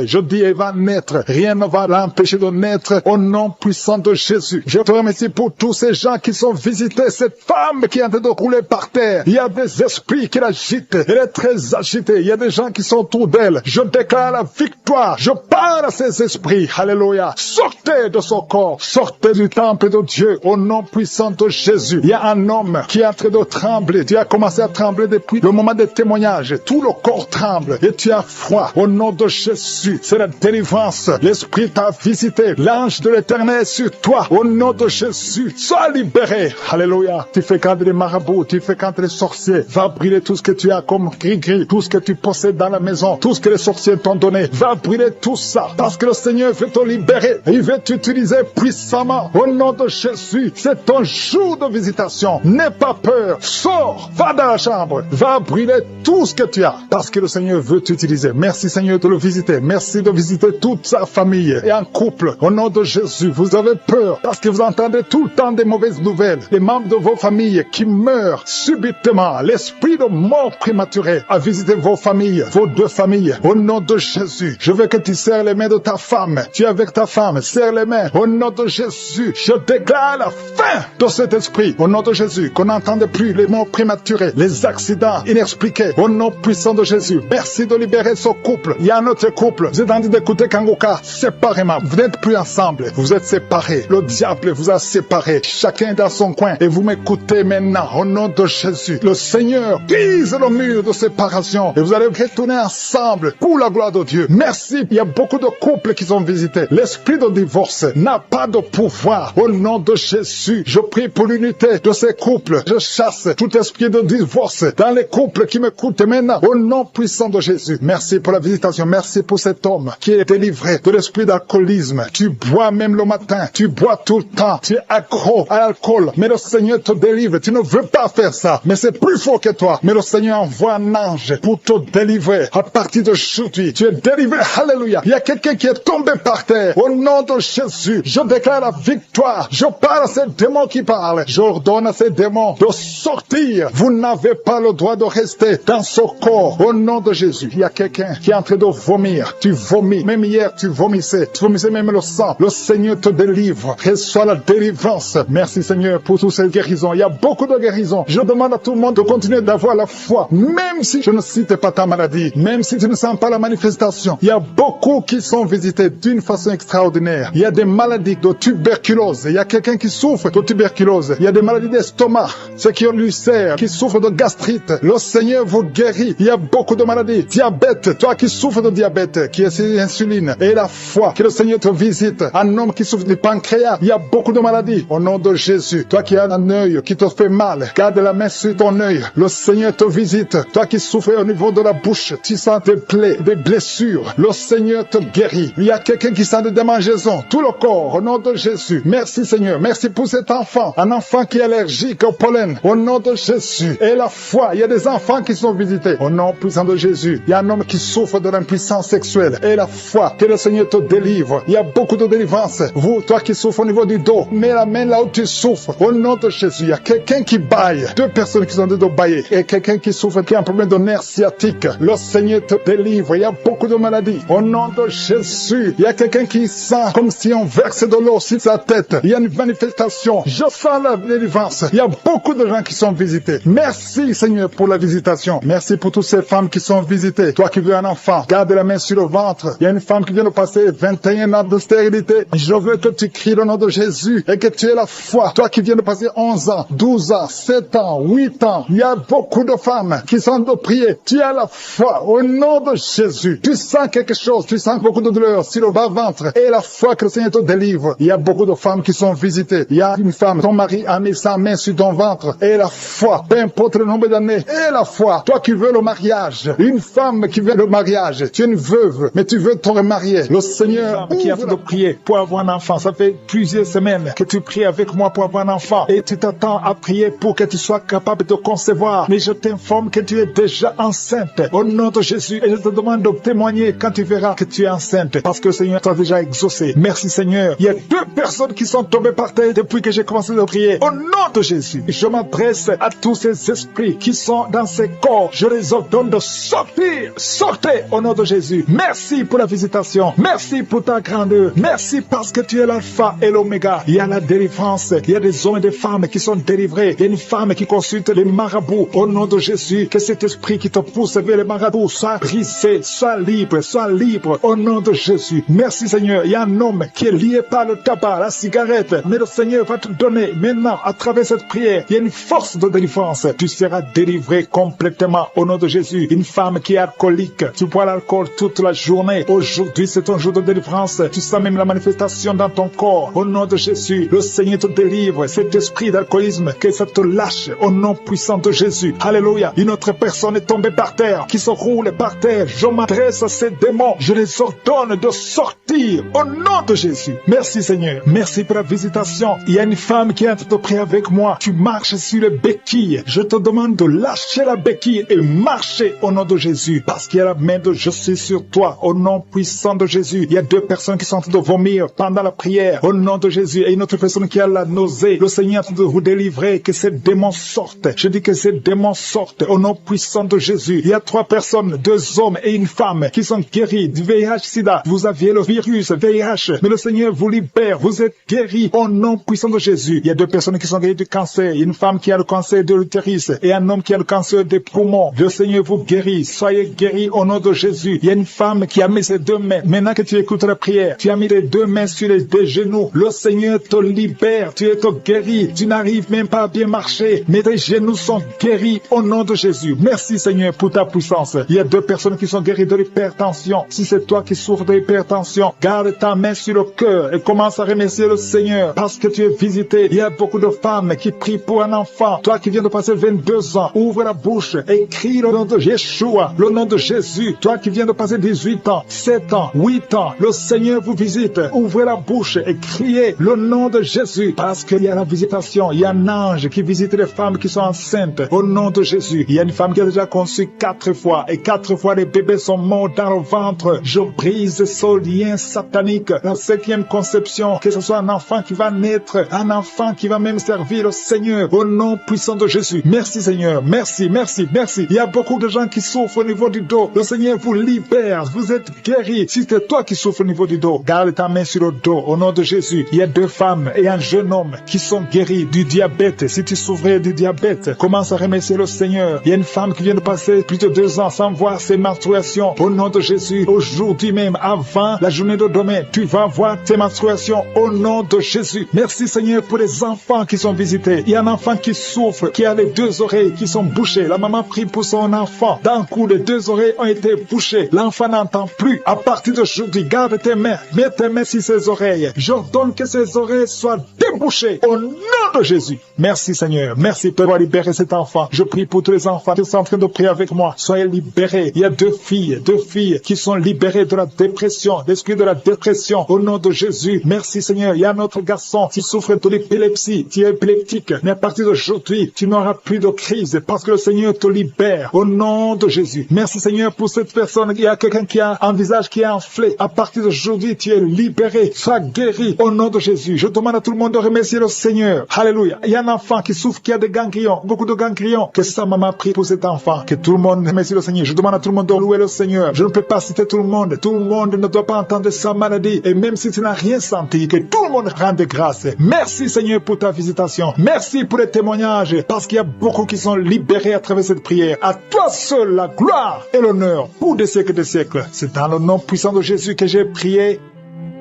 Je dis, elle va naître. Rien ne va l'empêcher de naître au nom puissant de Jésus. Je te remercie pour tous ces gens qui sont visités. Cette femme qui est en train de rouler par terre. Il y a des esprits qui l'agitent. Elle est très agitée. Il y a des gens qui sont autour d'elle. Je déclare la victoire. Je parle à ces esprits. Alléluia. Sortez de son corps. Sortez du temple de Dieu au nom puissant de Jésus. Il y a un homme qui est en train de trembler. Tu as commencé à trembler depuis le moment des témoignages. Tout le corps tremble et tu as froid. Au nom de Jésus, c'est la délivrance. L'Esprit t'a visité. L'ange de l'Éternel est sur toi. Au nom de Jésus, sois libéré. Alléluia. Tu fréquentes les marabouts, tu fréquentes les sorciers. Va brûler tout ce que tu as comme gris-gris, tout ce que tu possèdes dans la maison, tout ce que les sorciers t'ont donné. Va brûler tout ça parce que le Seigneur veut te libérer. Il veut t'utiliser puissamment. Au nom de Jésus, c'est ton jour de visitation. N'aie pas peur. Sors, va dans la chambre. Va brûler tout ce que tu as parce que le Seigneur veut t'utiliser. Merci Seigneur de le visiter. Merci de visiter toute sa famille et en couple. Au nom de Jésus, vous avez peur parce que vous entendez tout le temps des mauvaises nouvelles. Les membres de vos familles qui meurent subitement. L'esprit de mort prématurée a visité vos familles, vos 2 familles. Au nom de Jésus, je veux que tu serres les mains de ta femme. Tu es avec ta femme, serre les mains. Au nom de Jésus, je déclare la fin de cet esprit. Au nom de Jésus, qu'on n'entende plus les morts prématurées, les accidents, démons inexpliqués. Au nom puissant de Jésus, merci de libérer ce couple. Il y a un autre couple. Vous êtes en train d'écouter Kangoka séparément. Vous n'êtes plus ensemble. Vous êtes séparés. Le diable vous a séparés. Chacun dans son coin. Et vous m'écoutez maintenant. Au nom de Jésus, le Seigneur brise le mur de séparation. Et vous allez retourner ensemble pour la gloire de Dieu. Merci. Il y a beaucoup de couples qui sont visités. L'esprit de divorce n'a pas de pouvoir. Au nom de Jésus, je prie pour l'unité de ces couples. Je chasse tout esprit de divorce dans les couples qui m'écoutent maintenant. Au nom puissant de Jésus. Merci pour la visitation. Merci pour cet homme qui est délivré de l'esprit d'alcoolisme. Tu bois même le matin. Tu bois tout le temps. Tu es accro à l'alcool. Mais le Seigneur te délivre. Tu ne veux pas faire ça. Mais c'est plus fort que toi. Mais le Seigneur envoie un ange pour te délivrer. À partir d'aujourd'hui, tu es délivré. Alléluia. Il y a quelqu'un qui est tombé par terre. Au nom de Jésus, je déclare la victoire. Je parle à ces démons qui parlent. J'ordonne à ces démons de sortir. Vous n'avez pas le droit de rester dans ce corps. Au nom de Jésus, il y a quelqu'un qui est en train de vomir. Tu vomis. Même hier, tu vomissais. Tu vomissais même le sang. Le Seigneur te délivre. Reçois la délivrance. Merci Seigneur pour toutes ces guérisons. Il y a beaucoup de guérisons. Je demande à tout le monde de continuer d'avoir la foi. Même si je ne cite pas ta maladie. Même si tu ne sens pas la manifestation. Il y a beaucoup qui sont visités d'une façon extraordinaire. Il y a des maladies de tuberculose. Il y a quelqu'un qui souffre de tuberculose. Il y a des maladies d'estomac. Ceux qui ont l'ulcère, qui souffrent de gastrite. Le Seigneur vous guérit. Il y a beaucoup de maladies. Diabète. Toi qui souffres de diabète, qui est sur l'insuline. Et la foi. Que le Seigneur te visite. Un homme qui souffre du pancréas. Il y a beaucoup de maladies. Au nom de Jésus. Toi qui as un œil qui te fait mal. Garde la main sur ton œil. Le Seigneur te visite. Toi qui souffres au niveau de la bouche. Tu sens des plaies, des blessures. Le Seigneur te guérit. Il y a quelqu'un qui sent des démangeaisons. Tout le corps. Au nom de Jésus. Merci Seigneur. Merci pour cet enfant. Un enfant qui est allergique au pollen. Au nom de Jésus. Et la foi. Il y a des enfants qui sont visités. Au nom puissant de Jésus. Il y a un homme qui souffre de l'impuissance sexuelle. Et la foi. Que le Seigneur te délivre. Il y a beaucoup de délivrance. Vous, toi qui souffres au niveau du dos. Mets la main là où tu souffres. Au nom de Jésus. Il y a quelqu'un qui baille. Deux personnes qui sont de dos bailler. Et quelqu'un qui souffre, qui a un problème de nerf sciatique. Le Seigneur te délivre. Il y a beaucoup de maladies. Au nom de Jésus. Il y a quelqu'un qui sent comme si on verse de l'eau sur sa tête. Il y a une manifestation. Je sens la délivrance. Il y a beaucoup de gens qui sont visités. Merci Seigneur pour la visitation. Merci pour toutes ces femmes qui sont visitées. Toi qui veux un enfant, garde la main sur le ventre. Il y a une femme qui vient de passer 21 ans de stérilité. Je veux que tu cries le nom de Jésus et que tu aies la foi. Toi qui viens de passer 11 ans, 12 ans, 7 ans, 8 ans. Il y a beaucoup de femmes qui sont de prier. Tu as la foi au nom de Jésus. Tu sens quelque chose. Tu sens beaucoup de douleur sur le bas-ventre. Et la foi que le Seigneur te délivre. Il y a beaucoup de femmes qui sont visitées. Il y a une femme, ton mari a mis sa main sur ton ventre. Et la foi, peu importe le nombre d'années. Et la foi, toi qui veux le mariage. Une femme qui veut le mariage. Tu es une veuve, mais tu veux te remarier. Le Seigneur qui a fait de prier pour avoir un enfant. Ça fait plusieurs semaines que tu pries avec moi pour avoir un enfant. Et tu t'attends à prier pour que tu sois capable de concevoir. Mais je t'informe que tu es déjà enceinte. Au nom de Jésus. Et je te demande de témoigner quand tu verras que tu es enceinte. Parce que le Seigneur t'a déjà exaucé. Merci Seigneur. Il y a 2 personnes qui sont tombées par terre depuis que j'ai commencé à prier. Au nom de Jésus. Je m'adresse à tous ces esprits qui sont dans ces corps. Je les ordonne de sortir. Sortez au nom de Jésus. Merci pour la visitation. Merci pour ta grandeur. Merci parce que tu es l'alpha et l'oméga. Il y a la délivrance. Il y a des hommes et des femmes qui sont délivrés. Il y a une femme qui consulte les marabouts. Au nom de Jésus, que cet esprit qui te pousse vers les marabouts soit brisé, soit libre, soit libre. Au nom de Jésus. Merci Seigneur. Il y a un homme qui est lié par le tabac, la cigarette. Mais le Seigneur va te donner maintenant, à travers cette prière, il y a une force de délivrance. Tu seras délivré complètement au nom de Jésus. Une femme qui est alcoolique. Tu bois l'alcool toute la journée. Aujourd'hui, c'est un jour de délivrance. Tu sens même la manifestation dans ton corps. Au nom de Jésus, le Seigneur te délivre. Cet esprit d'alcoolisme, que ça te lâche au nom puissant de Jésus. Alléluia. Une autre personne est tombée par terre, qui se roule par terre. Je m'adresse à ces démons. Je les ordonne de sortir au nom de Jésus. Merci Seigneur. Merci pour la visitation. Il y a une femme qui est en train de prier avec moi. Tu marches sur les béquilles. Je te demande de lâcher la béquille et marcher au nom de Jésus. Parce qu'il y a la main de je suis sur toi. Au nom puissant de Jésus. Il y a 2 personnes qui sont en train de vomir pendant la prière. Au nom de Jésus. Et une autre personne qui a la nausée. Le Seigneur est en train de vous délivrer. Que ces démons sortent. Je dis que ces démons sortent. Au nom puissant de Jésus. Il y a 3 personnes, 2 hommes et une femme qui sont guéris du VIH-Sida. Vous aviez le virus VIH. Mais le Seigneur vous libère. Vous êtes guéris au nom puissant de Jésus. Il y a 2 personnes qui sont guéries du cancer. Une femme qui a le cancer de l'utérus et un homme qui a le cancer des poumons. Le Seigneur vous guérit. Soyez guéris au nom de Jésus. Il y a une femme qui a mis ses deux mains. Maintenant que tu écoutes la prière, tu as mis les deux mains sur les deux genoux. Le Seigneur te libère. Tu es guéri. Tu n'arrives même pas à bien marcher. Mais tes genoux sont guéris au nom de Jésus. Merci Seigneur pour ta puissance. Il y a 2 personnes qui sont guéries de l'hypertension. Si c'est toi qui souffres de l'hypertension, garde ta main sur le cœur et commence à remercier le Seigneur parce que tu es visité. Il y a beaucoup de femmes qui prient pour un enfant. Toi qui viens de passer 22 ans, ouvre la bouche et crie le nom de Yeshua, le nom de Jésus. Toi qui viens de passer 18 ans, 7 ans, 8 ans, le Seigneur vous visite. Ouvrez la bouche et criez le nom de Jésus parce qu'il y a la visitation. Il y a un ange qui visite les femmes qui sont enceintes au nom de Jésus. Il y a une femme qui a déjà conçu 4 fois et 4 fois les bébés sont morts dans le ventre. Je brise ce lien satanique. La 5e conception, que ce soit un enfant qui va naître, un enfant qui va même servir le Seigneur au nom puissant de Jésus. Merci Seigneur, merci, merci, merci. Il y a beaucoup de gens qui souffrent au niveau du dos. Le Seigneur vous libère, vous êtes guéris. Si c'est toi qui souffres au niveau du dos, garde ta main sur le dos au nom de Jésus. Il y a 2 femmes et un jeune homme qui sont guéris du diabète. Si tu souffrais du diabète, commence à remercier le Seigneur. Il y a une femme qui vient de passer plus de 2 ans sans voir ses menstruations. Au nom de Jésus, aujourd'hui même, avant la journée de demain, tu vas voir tes menstruations au nom de Jésus. Merci Seigneur pour les enfants qui sont visités. Il y a un enfant qui souffre, qui a les 2 oreilles qui sont bouchées. La maman prie pour son enfant. D'un coup, les 2 oreilles ont été bouchées. L'enfant n'entend plus. À partir d'aujourd'hui, garde tes mains. Mets tes mains sur ses oreilles. J'ordonne que ses oreilles soient débouchées au nom de Jésus. Merci Seigneur. Merci pour libérer cet enfant. Je prie pour tous les enfants qui sont en train de prier avec moi. Soyez libérés. Il y a 2 filles qui sont libérées de la dépression, l'esprit de la dépression au nom de Jésus. Merci Seigneur. Il y a un autre garçon qui souffre de l'épilepsie, qui est épileptique. Mais à partir d'aujourd'hui, tu n'auras plus de crise parce que le Seigneur te libère au nom de Jésus. Merci Seigneur pour cette personne. Il y a quelqu'un qui a un visage qui est enflé. À partir d'aujourd'hui, tu es libéré. Sois guéri au nom de Jésus. Je demande à tout le monde de remercier le Seigneur. Alléluia. Il y a un enfant qui souffre, qui a des ganglions, beaucoup de ganglions. Que sa maman prie pour cet enfant. Que tout le monde remercie le Seigneur. Je demande à tout le monde de louer le Seigneur. Je ne peux pas citer tout le monde. Tout le monde ne doit pas entendre sa maladie. Et même si tu n'as rien senti, que tout le monde rende grâce. Merci Seigneur pour ta visitation. Merci pour les témoignages. Parce qu'il y a beaucoup qui sont libérés à travers cette prière. À toi seul la gloire et l'honneur pour des siècles et des siècles. C'est dans le nom puissant de Jésus que j'ai prié.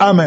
Amen.